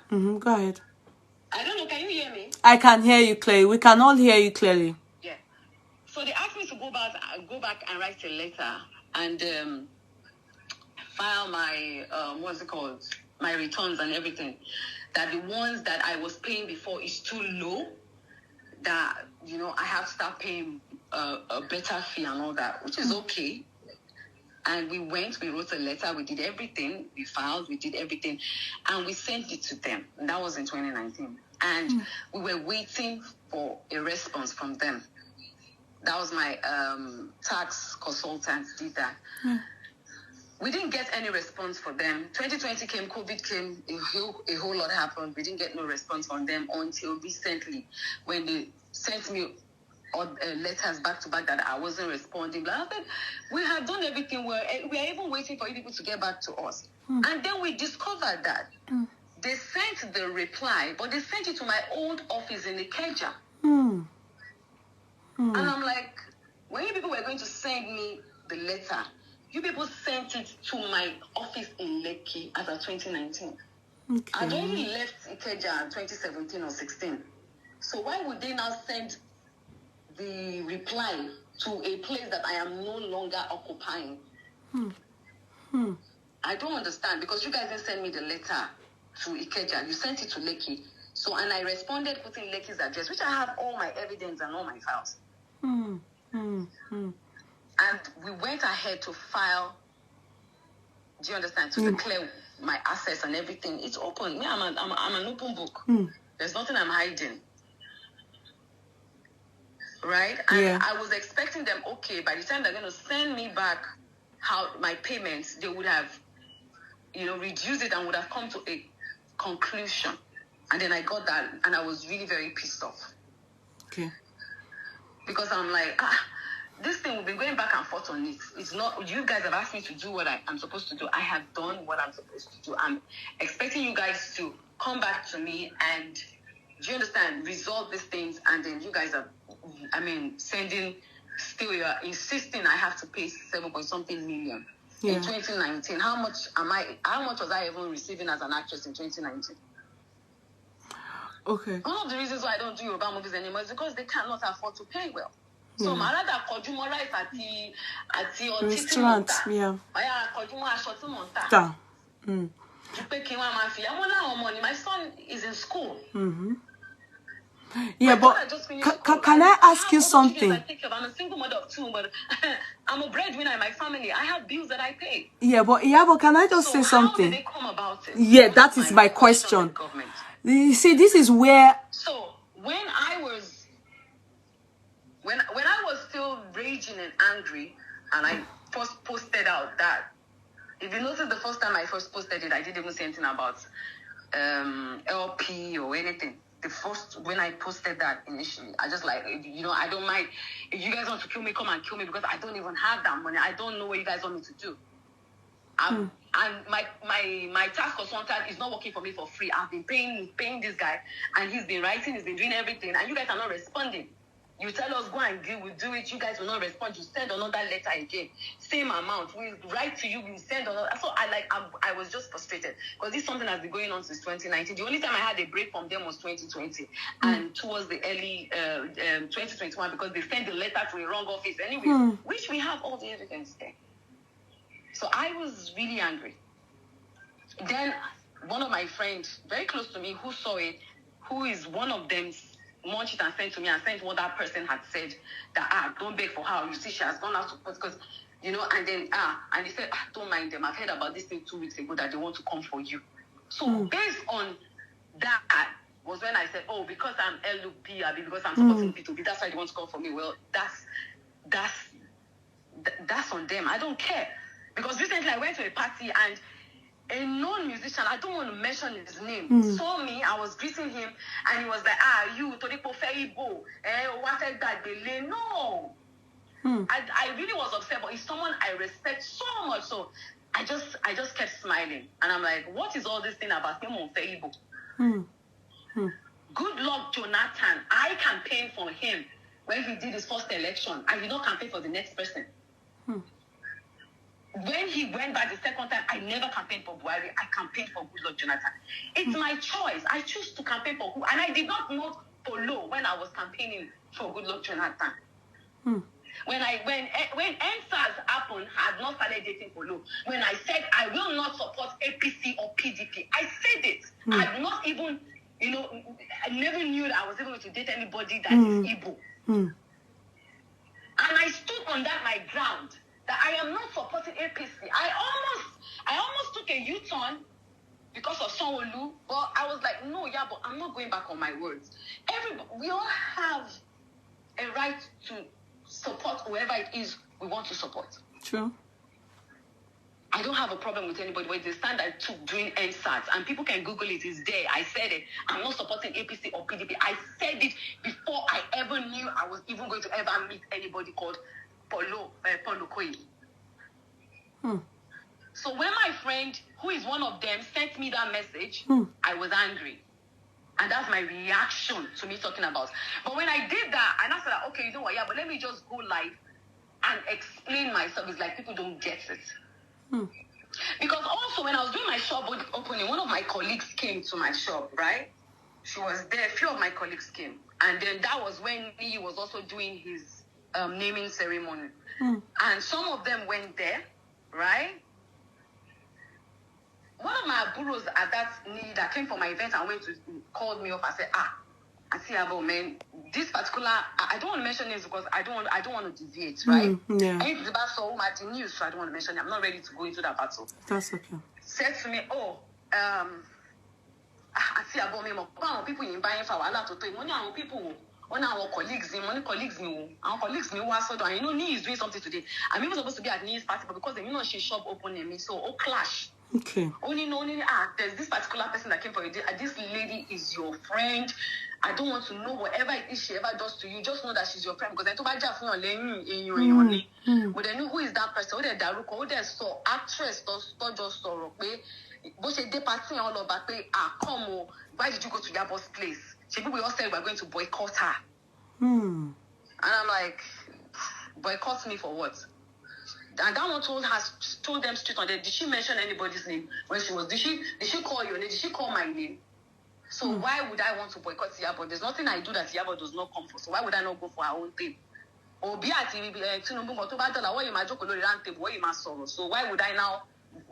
Go ahead. I don't know, can you hear me? I can hear you clearly. We can all hear you clearly. Yeah. So they asked me to go back and write a letter and file my what's it called? My returns and everything. That the ones that I was paying before is too low. That I have to start paying a better fee and all that, which is okay. And we wrote a letter, we did everything, we filed, we did everything, and we sent it to them. And that was in 2019. And we were waiting for a response from them. That was my tax consultant did that. We didn't get any response from them. 2020 came, COVID came, a whole lot happened. We didn't get no response from them until recently when they sent me letters back to back that I wasn't responding. I said, we had done everything. We are even waiting for you people to get back to us. And then we discovered that they sent the reply, but they sent it to my old office in Ikeja. And I'm like, when you people were going to send me the letter, you people sent it to my office in Lekki as of 2019. Okay. I'd only left Ikeja in 2017 or 16. So why would they now send the reply to a place that I am no longer occupying? I don't understand, because you guys didn't send me the letter to Ikeja. You sent it to Lekki. So, and I responded putting Lekki's address, which I have all my evidence and all my files. And we went ahead to file, do you understand, to declare my assets and everything. It's open. Me, I'm an open book. There's nothing I'm hiding. Right? And I was expecting them, okay, by the time they're going to send me back my payments, they would have, reduced it and would have come to a conclusion. And then I got that, and I was really very pissed off. Okay. Because I'm like, this thing, we've been going back and forth on it. It's not, you guys have asked me to do what I'm supposed to do. I have done what I'm supposed to do. I'm expecting you guys to come back to me and, do you understand, resolve these things. And then you guys are, you are insisting I have to pay 7-point-something million in 2019. How much was I even receiving as an actress in 2019? Okay. One of the reasons why I don't do Yoruba movies anymore is because they cannot afford to pay well. So Marada Kojumo rice at the restaurant, My son is in school. Yeah, but can I ask you something? I'm a single mother of 2, but I'm a breadwinner in my family. I have bills that I pay. Yeah, but can I just say something? How did they come about it? Yeah, that is my question. You see, this is where. So when I was still raging and angry, and I first posted out that, if you notice, the first time I first posted it, I didn't even say anything about LP or anything. When I posted that initially, I just like, I don't mind. If you guys want to kill me, come and kill me, because I don't even have that money. I don't know what you guys want me to do. And my tax consultant is not working for me for free. I've been paying this guy, and he's been writing, he's been doing everything, and you guys are not responding. You tell us, go and we'll do it. You guys will not respond. You send another letter again. Same amount. We write to you. We send another. So I was just frustrated because this is something that's been going on since 2019. The only time I had a break from them was 2020 and towards the early 2021 because they sent the letter to the wrong office anyway, which we have all the evidence there. So I was really angry. Then one of my friends, very close to me, who saw it, who is one of them, munched it and sent to me and sent what that person had said that don't beg for her. You see, she has gone out to court because, you know, and then and he said, don't mind them. I've heard about this thing 2 weeks ago that they want to come for you. So based on that was when I said, oh, because I'm LUP, because I'm supporting P2B, that's why they want to come for me. Well, that's on them. I don't care. Because recently I went to a party and a known musician, I don't want to mention his name, saw me, I was greeting him, and he was like, you, Toripo Feibo, what that delay? No. I really was upset, but he's someone I respect so much, so I just kept smiling. And I'm like, what is all this thing about him on Feibo? Good luck, Jonathan. I campaigned for him when he did his first election. I did not campaign for the next person. When he went back the second time, I never campaigned for Buhari. I campaigned for Goodluck Jonathan. It's my choice. I choose to campaign for who. And I did not know Polo when I was campaigning for Goodluck Jonathan. When NSAS happened, I had not started dating Polo. When I said I will not support APC or PDP, I said it. I had not even, you know, I never knew that I was able to date anybody that is Igbo. And I stood on that my ground. That I am not supporting APC. I almost took a U-turn because of Sanwo-Olu, but I was like, no, yeah, but I'm not going back on my words. We all have a right to support whoever it is we want to support. True. I don't have a problem with anybody, but the stand I took during NSAT, and people can Google it, it's there. I said it. I'm not supporting APC or PDP. I said it before I ever knew I was even going to ever meet anybody called Polo Koyi. So when my friend, who is one of them, sent me that message, I was angry. And that's my reaction to me talking about. But when I did that, and I said, okay, you know what, yeah, but let me just go live and explain myself. It's like people don't get it. Because also when I was doing my shop opening, one of my colleagues came to my shop, right? She was there, a few of my colleagues came. And then that was when he was also doing his naming ceremony. And some of them went there, right? One of my buros at that need that came for my event and went to called me up and said, Iyabo, man, this particular, I don't want to mention names because I don't want to deviate, right? And it's about so at the news, so I don't want to mention it. I'm not ready to go into that battle. That's okay. Said to me, Iyabo, me, people in buying for a lot of things. Money our people. One of our colleagues, our colleagues, and you know, Nee is doing something today. I'm even supposed to be at Nee's party, but because you know she's shop opening me, so clash. Okay. Only there's this particular person that came for you. This lady is your friend. I don't want to know whatever it is she ever does to you. Just know that she's your friend because I told her just but then who is that person? Who they daruko? Who they saw actress? Just sorrow. But she did party all over. Come why did you go to Iyabo's place? We all said we're going to boycott her. And I'm like, boycott me for what? And that one told them straight on there. Did she mention anybody's name when she was? Did she call your name? Did she call my name? So why would I want to boycott Iyabo? There's nothing I do that Iyabo does not come for. So why would I not go for her own thing? Or be at so why would I now?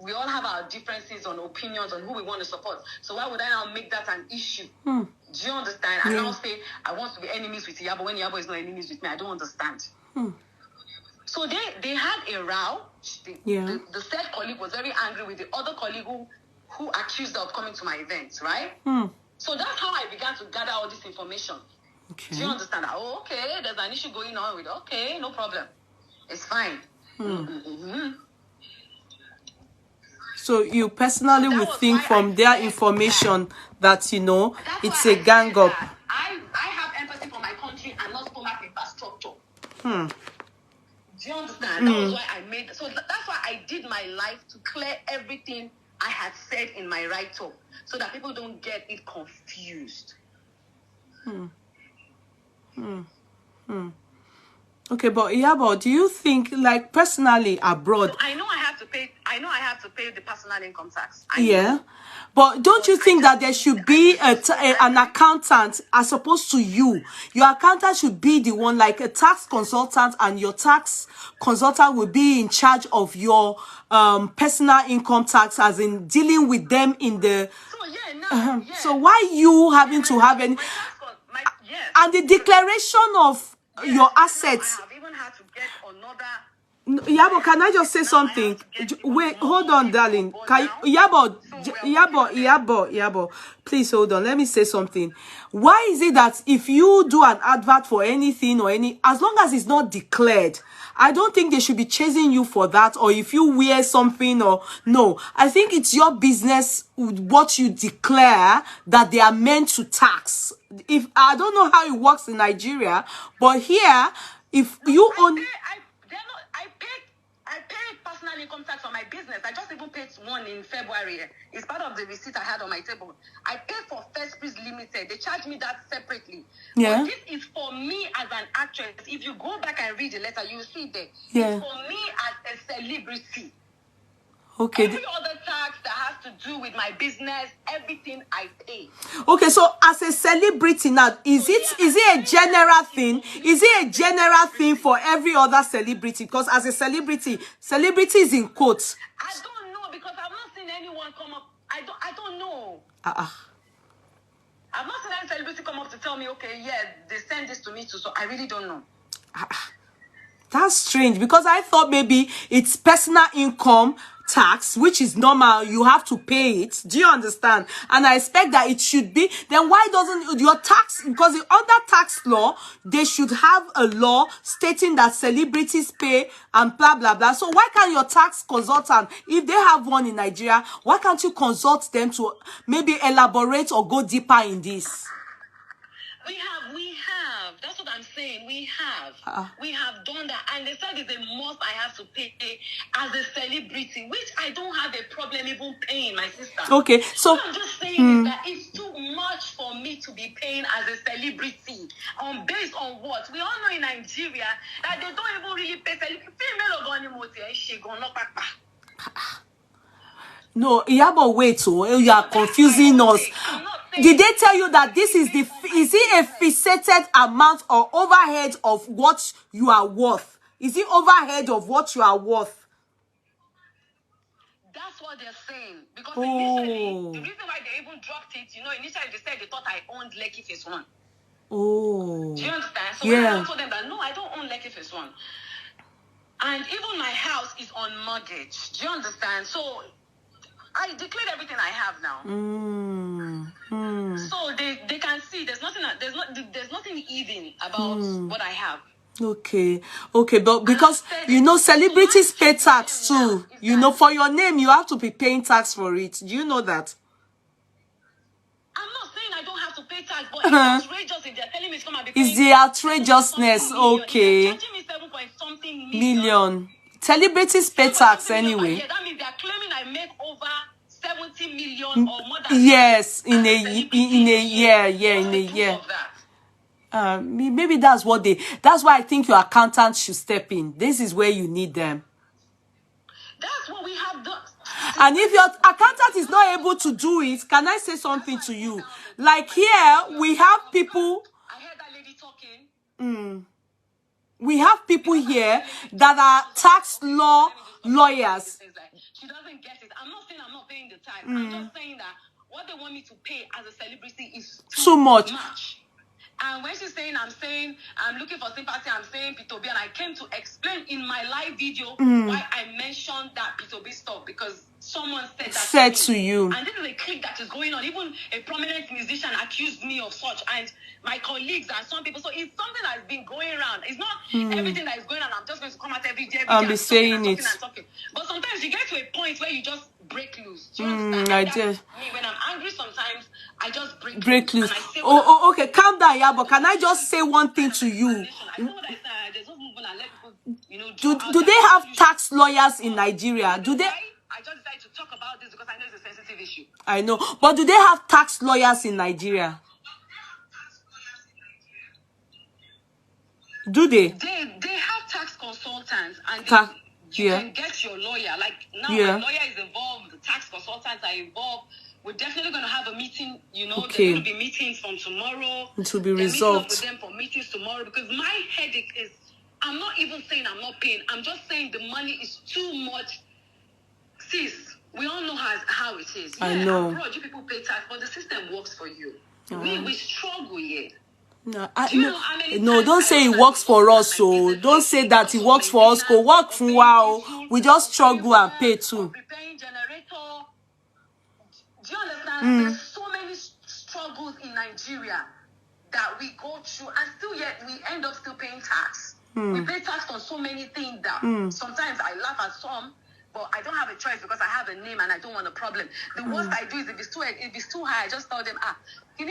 We all have our differences on opinions on who we want to support. So why would I now make that an issue? Do you understand? And now say I want to be enemies with Iyabo when Iyabo is not enemies with me. I don't understand. So they had a row. The said colleague was very angry with the other colleague who accused her of coming to my event, right? So that's how I began to gather all this information. Okay. Do you understand that? Oh, okay, there's an issue going on with it. Okay, no problem. It's fine. So you personally would think from their information that, you know, it's a gang up. I have empathy for my country and not for my infrastructure. Do you understand? That was why I made... So that's why I did my life to clear everything I had said in my write-up so that people don't get it confused. Okay, but Iyabo, do you think, like, personally abroad? So I know I have to pay. I know I have to pay the personal income tax. Yeah, but don't you think that there should be an accountant as opposed to you? Your accountant should be the one, like a tax consultant, and your tax consultant will be in charge of your personal income tax, as in dealing with them in the. So yeah, now So why you having to have any? Yes. And the declaration of your assets. I have even had to get another. Iyabo, can I just say something? Wait, hold on, darling. Iyabo, please hold on. Let me say something. Why is it that if you do an advert for anything or as long as it's not declared, I don't think they should be chasing you for that, or if you wear something or no. I think it's your business what you declare that they are meant to tax. If I don't know how it works in Nigeria, but here, if you own. I paid personal income tax on my business. I just even paid one in February. It's part of the receipt I had on my table. I paid for First Priest Limited. They charged me that separately. Yeah. But this is for me as an actress. If you go back and read the letter, you'll see there. Yeah. It's for me as a celebrity. Okay. Every other tax that has to do with my business, everything I pay. Okay, so as a celebrity now, is it a general thing? Is it a general thing for every other celebrity? Because as a celebrity is in quotes. I don't know, because I've not seen anyone come up. I don't know. I've not seen any celebrity come up to tell me, okay, yeah, they send this to me too. So I really don't know. That's strange, because I thought maybe it's personal income tax, which is normal, you have to pay it. Do you understand? And I expect that it should be. Then why doesn't your tax, because under tax law they should have a law stating that celebrities pay and blah blah blah. So why can't your tax consultant, if they have one in Nigeria, why can't you consult them to maybe elaborate or go deeper in this? We have. That's what I'm saying. We have done that. And they said it's a must I have to pay as a celebrity, which I don't have a problem even paying, my sister. Okay, so what I'm just saying is that it's too much for me to be paying as a celebrity. Based on what? We all know in Nigeria that they don't even really pay celebrity. No, Iyabo, wait, you are confusing us. Did they tell you that this is is it a fixated amount or overhead of what you are worth? Is it overhead of what you are worth? That's what they're saying. Because initially, the reason why they even dropped it, initially they said they thought I owned Lekki Phase 1. Oh. Do you understand? So when I told them that, no, I don't own Lekki Phase 1. And even my house is on mortgage. Do you understand? So I declared everything I have now. So they can see there's nothing even about what I have. Okay, but because celebrities pay tax too. For your name you have to be paying tax for it. Do you know that? I'm not saying I don't have to pay tax, but it's outrageous if they're telling me it's gonna be paying. It's the outrageousness, okay. They're charging me 7-point-something million. Celebrities pay tax anyway. Yeah, that means they're claiming I make over 70 million or more than. Yes, in a year. Maybe that's why I think your accountant should step in. This is where you need them. That's what we have done. And if your accountant is not able to do it, can I say something to you? Like here, we have people. I heard that lady talking. We have people here that are tax law lawyers. She doesn't get it. I'm not saying I'm not paying the tax. I'm just saying that what they want me to pay as a celebrity is too much. And when she's saying I'm looking for sympathy, I'm saying P2B, and I came to explain in my live video why I mentioned that P2B stuff, because someone said to you. And this is a clip that is going on. Even a prominent musician accused me of such, and my colleagues and some people. So it's something that's been going around. It's not everything that is going on. I'm just going to come out every day I'll be saying it. But sometimes you get to a point where you just break loose. Do you understand? I do. When I'm angry, sometimes I just break loose. Okay, calm down, Iyabo. Can I just say one thing to you? Do they have tax lawyers in Nigeria? Do they? I just decided to talk about this because I know it's a sensitive issue. I know, but do they have tax lawyers in Nigeria? Do they? They have tax consultants, and you Yeah. can get your lawyer. Like now, Yeah. my lawyer is involved. The tax consultants are involved. We're definitely going to have a meeting. You know, Okay. there's going to be meetings from tomorrow. It will be They're meeting up resolved. with them for meetings tomorrow, because my headache is, I'm not even saying I'm not paying. I'm just saying the money is too much. Sis, we all know how it is. I know. Abroad, you people pay tax, but the system works for you. We struggle here. No, don't say it works for us. So don't say that it works for us. Go work for wow. We just struggle and pay too. Preparing generator. Do you understand? There's so many struggles in Nigeria that we go through, and still yet we end up still paying tax. We pay tax on so many things that sometimes I laugh at some, but I don't have a choice because I have a name and I don't want a problem. The worst I do is if it's too high, I just tell them, we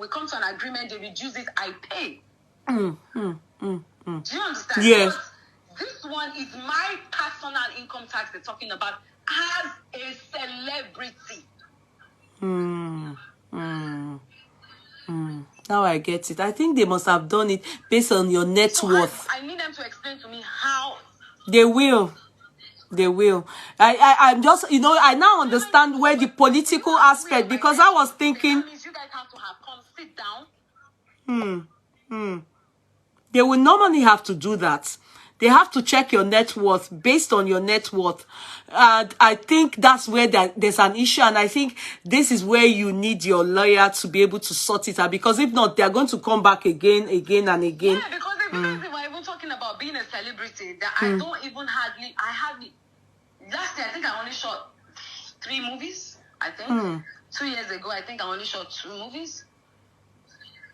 come to an agreement, they reduce it, I pay. Do you understand? Yes. But this one is my personal income tax they're talking about as a celebrity. Now I get it. I think they must have done it based on your net worth. I need them to explain to me how. They will. They will. I'm just, I now understand where the political aspect, because I was thinking. That means you guys have to come sit down. They will normally have to do that. They have to check your net worth based on your net worth. And I think that's where there's an issue. And I think this is where you need your lawyer to be able to sort it out. Because if not, they're going to come back again and again. Yeah, because if you guys were even talking about being a celebrity, that I don't even hardly, last year I think I only shot 3 movies, I think. 2 years ago, I think I only shot 2 movies.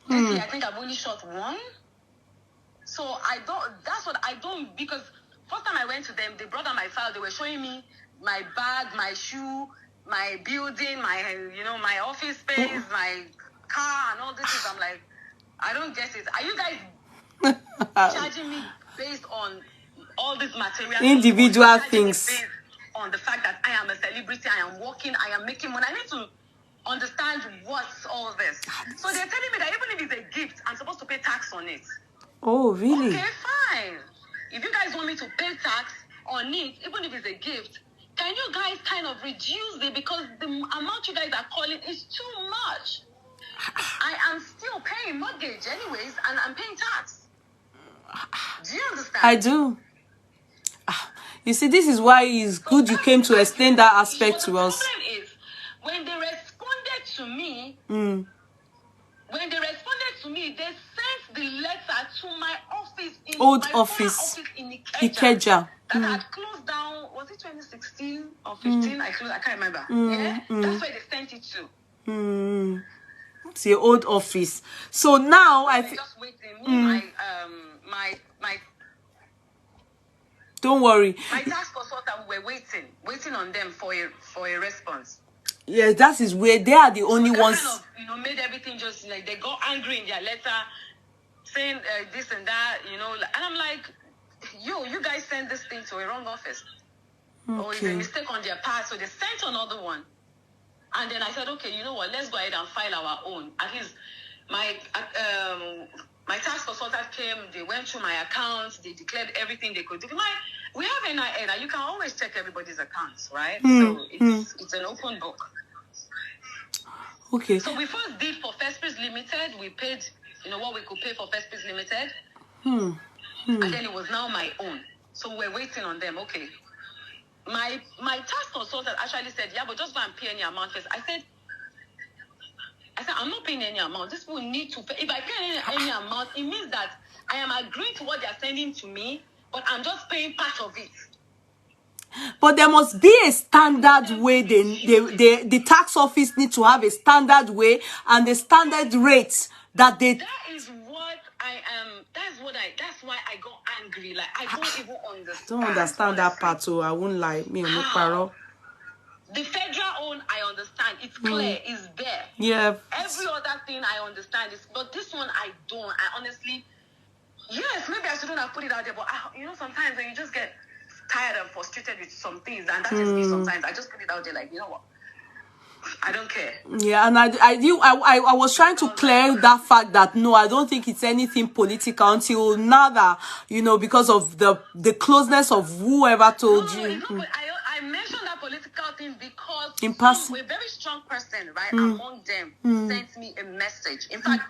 This year, I think I've only shot 1. So that's what I don't, because first time I went to them, they brought out my file, they were showing me my bag, my shoe, my building, my office space, my car, and all this things. I'm like, I don't get it. Are you guys charging me based on all these material individual things? Based on the fact that I am a celebrity, I am working, I am making money. I need to understand what's all this. So they're telling me that even if it's a gift, I'm supposed to pay tax on it. Oh, really? Okay, fine. If you guys want me to pay tax on it, even if it's a gift, can you guys kind of reduce it? Because the amount you guys are calling is too much. I am still paying mortgage anyways, and I'm paying tax. Do you understand? I do. You see, this is why it's good you came to explain that aspect to us. The problem is, when they responded to me, they sent the letter to my office in my office in Ikeja. That had closed down. Was it 2016 or 15? I can't remember. Yeah, that's where they sent it to. It's the old office. So now I think. Just waiting. My. Don't worry. My tax consultant, we were waiting on them for a response. Yes, that is where they are the only ones. Kind of, made everything just like they got angry in their letter, saying this and that, and I'm like, you guys sent this thing to a wrong office, or it's a mistake on their part, so they sent another one, and then I said, okay, you know what, let's go ahead and file our own. At least my tax consultant came, they went through my accounts, they declared everything they could do. We have NIN, you can always check everybody's accounts, right? So it's an open book. Okay. So we first did for First Price Limited, we paid, what we could pay for First Price Limited. And then it was now my own. So we're waiting on them, okay. My tax consultant actually said, yeah, but just go and pay any amount first. I said, I'm not paying any amount. This will need to pay. If I pay any amount, it means that I am agreeing to what they're sending to me, but I'm just paying part of it. But there must be a standard way. The tax office need to have a standard way and a standard rate that they. That is what I am. That's why I got angry. Like I don't even understand. Don't understand that part. So I won't lie. Me no paro. The federal own, I understand. It's clear. It's there. Yeah. Every other thing I understand is, but this one I don't. I honestly, yes, maybe I shouldn't have put it out there. But sometimes when you just get tired and frustrated with some things, and that is me sometimes. I just put it out there like, you know what? I don't care. Yeah, and I was trying to clear that fact that no, I don't think it's anything political until now that, you know, because of the closeness of whoever told No, you. it's not, I mentioned that political thing because In person. a very strong person, right, among them sent me a message. In fact,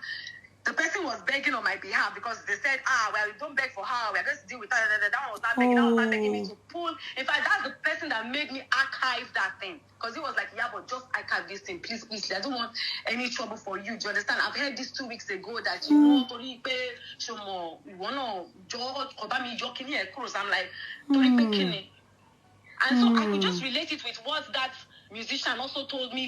the person was begging on my behalf because they said, well, don't beg for her. We're going to deal with her. That one was not begging. That was not begging me to pull. In fact, that's the person that made me archive that thing. Because he was like, yeah, but just archive this thing. Please, please. I don't want any trouble for you. Do you understand? I've heard this 2 weeks ago that, you know, Tori pe shomo, you want to obami jokini ekros. I'm like, Tori pe kini. And so I could just relate it with what that musician also told me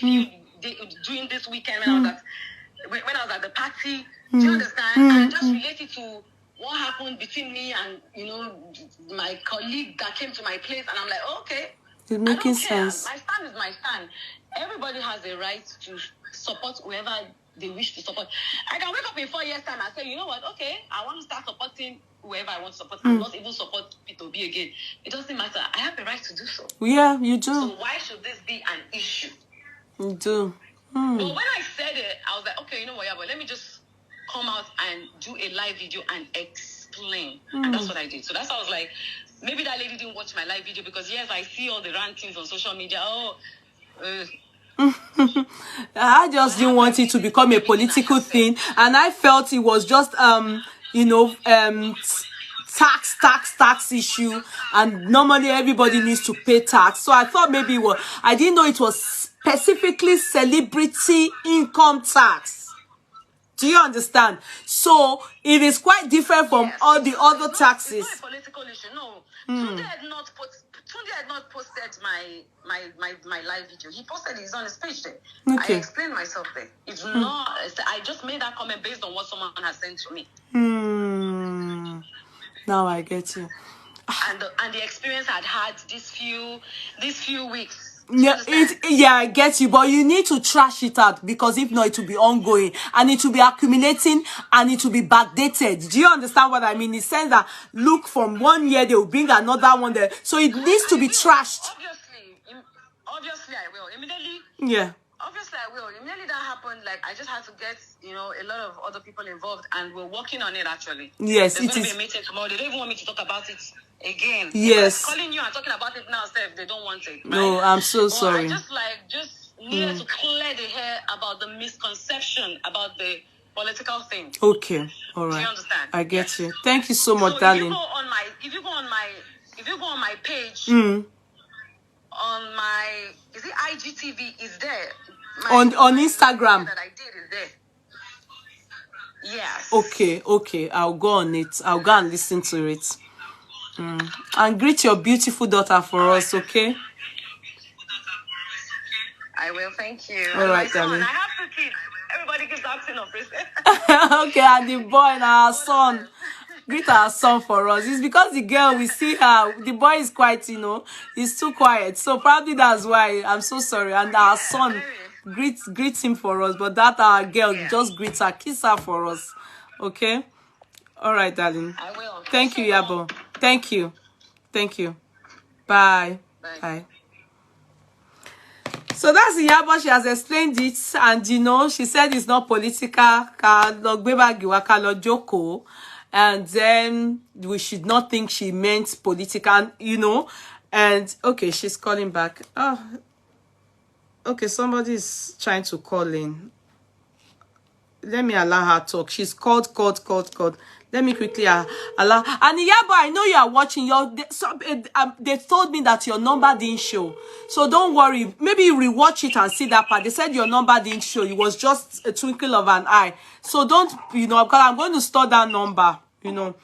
during this weekend when I was at the party. Do you understand? And just related to what happened between me and, you know, my colleague that came to my place. And I'm like, okay, It's making I don't care. sense. My stand is my stand. Everybody has a right to support whoever they wish to support. I can wake up in 4 years' time and say, you know what, okay, I want to start supporting whoever I want to support and not even support P2B again. It doesn't matter. I have the right to do so. Yeah, you do. So why should this be an issue? You do. But when I said it, I was like, okay, you know what, yeah, but let me just come out and do a live video and explain. And that's what I did. So that's why I was like, maybe that lady didn't watch my live video because, yes, I see all the rantings on social media. I just didn't want it to become a political thing, and I felt it was just you know, tax issue, and normally everybody needs to pay tax. So I thought maybe I didn't know it was specifically celebrity income tax. Do you understand? So it is quite different from all the other taxes. It's not a political issue, no. Tunde had not posted my live video. He posted it on his page there. Okay. I explained myself there. It's not. I just made that comment based on what someone has sent to me. Now I get you. And the experience I'd had these few weeks. Yeah, I get you, but you need to trash it out because if not, it will be ongoing and it will be accumulating and it will be backdated. Do you understand what I mean? In the sense that look, from 1 year they will bring another one there, so it needs to be trashed. Obviously, I will immediately. Yeah. Obviously, I will. Immediately that happened, like, I just had to get, you know, a lot of other people involved, and we're working on it, actually. Yes, There's it going is. to be a meeting tomorrow. They don't even want me to talk about it again. Yes. Calling you and talking about it now, Steph, they don't want it. Right? No, I'm so sorry. I just needed to clear the hair about the misconception about the political thing. Okay, all right. Do you understand? I get you. Thank you so much, darling. If you go on my page, on my, is it IGTV is there? On Instagram. That I did is there. Yes. Okay. I'll go on it. I'll go and listen to it. And greet your beautiful daughter for us, okay? I will, thank you. All right, darling. I have 2 kids. Everybody keeps asking of this. Okay, and the boy and our son. Greet our son for us. It's because the girl, we see her, the boy is quite, you know, he's too quiet. So probably that's why. I'm so sorry. And our son, greet him for us. But that our girl, just greet her, kiss her for us. Okay? All right, darling. I will. Thank you, Iyabo. Thank you. Bye. Bye. So that's Iyabo. She has explained it, and you know, she said it's not political. And then we should not think she meant political, you know. And okay, she's calling back. Oh, okay, somebody is trying to call in. Let me allow her talk. She's called. Let me quickly allow. And Iyabo, I know you are watching. They told me that your number didn't show. So don't worry. Maybe you rewatch it and see that part. They said your number didn't show. It was just a twinkle of an eye. So don't, you know, because I'm going to store that number, you know.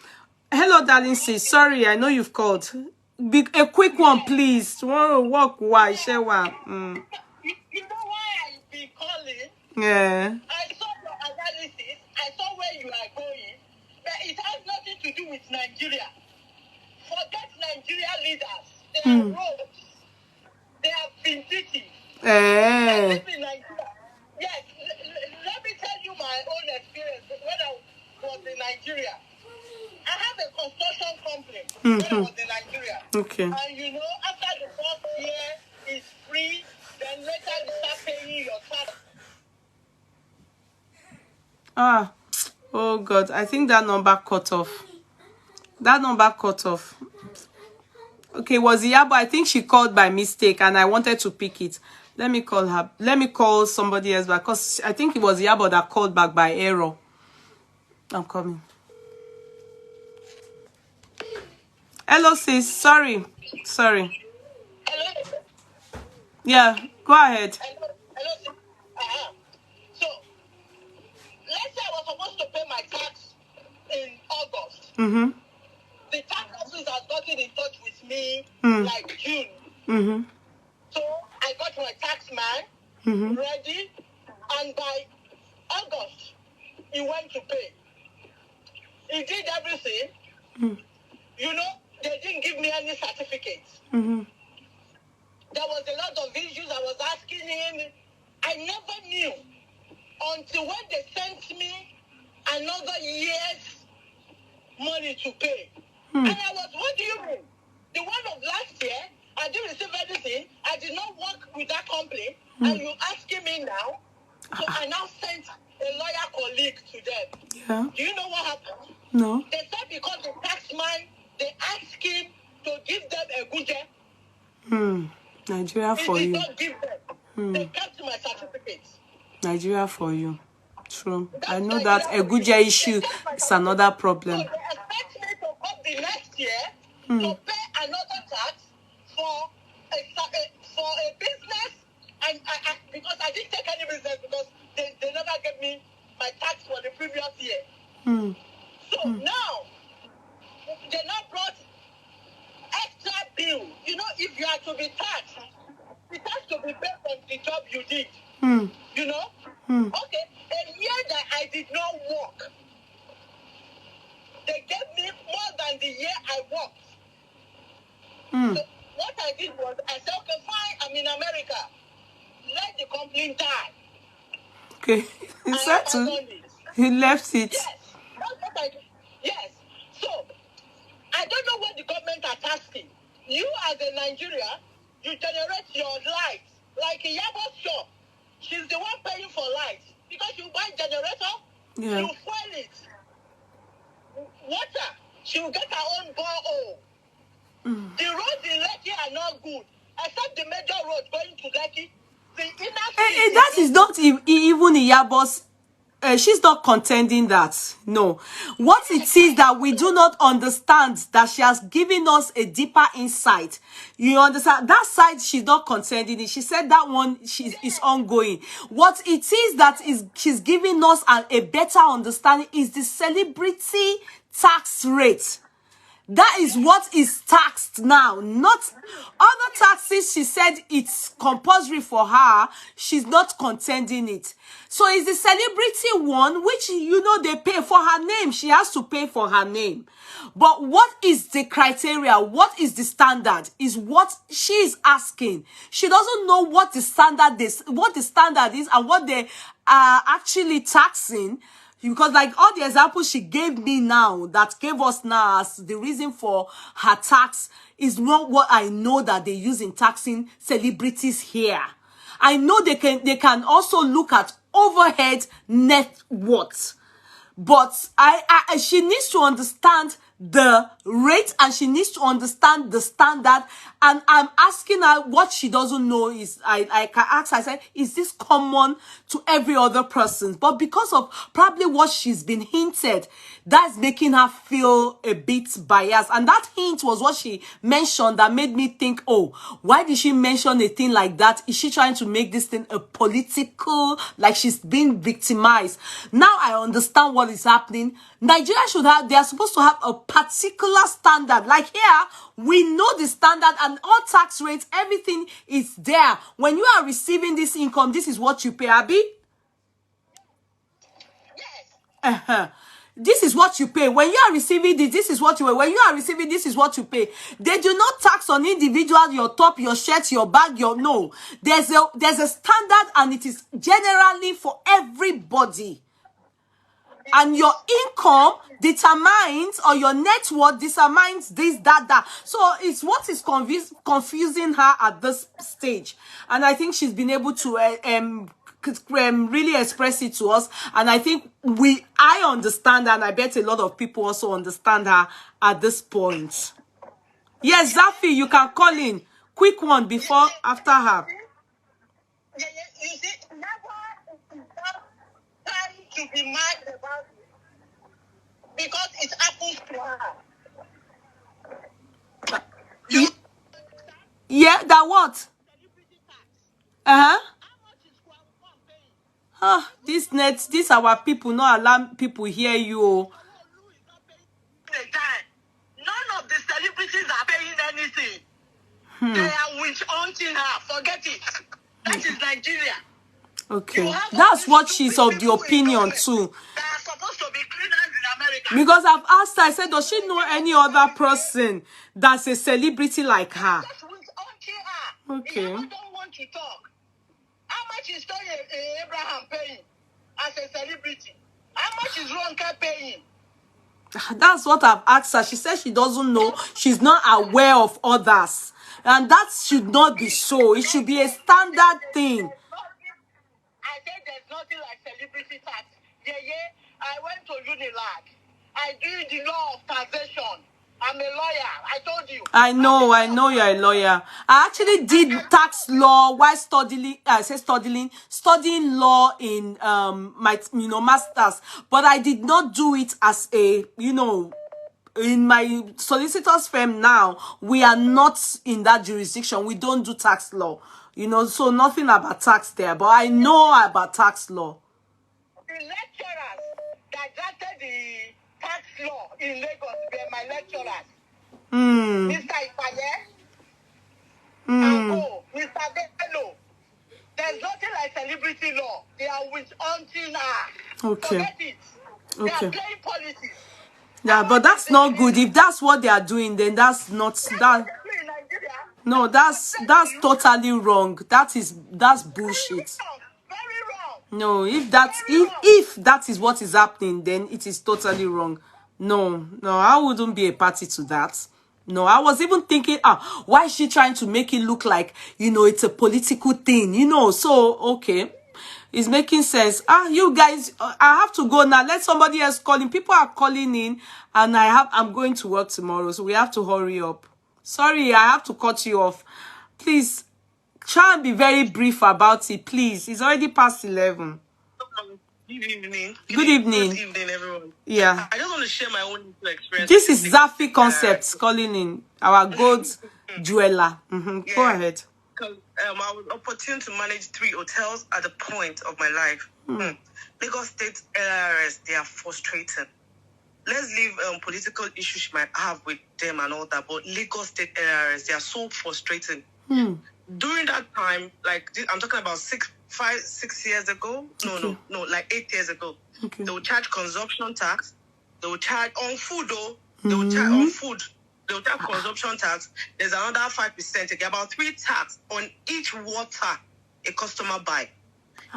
Hello, darling sis. Sorry, I know you've called. A quick one, please. Tomorrow, walk. Why? Share one. You know why I've been calling? Yeah. I saw your analysis. I saw where you are going. But it has nothing to do with Nigeria. Forget Nigeria leaders. They are rogues. They are vindictive. I live in Nigeria. Yes, let me tell you my own experience when I was in Nigeria. I have a construction company when I was in Nigeria. Okay. And you know, after the first year is free, then later you start paying your Ah, oh God, I think that number cut off. That number cut off. Okay, was Iyabo? I think she called by mistake and I wanted to pick it. Let me call her. Let me call somebody else back because I think it was Iyabo that called back by error. I'm coming. Hello, sis. Sorry. Hello? Yeah, go ahead. Hello? Hello? So, let's say I was supposed to pay my tax in August. Mm-hmm. The tax office has gotten in touch with me like June. Mm-hmm. So, I got my tax man ready, and by August, he went to pay. He did everything. You know, they didn't give me any certificates. Mm-hmm. There was a lot of issues I was asking him. I never knew until when they sent me another year's money to pay. And I was, what do you mean? The one of last year, I didn't receive anything. I did not work with that company. And you asking me now? So I now sent a lawyer colleague to them. Yeah. Do you know what happened? No. They said because the tax man, they asked him to give them a guje. Nigeria for He did you. not give them. They kept my certificates. Nigeria for you. True. That's I know Nigeria that for Abuja you. issue They kept my is another certificates. problem. So they expect me to come the next year to pay another tax for a business, and because I didn't take any business because they never gave me my tax for the previous year. So now they now brought extra bill. You know, if you are to be taxed, it has to be based on the job you did. You know? Okay, a year that I did not work, they gave me more than the year I worked. So what I did was, I said, okay, fine, I'm in America. Let the company die. Okay. He I said to. abandoned it. He left it. Yes, that's what I did. Yes. So, I don't know what the government are tasking. You as a Nigeria, you generate your lights. Like Iyabo Ojo, she's the one paying for lights. Because you buy generator, Yeah. you fuel it. Water, she will get her own borehole. The roads in Lekki are not good. Except the major road going to Lekki. The inner street That is not even Iyabo's. She's not contending that. No. What it is that we do not understand, that she has given us a deeper insight. You understand? That side, she's not contending it. She said that one is ongoing. What it is that she's giving us a better understanding is the celebrity tax rate. That is what is taxed now, not other taxes. She said it's compulsory for her. She's not contending it. So it's the celebrity one, which, you know, they pay for her name. She has to pay for her name. But what is the criteria? What is the standard? Is what she is asking. She doesn't know what the standard is, and what they are actually taxing. Because like all the examples she gave me now, that gave us now as the reason for her tax, is not what I know that they use in taxing celebrities here. I know they can also look at overhead net worth. But she needs to understand the rate, and she needs to understand the standard. And I'm asking her what she doesn't know is, I can ask her, I said, is this common to every other person? But because of probably what she's been hinted, that's making her feel a bit biased. And that hint was what she mentioned that made me think, oh, why did she mention a thing like that? Is she trying to make this thing a political, like she's being victimized? Now I understand what is happening. Nigeria they are supposed to have a particular standard. Like here, we know the standard, and all tax rates, everything is there. When you are receiving this income, this is what you pay, Abby. Yes. This is what you pay. When you are receiving this is what you pay. When you are receiving this is what you pay. They do not tax on individual, your top, your shirt, your bag, no. There's a standard, and it is generally for everybody. And your income determines, or your net worth determines this, that. So it's what is confusing her at this stage. And I think she's been able to really express it to us. And I think I understand, and I bet a lot of people also understand her at this point. Yes, Zafi, you can call in. Quick one before, after her. You see, never try to be mad about it because it happens to her. Yeah, that what? These our people not allow people hear you. None of the celebrities are paying anything. They are witch hunting her. Forget it. That is Nigeria. Okay, that's what she's of the opinion too. They are supposed to be cleaners in America. Because I've asked her, I said, does she know any other person that's a celebrity like her? That's witch hunting her. Okay. You don't want to talk. How much is Tony Abraham paying as a celebrity? How much is Ronka paying? That's what I've asked her. She said she doesn't know. She's not aware of others. And that should not be so. It should be a standard thing. I said there's nothing like celebrity tax. Yeah, I went to Unilag. I did the law of taxation. I'm a lawyer. I told you. I know you're a lawyer. I actually did tax law while studying law in my masters, but I did not do it as a in my solicitor's firm now. We are not in that jurisdiction. We don't do tax law, so nothing about tax there, but I know about tax law. The lecturers that drafted the tax law in Lagos were my lecturers. Mr. Ipaye and Mr. Bello. There's nothing like celebrity law. They are witch hunting her. Okay. Forget it. They are Okay. playing politics. Yeah, but that's not good. If that's what they are doing, then that's not that. No, that's totally wrong. That's bullshit. Very wrong. No, if that is what is happening, then it is totally wrong. No, I wouldn't be a party to that. No, I was even thinking, why is she trying to make it look like, it's a political thing, so, okay. It's making sense. You guys, I have to go now. Let somebody else call in. People are calling in, and I'm going to work tomorrow, so we have to hurry up. Sorry, I have to cut you off. Please, try and be very brief about it, please. It's already past 11. Good evening. Good evening. Good evening, everyone. Yeah. I just want to share my own experience. This is Zafi Concepts calling in, our gold jeweler. Go ahead. Because I was opportune to manage 3 hotels at the point of my life. Lagos State LRS, they are frustrated. Let's leave political issues she might have with them and all that, but Lagos State LRS, they are so frustrating. During that time, I'm talking about 6 years ago. No, like 8 years ago. Okay. They will charge consumption tax. They will charge on food, though. They will charge on food. They will charge consumption tax. There's another 5%. They get about 3 tax on each water a customer buy.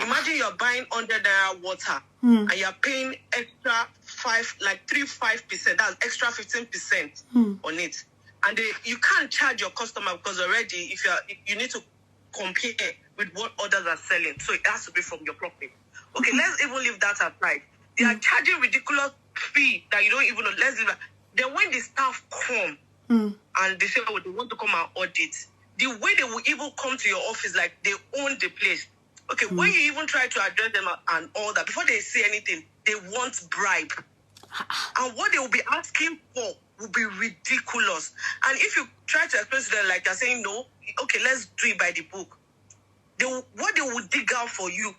Imagine you're buying 100 naira water and you're paying extra 5%. That's extra 15% on it. And you can't charge your customer because already you need to compare with what others are selling. So it has to be from your profit. Okay, let's even leave that aside. They are charging ridiculous fee that you don't even know. Let's leave that. Then when the staff come and they say, they want to come and audit, the way they will even come to your office, like they own the place. Okay, when you even try to address them and all that, before they say anything, they want bribe. And what they will be asking for will be ridiculous. And if you try to explain to them like they're saying, no, okay, let's do it by the book. What they will dig out for you,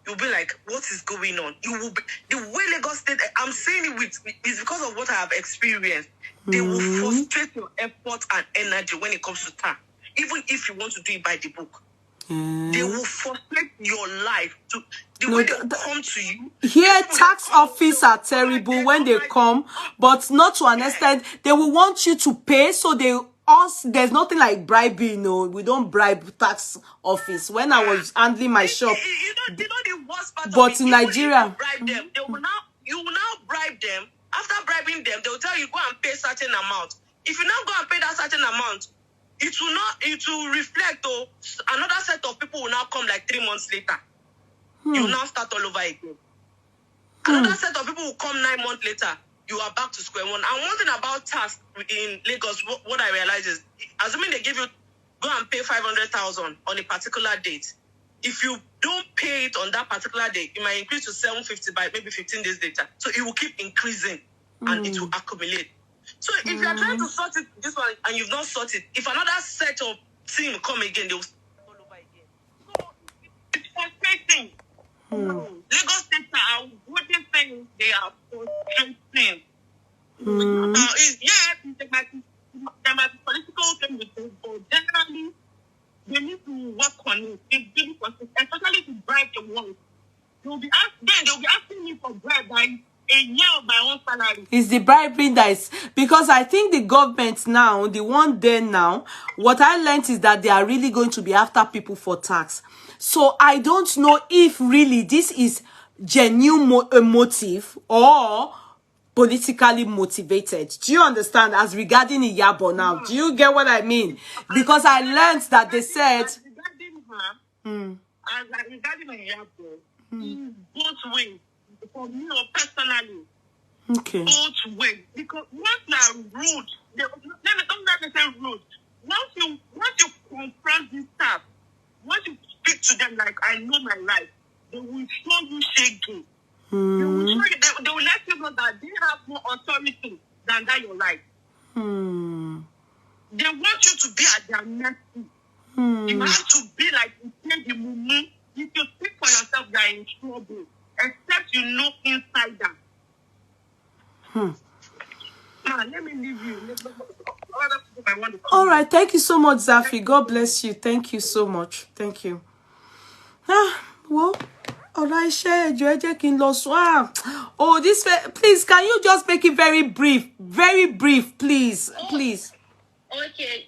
you'll be like, what is going on? You will be, the way Lagos State, I'm saying it it's because of what I have experienced. They will frustrate your effort and energy when it comes to tax. Even if you want to do it by the book. They will frustrate your life. Way they come to you. Here, tax office are terrible when they come, but not to an extent. They will want you to pay, so there's nothing like bribing. We don't bribe tax office. When I was handling my shop, you know the worst part but of in it, Nigeria, bribe them. You will now bribe them. After bribing them, they will tell you go and pay certain amount. If you now go and pay that certain amount, it will reflect. Another set of people will now come like 3 months later. You now start all over again. Another set of people will come 9 months later. You are back to square one. And one thing about tax in Lagos, what I realize is, assuming they give you, go and pay 500,000 on a particular date. If you don't pay it on that particular day, it might increase to 750 by maybe 15 days later. So it will keep increasing and it will accumulate. So if you are trying to sort it this one and you've not sorted, if another set of team come again, they will start all over again. So it's frustrating. Lagos State are voting things they are frustrating. There might be political things, but generally they need to work on it. It's really frustrating, especially to bribe the ones. They'll be asking me for bribe by a year of my own salary. It's the bribery that is, because I think the government now, the one there now, what I learned is that they are really going to be after people for tax. So I don't know if really this is genuine motive or politically motivated. Do you understand? As regarding Iyabo now, do you get what I mean? Because I learned that they said regarding Iyabo, both ways. For me personally, okay, both ways. Because once you are rude, don't let me say rude. Once you confront this stuff, once you speak to them like I know my life, they will show you shaking. They will show you. They will let you know that they have more authority than that your life. They want you to be at their mercy. You have to be like you say the mumu. If you speak for yourself, you are in trouble. Except you know inside that. Let me leave you. All right, thank you so much, Zafi. God bless you. Thank you so much. Thank you. Well, all right, share oh, this, please, can you just make it very brief, please, please. Okay,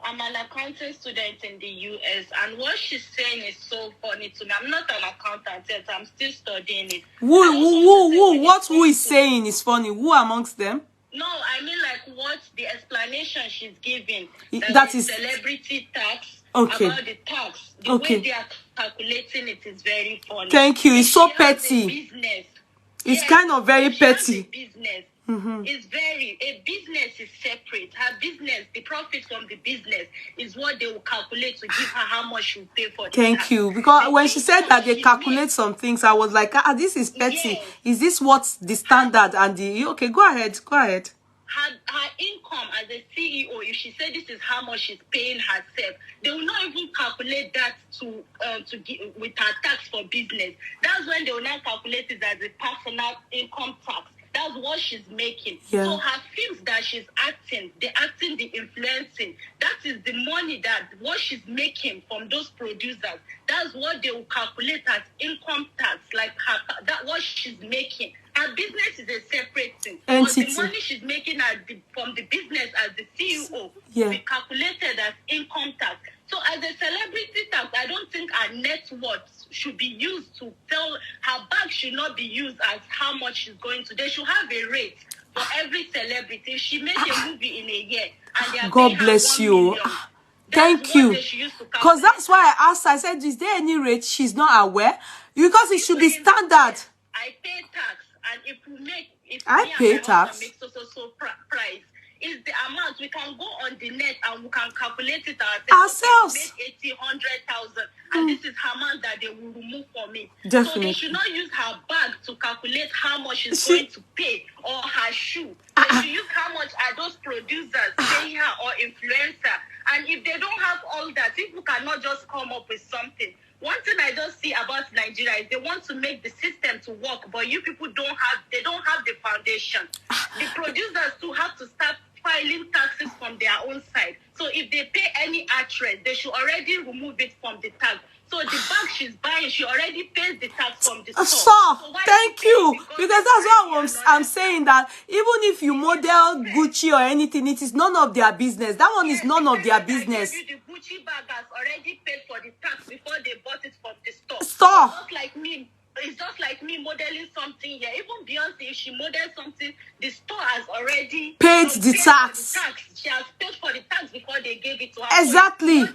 I'm an accounting student in the US, and what she's saying is so funny to me. I'm not an accountant yet, I'm still studying it. Who is saying is funny? Who amongst them? No, I mean like what the explanation she's giving. That is celebrity tax. Okay. About the tax. The way they are calculating it is very funny. Thank you. It's so petty. Business. It's kind of very petty. Business. A business is separate. Her business, the profit from the business is what they will calculate to give her how much you pay for the Thank you. Because when she said that they calculate some things, I was like, this is petty. Yes. Is this what's the standard? And the okay, go ahead. Her income as a CEO, if she said this is how much she's paying herself, they will not even calculate that to give with her tax for business. That's when they will not calculate it as a personal income tax. That's what she's making. Yeah. So her films that she's acting, the influencing, that is the money that what she's making from those producers. That's what they will calculate as income tax, like that what she's making. Her business is a separate thing. Entity. But the money she's making from the business as the CEO will be calculated as income tax. So as a celebrity tax, I don't think her net worth should be used to tell her bag should not be used as how much she's going to. They should have a rate for every celebrity. If she made a movie in a year and they are God bless you. Thank you. Because that's why I asked her, I said, is there any rate she's not aware? Because it should be standard. I pay tax, and if I pay tax. Make so price is the amount we can go on the net and we can calculate it ourselves. Make 80,000, and this is how much that they will remove from it. Definitely. So they should not use her bag to calculate how much she's going to pay or her shoe. They should use how much are those producers paying her or influencer. And if they don't have all that, people cannot just come up with something. One thing I just see about Nigeria is they want to make the system to work, but you people don't have the foundation. The producers too have to start filing taxes from their own side. So if they pay any actress, they should already remove it from the tax. So the bag she's buying, she already pays the tax from the store. So thank you. Because that's what I'm saying, that even if you model Gucci or anything, it is none of their business. That one is none of their business. The Gucci bag has already paid for the tax before they bought it from the store. It's just like me modeling something here. Even Beyonce, if she models something, the store has already paid the tax. She has paid for the tax before they gave it to her. Exactly.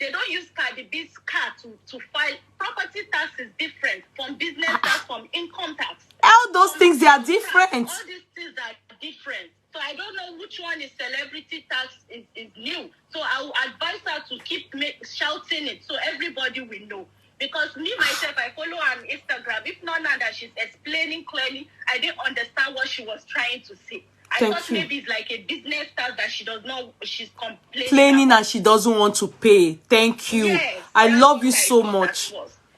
They They don't use Cardi B's car to file. Property tax is different from business tax, from income tax. All those things, they are different. All these things are different. So I don't know which one is celebrity tax is new. So I will advise her to keep shouting it so everybody will know. Because me, myself, I follow her on Instagram. If not now that she's explaining clearly, I didn't understand what she was trying to say. I thought maybe it's like a business tax that she does not, she's complaining and she doesn't want to pay. Thank you. Yes, I love you so much.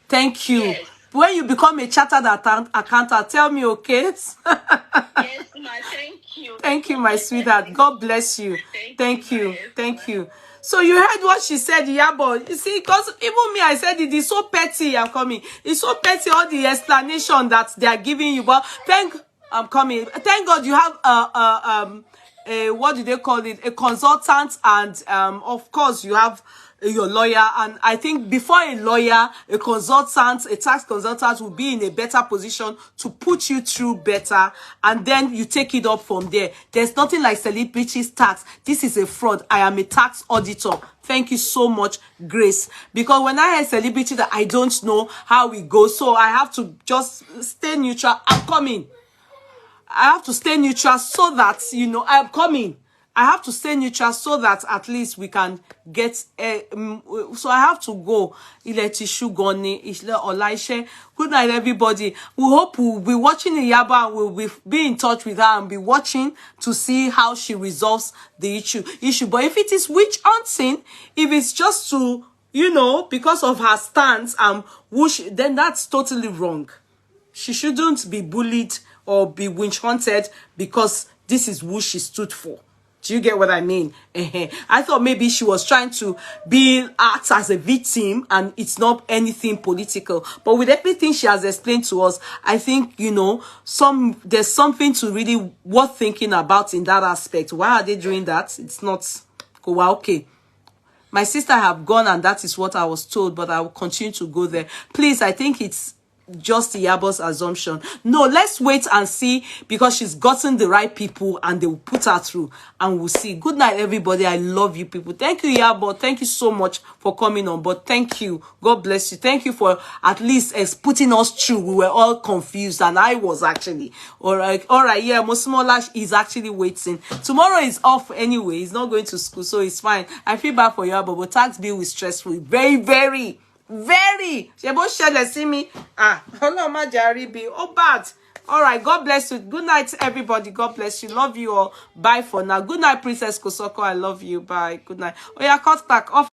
Thank you. Yes. When you become a chartered accountant, tell me, okay? Yes, ma. Thank you. Thank you, my sweetheart. God bless you. Thank you. Thank you. So you heard what she said, Iyabo. You see, because even me, I said it is so petty. I'm coming. It's so petty, all the explanation that they are giving you. But I'm coming. Thank God you have what do they call it? A consultant, and of course you have your lawyer. And I think before a lawyer, a consultant, a tax consultant will be in a better position to put you through better, and then you take it up from there. There's nothing like celebrities tax. This is a fraud. I am a tax auditor. Thank you so much, Grace. Because when I hear celebrity, that I don't know how it goes, so I have to just stay neutral. I'm coming. I have to stay neutral so that, you know, I'm coming. I have to stay neutral so that at least we can get so I have to go. Good night, everybody. We hope we'll be watching Iyabo, and we'll be in touch with her and be watching to see how she resolves the issue. But if it is witch hunting, if it's just to, you know, because of her stance and whoosh, then that's totally wrong. She shouldn't be bullied or be witch hunted because this is who she stood for. Do you get what I mean? I thought maybe she was trying to act as a victim, and it's not anything political. But with everything she has explained to us, I think, you know, there's something to really worth thinking about in that aspect. Why are they doing that? It's not well, okay. My sister have gone, and that is what I was told, but I will continue to go there. Please, I think it's just Iyabo's assumption. No, let's wait and see, because she's gotten the right people and they will put her through, and we'll see. Good night, everybody. I love you people. Thank you, Iyabo. Thank you so much for coming on. But thank you. God bless you. Thank you for at least putting us through. We were all confused, and I was actually. All right. Yeah, Mosmola is actually waiting. Tomorrow is off anyway. He's not going to school, so it's fine. I feel bad for Iyabo, but tax bill is stressful. Very, very. She both see me. Hello, my Jaribi. Oh, bad. All right. God bless you. Good night, everybody. God bless you. Love you all. Bye for now. Good night, Princess Kosoko. I love you. Bye. Good night. Oh, yeah, cut back off.